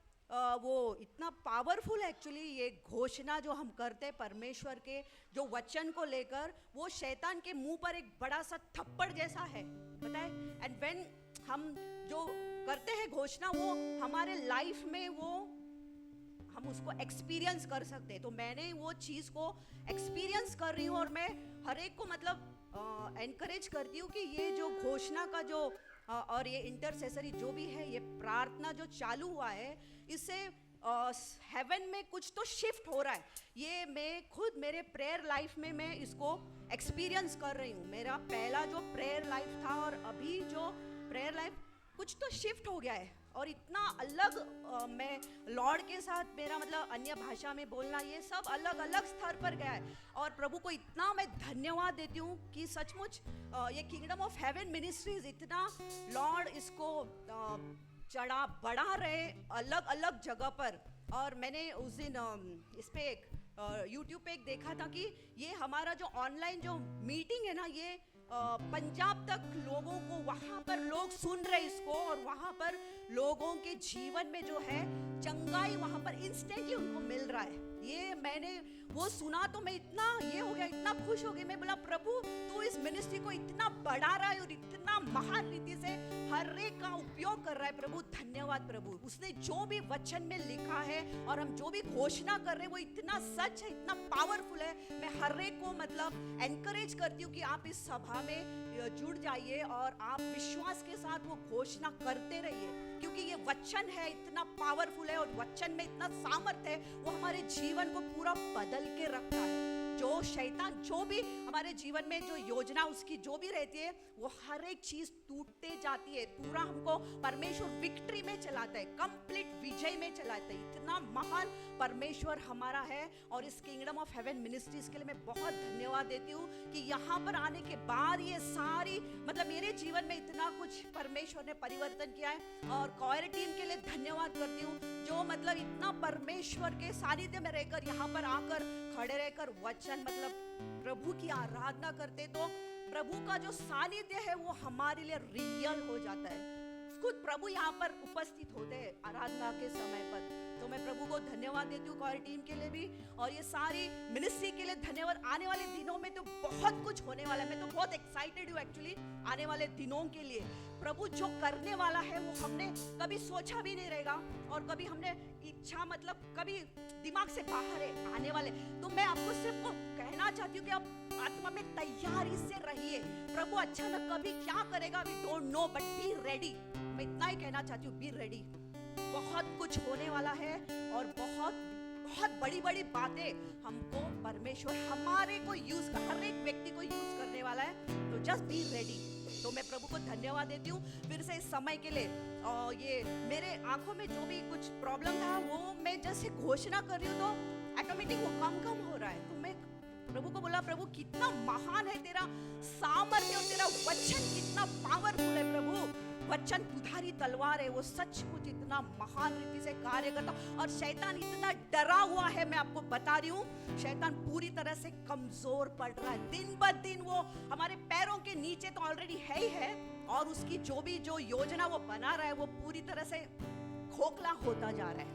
वो इतना पावरफुल एक्चुअली ये घोषणा जो हम करते परमेश्वर के जो वचन को लेकर, वो शैतान के मुंह पर एक बड़ा सा थप्पड़ जैसा है, पता है। एंड व्हेन हम जो करते हैं घोषणा, वो हमारे लाइफ में वो हम उसको एक्सपीरियंस कर सकते हैं। तो मैंने वो चीज़ को एक्सपीरियंस कर रही हूँ और मैं हर एक को मतलब एनकरेज करती हूँ कि ये जो घोषणा का जो और ये इंटरसेसरी जो भी है, ये प्रार्थना जो चालू हुआ है, इससे हेवन में कुछ तो शिफ्ट हो रहा है। ये मैं खुद मेरे प्रेयर लाइफ में मैं इसको एक्सपीरियंस कर रही हूँ। मेरा पहला जो प्रेयर लाइफ था और अभी जो प्रेयर लाइफ, कुछ तो शिफ्ट हो गया है और इतना अलग मैं लॉर्ड के साथ मेरा मतलब अन्य भाषा में बोलना, ये सब अलग अलग स्तर पर गया है। और प्रभु को इतना मैं धन्यवाद देती हूँ कि सचमुच ये किंगडम ऑफ हेवन मिनिस्ट्रीज इतना लॉर्ड इसको चढ़ा बढ़ा रहे अलग अलग जगह पर। और मैंने उस दिन इस पे एक यूट्यूब पे एक देखा था कि ये हमारा जो ऑनलाइन जो मीटिंग है ना, ये पंजाब तक लोगों को, वहाँ पर लोग सुन रहे इसको और वहाँ पर लोगों के जीवन में जो है चंगाई वहाँ पर इंस्टेंटली उनको मिल रहा है। ये मैंने वो सुना तो मैं इतना ये हो गया, इतना खुश हो गई। मैं बोला प्रभु तू इस मिनिस्ट्री को इतना बढ़ा रहा है और इतना महान रीति से हर एक का उपयोग कर रहा है। प्रभु धन्यवाद प्रभु, उसने जो भी वचन में लिखा है और हम जो भी घोषणा कर रहे हैं वो इतना सच है, इतना पावरफुल है। मैं हर एक को मतलब एनकरेज करती हूँ कि आप इस सभा में जुड़ जाइए और आप विश्वास के साथ वो घोषणा करते रहिए, क्योंकि ये वचन है इतना पावरफुल है और वचन में इतना सामर्थ है, वो हमारे जीवन को पूरा बदल के रखता है। जो शैतान जो भी हमारे जीवन में जो योजना उसकी जो भी रहती है, वो हर एक चीज टूटते जाती है। पूरा हमको परमेश्वर विक्ट्री में चलाता है, कंप्लीट विजय में चलाता है। इतना महान परमेश्वर हमारा है। और इस किंगडम ऑफ हेवन मिनिस्ट्रीज के लिए मैं बहुत धन्यवाद देती हूँ कि यहाँ पर आने के बाद ये सारी मतलब मेरे जीवन में इतना कुछ परमेश्वर ने परिवर्तन किया है। और कॉयर टीम के लिए धन्यवाद करती हूँ जो मतलब इतना परमेश्वर के सानिध्य में रहकर यहाँ पर आकर खड़े रहकर वचन मतलब प्रभु की आराधना करते, तो प्रभु का जो सानिध्य है वो हमारे लिए रियल हो जाता है। खुद प्रभु यहाँ पर उपस्थित होते हैं आराधना के समय पर। तो मैं प्रभु को धन्यवाद देती हूँ कॉयर टीम के लिए भी और ये सारी मिनिस्ट्री के लिए धन्यवाद। आने वाले दिनों में तो बहुत कुछ होने वाला है। मैं तो बहुत एक्साइटेड हूँ एक्चुअली आने वाले दिनों के लिए। प्रभु जो करने वाला है वो हमने कभी सोचा भी नहीं रहेगा और कभी हमने इच्छा मतलब कभी दिमाग से बाहर है आने वाले। तो मैं आपको सिर्फ वो कहना चाहती हूँ कि आप आत्मा में तैयारी से रहिए। प्रभु अचानक कभी क्या करेगा we don't know, but be ready. मैं इतना ही कहना चाहती हूँ, बी रेडी। बहुत कुछ होने वाला है और बहुत बहुत बड़ी बड़ी बातें हमको परमेश्वर हमारे को यूज कर, हर एक व्यक्ति को यूज करने वाला है। तो जस्ट बी रेडी। तो मैं प्रभु को धन्यवाद देती हूँ फिर से इस समय के लिए। और ये मेरे आंखों में जो भी कुछ प्रॉब्लम था वो मैं जैसे घोषणा कर रही हूँ तो ऑटोमेटिक वो कम हो रहा है। तो मैं प्रभु को बोला, प्रभु कितना महान है तेरा सामर्थ्य और तेरा वचन कितना पावरफुल है। प्रभु वचन दुधारी तलवार है, वो सचमुच इतना महान रीति से कार्य करता। और शैतान इतना डरा हुआ है, मैं आपको बता रही हूँ शैतान पूरी तरह से कमजोर पड़ रहा है। दिन ब दिन वो हमारे पैरों के नीचे तो ऑलरेडी है ही है और उसकी जो योजना वो बना रहा है वो पूरी तरह से खोखला होता जा रहा है।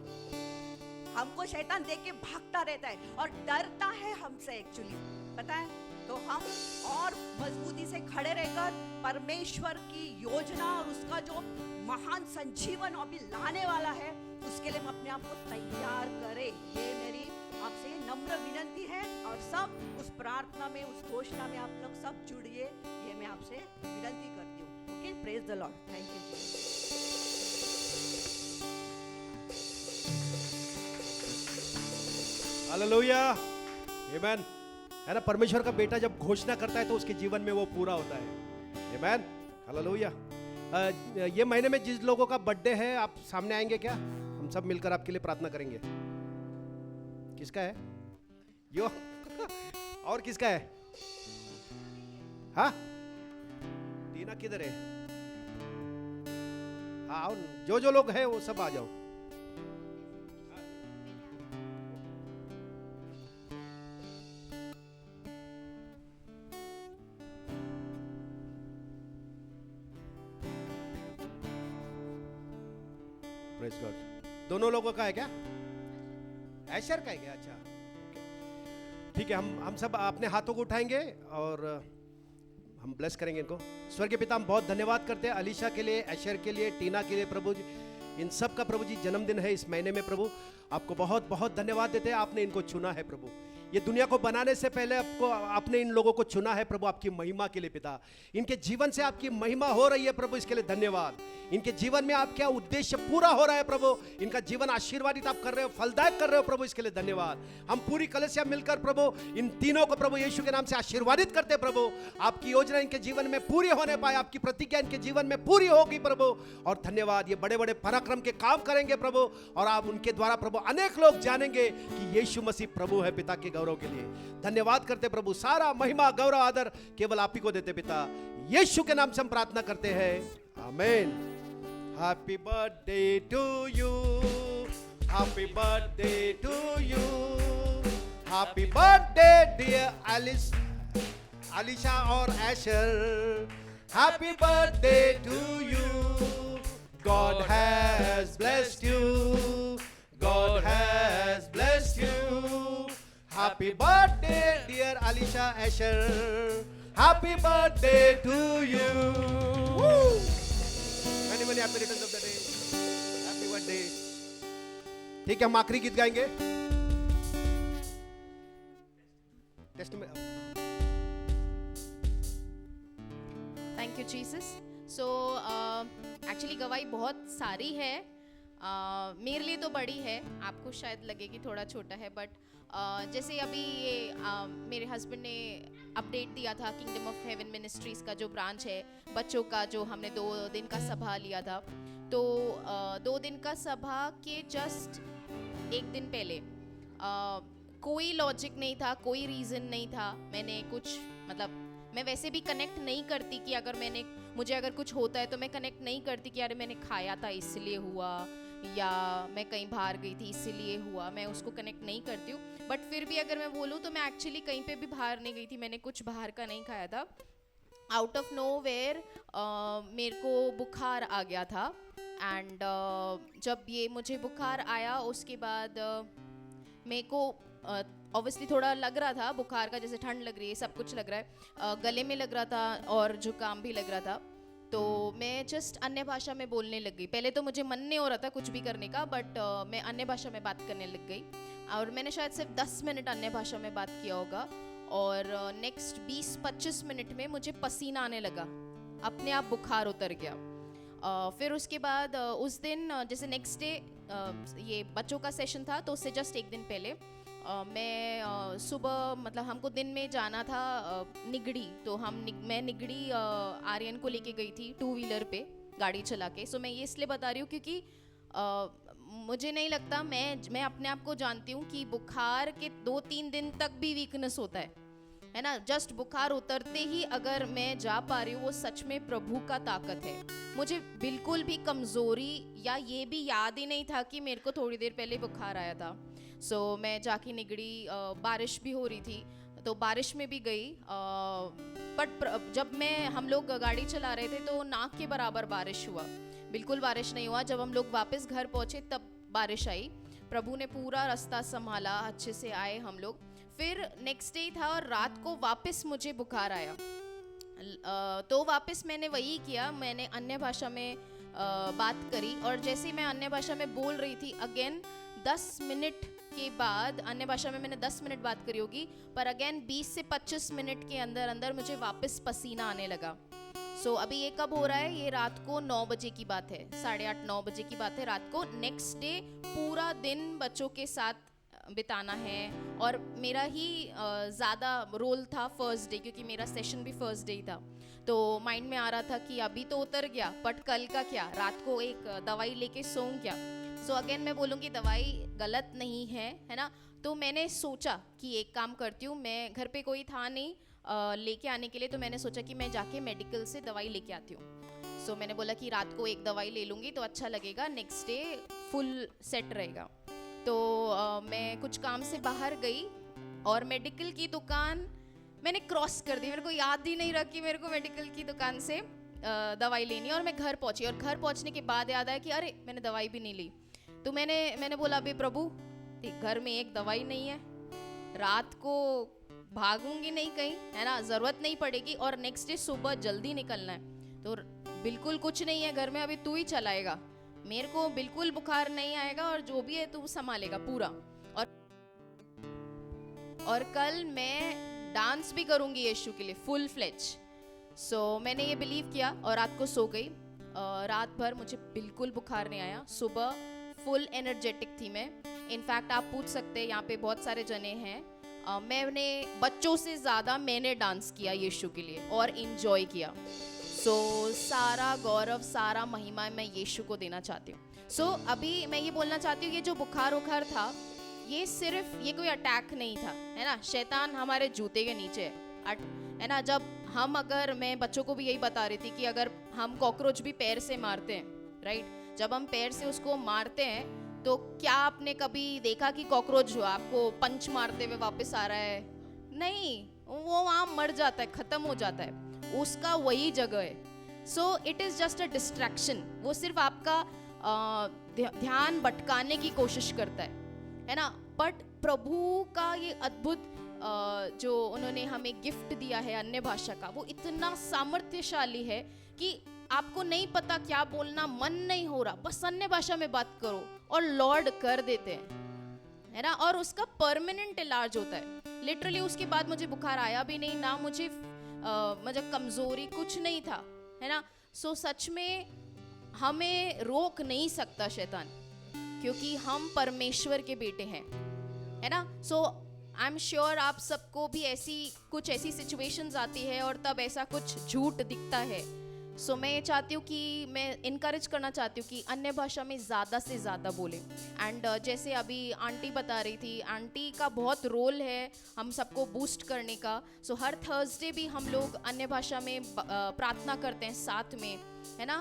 हमको शैतान देख के भागता रहता है और डरता है हमसे एक्चुअली, पता है। तो हम और मजबूती से खड़े रहकर परमेश्वर की योजना और उसका जो महान संजीवन अभी लाने वाला है उसके लिए हम अपने आप को तैयार करें। ये मेरी आपसे नम्र विनंती है और सब उस प्रार्थना में उस घोषणा में आप लोग सब जुड़िए, ये मैं आपसे विनंती करती हूँ। Okay, praise the Lord. Thank you. Hallelujah, amen. है ना, परमेश्वर का बेटा जब घोषणा करता है तो उसके जीवन में वो पूरा होता है। आमेन, हालेलुया। ये महीने में जिस लोगों का बर्थडे है आप सामने आएंगे क्या? हम सब मिलकर आपके लिए प्रार्थना करेंगे। किसका है यो? और किसका है? हाँ, टीना किधर है? हाँ, जो लोग हैं वो सब आ जाओ। Praise God. दोनों लोगों का है क्या? ऐशर का है क्या? अच्छा, ठीक है। हम सब अपने हाथों को उठाएंगे और हम ब्लेस करेंगे इनको। स्वर्गीय पिता, हम बहुत धन्यवाद करते हैं अलीशा के लिए, ऐशर के लिए, टीना के लिए। प्रभु जी, इन सब का प्रभु जी जन्मदिन है इस महीने में। प्रभु आपको बहुत बहुत धन्यवाद देते हैं, आपने इनको चुना है। प्रभु ये दुनिया को बनाने से पहले आपने इन लोगों को चुना है प्रभु, आपकी महिमा के लिए। पिता, इनके जीवन से आपकी महिमा हो रही है प्रभु, इसके लिए धन्यवाद। इनके जीवन में आपका उद्देश्य पूरा हो रहा है प्रभु, इनका जीवन आशीर्वादित आप कर रहे हो, फलदायक कर रहे हो प्रभु, इसके लिए धन्यवाद। हम पूरी कलीसिया मिलकर प्रभु इन तीनों को प्रभु यीशु के नाम से आशीर्वादित करते हैं प्रभु। आपकी योजना इनके जीवन में पूरी होने पाए, आपकी प्रतिज्ञा इनके जीवन में पूरी होगी प्रभु। और धन्यवाद, ये बड़े बड़े पराक्रम के काम करेंगे प्रभु, और आप उनके द्वारा प्रभु अनेक लोग जानेंगे कि यीशु मसीह प्रभु है। पिता के गौरव के लिए धन्यवाद करते प्रभु। सारा महिमा गौरव आदर केवल आप ही को देते पिता, यीशु के नाम से हम प्रार्थना करते हैं, आमीन। Happy birthday to you, happy birthday to you, happy birthday dear Alisha और Asher, happy birthday to you. God has blessed you, God has blessed you. Happy birthday dear Alisha Asher, happy birthday to you. Woo! Many happy returns of the day. Happy birthday. ठीक है, हम आखिरी गीत गाएंगे। Test में thank you Jesus. So actually गवाही बहुत सारी है, मेरे लिए तो बड़ी है, आपको शायद लगे कि थोड़ा छोटा है, बट जैसे अभी ये मेरे हस्बैंड ने अपडेट दिया था किंगडम ऑफ हेवन मिनिस्ट्रीज़ का जो ब्रांच है बच्चों का, जो हमने 2 दिन का सभा लिया था। तो 2 दिन का सभा के जस्ट 1 दिन पहले कोई लॉजिक नहीं था, कोई रीज़न नहीं था। मैंने कुछ मतलब मैं वैसे भी कनेक्ट नहीं करती कि अगर मुझे अगर कुछ होता है तो मैं कनेक्ट नहीं करती कि अरे मैंने खाया था इसलिए हुआ, या मैं कहीं बाहर गई थी इसीलिए हुआ, मैं उसको कनेक्ट नहीं करती हूँ। बट फिर भी अगर मैं बोलूँ तो मैं एक्चुअली कहीं पे भी बाहर नहीं गई थी, मैंने कुछ बाहर का नहीं खाया था। आउट ऑफ नोवेयर मेरे को बुखार आ गया था एंड जब ये मुझे बुखार आया उसके बाद मेरे को ऑब्वियसली थोड़ा लग रहा था बुखार का, जैसे ठंड लग रही है, सब कुछ लग रहा है, गले में लग रहा था और जुकाम भी लग रहा था। तो मैं जस्ट अन्य भाषा में बोलने लग गई। पहले तो मुझे मन नहीं हो रहा था कुछ भी करने का, बट मैं अन्य भाषा में बात करने लग गई और मैंने शायद सिर्फ 10 मिनट अन्य भाषा में बात किया होगा और नेक्स्ट 20-25 मिनट में मुझे पसीना आने लगा, अपने आप बुखार उतर गया। फिर उसके बाद उस दिन जैसे नेक्स्ट डे ये बच्चों का सेशन था तो उससे जस्ट एक दिन पहले मैं सुबह, मतलब हमको दिन में जाना था निगड़ी, तो मैं निगड़ी आर्यन को लेके गई थी 2 व्हीलर पे गाड़ी चला के। सो मैं ये इसलिए बता रही हूँ क्योंकि मुझे नहीं लगता, मैं अपने आप को जानती हूँ कि बुखार के 2-3 दिन तक भी वीकनेस होता है ना। जस्ट बुखार उतरते ही अगर मैं जा पा रही हूँ, वो सच में प्रभु का ताकत है। मुझे बिल्कुल भी कमज़ोरी या ये भी याद ही नहीं था कि मेरे को थोड़ी देर पहले बुखार आया था। सो मैं जाके निगड़ी, बारिश भी हो रही थी तो बारिश में भी गई, बट जब हम लोग गाड़ी चला रहे थे तो नाक के बराबर बारिश हुआ, बिल्कुल बारिश नहीं हुआ। जब हम लोग वापस घर पहुँचे तब बारिश आई। प्रभु ने पूरा रास्ता संभाला, अच्छे से आए हम लोग। फिर नेक्स्ट डे था और रात को वापस मुझे बुखार आया, तो वापस मैंने वही किया, मैंने अन्य भाषा में बात करी और जैसे ही मैं अन्य भाषा में बोल रही थी, अगेन 10 मिनट के बाद, अन्य भाषा में मैंने 10 मिनट बात करी होगी, पर अगेन 20 से 25 मिनट के अंदर अंदर मुझे वापस पसीना आने लगा। सो अभी ये कब हो रहा है? ये रात को 9 बजे की बात है, 8:30-9 बजे की बात है रात को। नेक्स्ट डे पूरा दिन बच्चों के साथ बिताना है और मेरा ही ज़्यादा रोल था फर्स्ट डे, क्योंकि मेरा सेशन भी फर्स्ट डे ही था। तो माइंड में आ रहा था कि अभी तो उतर गया, बट कल का क्या, रात को एक दवाई लेके सोऊं क्या। सो अगेन मैं बोलूँगी दवाई गलत नहीं है ना। तो मैंने सोचा कि एक काम करती हूँ, मैं घर पे कोई था नहीं लेके आने के लिए, तो मैंने सोचा कि मैं जाके मेडिकल से दवाई लेके आती हूँ। सो मैंने बोला कि रात को एक दवाई ले लूँगी तो अच्छा लगेगा, नेक्स्ट डे फुल सेट रहेगा। तो मैं कुछ काम से बाहर गई और मेडिकल की दुकान मैंने क्रॉस कर दी, मेरे को याद ही नहीं रहा कि मेरे को मेडिकल की दुकान से दवाई लेनी है। और मैं घर पहुंची और घर पहुंचने के बाद याद आया कि अरे मैंने दवाई भी नहीं ली। तो मैंने बोला अभी प्रभु, घर में एक दवाई नहीं है, रात को भागूंगी नहीं कहीं, है ना, ज़रूरत नहीं पड़ेगी और नेक्स्ट डे सुबह जल्दी निकलना है, तो बिल्कुल कुछ नहीं है घर में, अभी तू ही चलाएगा, मेरे को बिल्कुल बुखार नहीं आएगा और जो भी है तू संभालेगा पूरा। और कल मैं डांस भी करूंगी यीशु के लिए फुल फ्लेज। सो मैंने ये बिलीव किया और रात को सो गई। रात भर मुझे बिल्कुल बुखार नहीं आया, सुबह फुल एनर्जेटिक थी मैं। इनफैक्ट आप पूछ सकते हैं, यहाँ पे बहुत सारे जने हैं, मैंने बच्चों से ज़्यादा मैंने डांस किया यीशु के लिए और इंजॉय किया। सो सारा गौरव, सारा महिमा मैं यीशु को देना चाहती हूँ। सो अभी मैं ये बोलना चाहती हूँ, ये जो बुखार उखार था, ये कोई अटैक नहीं था, है ना। शैतान हमारे जूते के नीचे है ना। जब मैं बच्चों को भी यही बता रही थी कि अगर हम कॉकरोच भी पैर से मारते हैं, राइट, जब हम पैर से उसको मारते हैं तो क्या आपने कभी देखा कि कॉकरोच जो आपको पंच मारते हुए वापस आ रहा है? नहीं, वो वहाँ मर जाता है, खत्म हो जाता है, उसका वही जगह है। So it is just a distraction, वो सिर्फ आपका ध्यान भटकाने की कोशिश करता है ना। बट प्रभु का ये अद्भुत जो उन्होंने हमें गिफ्ट दिया है अन्य भाषा का, वो इतना सामर्थ्यशाली है कि आपको नहीं पता क्या बोलना, मन नहीं हो रहा, बस अन्य भाषा में बात करो और लॉर्ड कर देते हैं, है ना। और उसका परमानेंट इलाज होता है। लिटरली उसके बाद मुझे बुखार आया भी नहीं, ना मुझे मतलब कमजोरी, कुछ नहीं था, है ना। सो सच में हमें रोक नहीं सकता शैतान, क्योंकि हम परमेश्वर के बेटे हैं, है ना। सो आई एम श्योर आप सबको भी कुछ ऐसी सिचुएशंस आती है और तब ऐसा कुछ झूठ दिखता है। सो मैं ये चाहती हूँ कि मैं इनकरेज करना चाहती हूँ कि अन्य भाषा में ज़्यादा से ज़्यादा बोलें। एंड जैसे अभी आंटी बता रही थी, आंटी का बहुत रोल है हम सबको बूस्ट करने का। सो हर थर्सडे भी हम लोग अन्य भाषा में प्रार्थना करते हैं साथ में, है ना।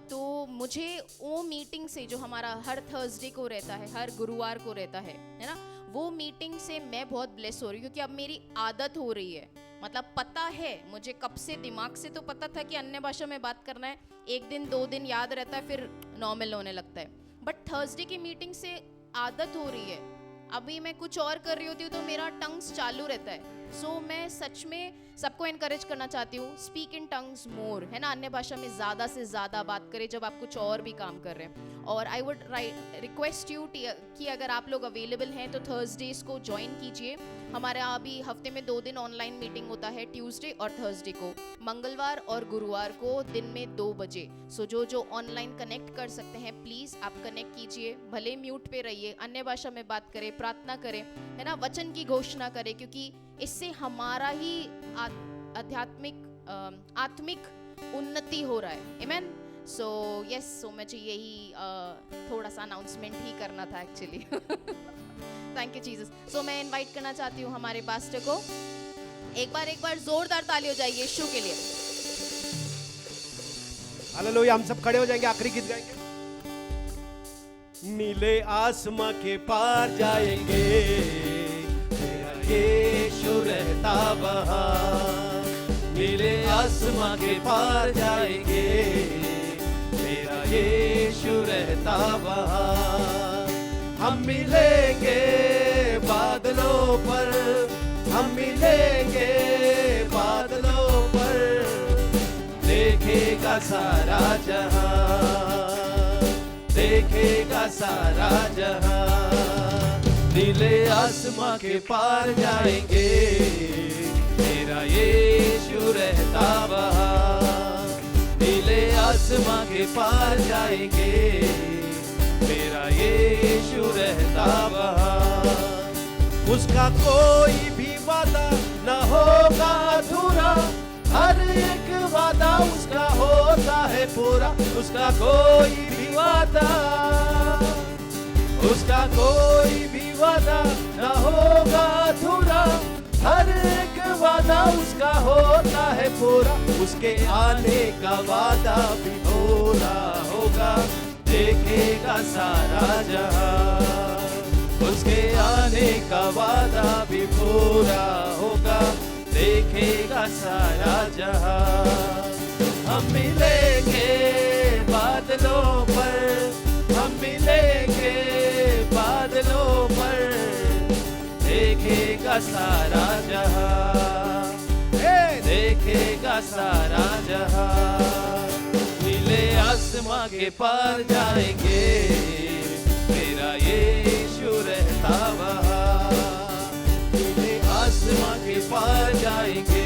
तो मुझे वो मीटिंग से, जो हमारा हर थर्सडे को रहता है, हर गुरुवार को रहता है ना, वो मीटिंग से मैं बहुत ब्लेस हो रही हूँ, क्योंकि अब मेरी आदत हो रही है मतलब पता है मुझे, कब से दिमाग से तो पता था कि अन्य भाषा में बात करना है, एक दिन 2 दिन याद रहता है, फिर नॉर्मल होने लगता है। बट थर्सडे की मीटिंग से आदत हो रही है, अभी मैं कुछ और कर रही होती हूँ तो मेरा टंग्स चालू रहता है। सो मैं सच में सबको एनकरेज करना चाहती हूँ, स्पीक इन टंग्स मोर, है ना, अन्य भाषा में ज़्यादा से ज़्यादा बात करें जब आप कुछ और भी काम कर रहे हैं। और आई वुड रिक्वेस्ट यू कि अगर आप लोग अवेलेबल हैं तो थर्सडेज को ज्वाइन कीजिए। हमारे यहाँ अभी हफ्ते में 2 दिन ऑनलाइन मीटिंग होता है, ट्यूसडे और थर्सडे को, मंगलवार और गुरुवार को दिन में 2 बजे। सो जो ऑनलाइन कनेक्ट कर सकते हैं प्लीज़ आप कनेक्ट कीजिए, भले म्यूट पे रहिए, अन्य भाषा में बात करें, प्रार्थना करें, है ना, वचन की घोषणा करें, क्योंकि इससे हमारा ही आत्मिक उन्नति हो रहा है। आमेन। सो यस, सो मुझे यही थोड़ा सा अनाउंसमेंट ही करना था actually. Thank you Jesus. So मैं इनवाइट करना चाहती हूँ हमारे पास्टर को, एक बार जोरदार ताली हो जाए यीशु के लिए। हालेलुया। हम सब खड़े हो जाएंगे, आखिरी गीत गाएंगे। नीले आसमां के पार जाएंगे, तेरा यीशु रहता वहाँ। नीले आसमां के पार जाएंगे, तेरा यीशु रहता वहाँ। हम मिलेंगे बादलों पर, हम मिलेंगे बादलों पर, देखेगा सारा जहां, देखेगा सारा जहां। नीले आसमां के पार जाएंगे, तेरा यीशु रहता वहाँ। नीले आसमां के पार जाएंगे, मेरा यीशु रहता वहाँ। उसका कोई भी वादा न होगा अधूरा, हर एक वादा उसका होता है पूरा। उसका कोई भी वादा, उसका कोई भी वादा न होगा अधूरा, हर एक वादा उसका होता है पूरा। उसके आने का वादा भी पूरा होगा, देखेगा सारा जहां। उसके आने का वादा भी पूरा होगा, देखेगा सारा जहां। हम मिलेंगे बादलों पर, हम मिलेंगे बादलों पर, देखेगा सारा जहां, देखेगा सारा जहां। नीले आसमां के पार जाएंगे, मेरा यीशु रहता वहाँ। नीले आसमां के पार जाएंगे,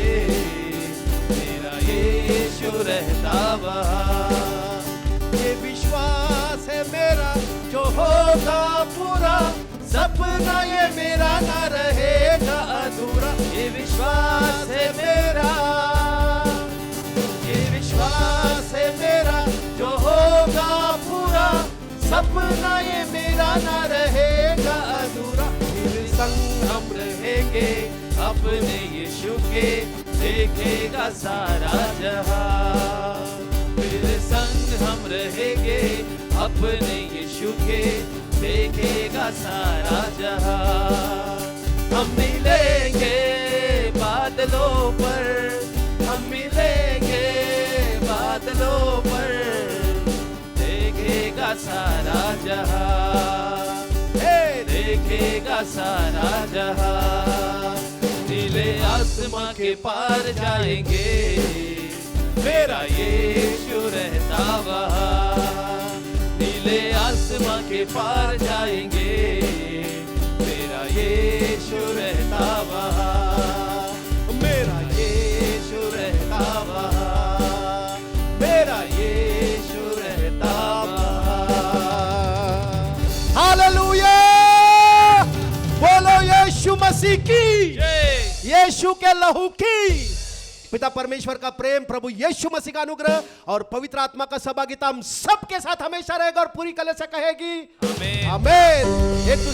मेरा यीशु रहता वहाँ। ये विश्वास है मेरा जो होगा पूरा, सपना ये मेरा ना रहेगा अधूरा। ये विश्वास है मेरा, ये विश्वास है मेरा जो होगा पूरा, सपना ये मेरा ना रहेगा अधूरा। फिर संग हम रहेंगे अपने यीशु के, देखेगा सारा जहां। फिर संग हम रहेंगे अपने यीशु के, देखेगा सारा जहां। हम मिलेंगे बादलों पर, हम मिलेंगे बादलों पर, देखेगा सारा जहां, देखेगा सारा जहां। नीले आसमां के पार जाएंगे, मेरा यीशु रहता वहाँ। नीले आसमां के पार जाएंगे, मेरा यीशु रहता वहाँ। मेरा यीशु रहता वहाँ, मेरा यीशु रहता वहाँ। हालेलुया। बोलो यीशु मसीह की, यीशु के लहू की। पिता परमेश्वर का प्रेम, प्रभु यीशु मसीह का अनुग्रह और पवित्र आत्मा का सहभागिता हम सबके साथ हमेशा रहेगा और पूरी कलीसिया कहेगी आमीन। आमीन। एक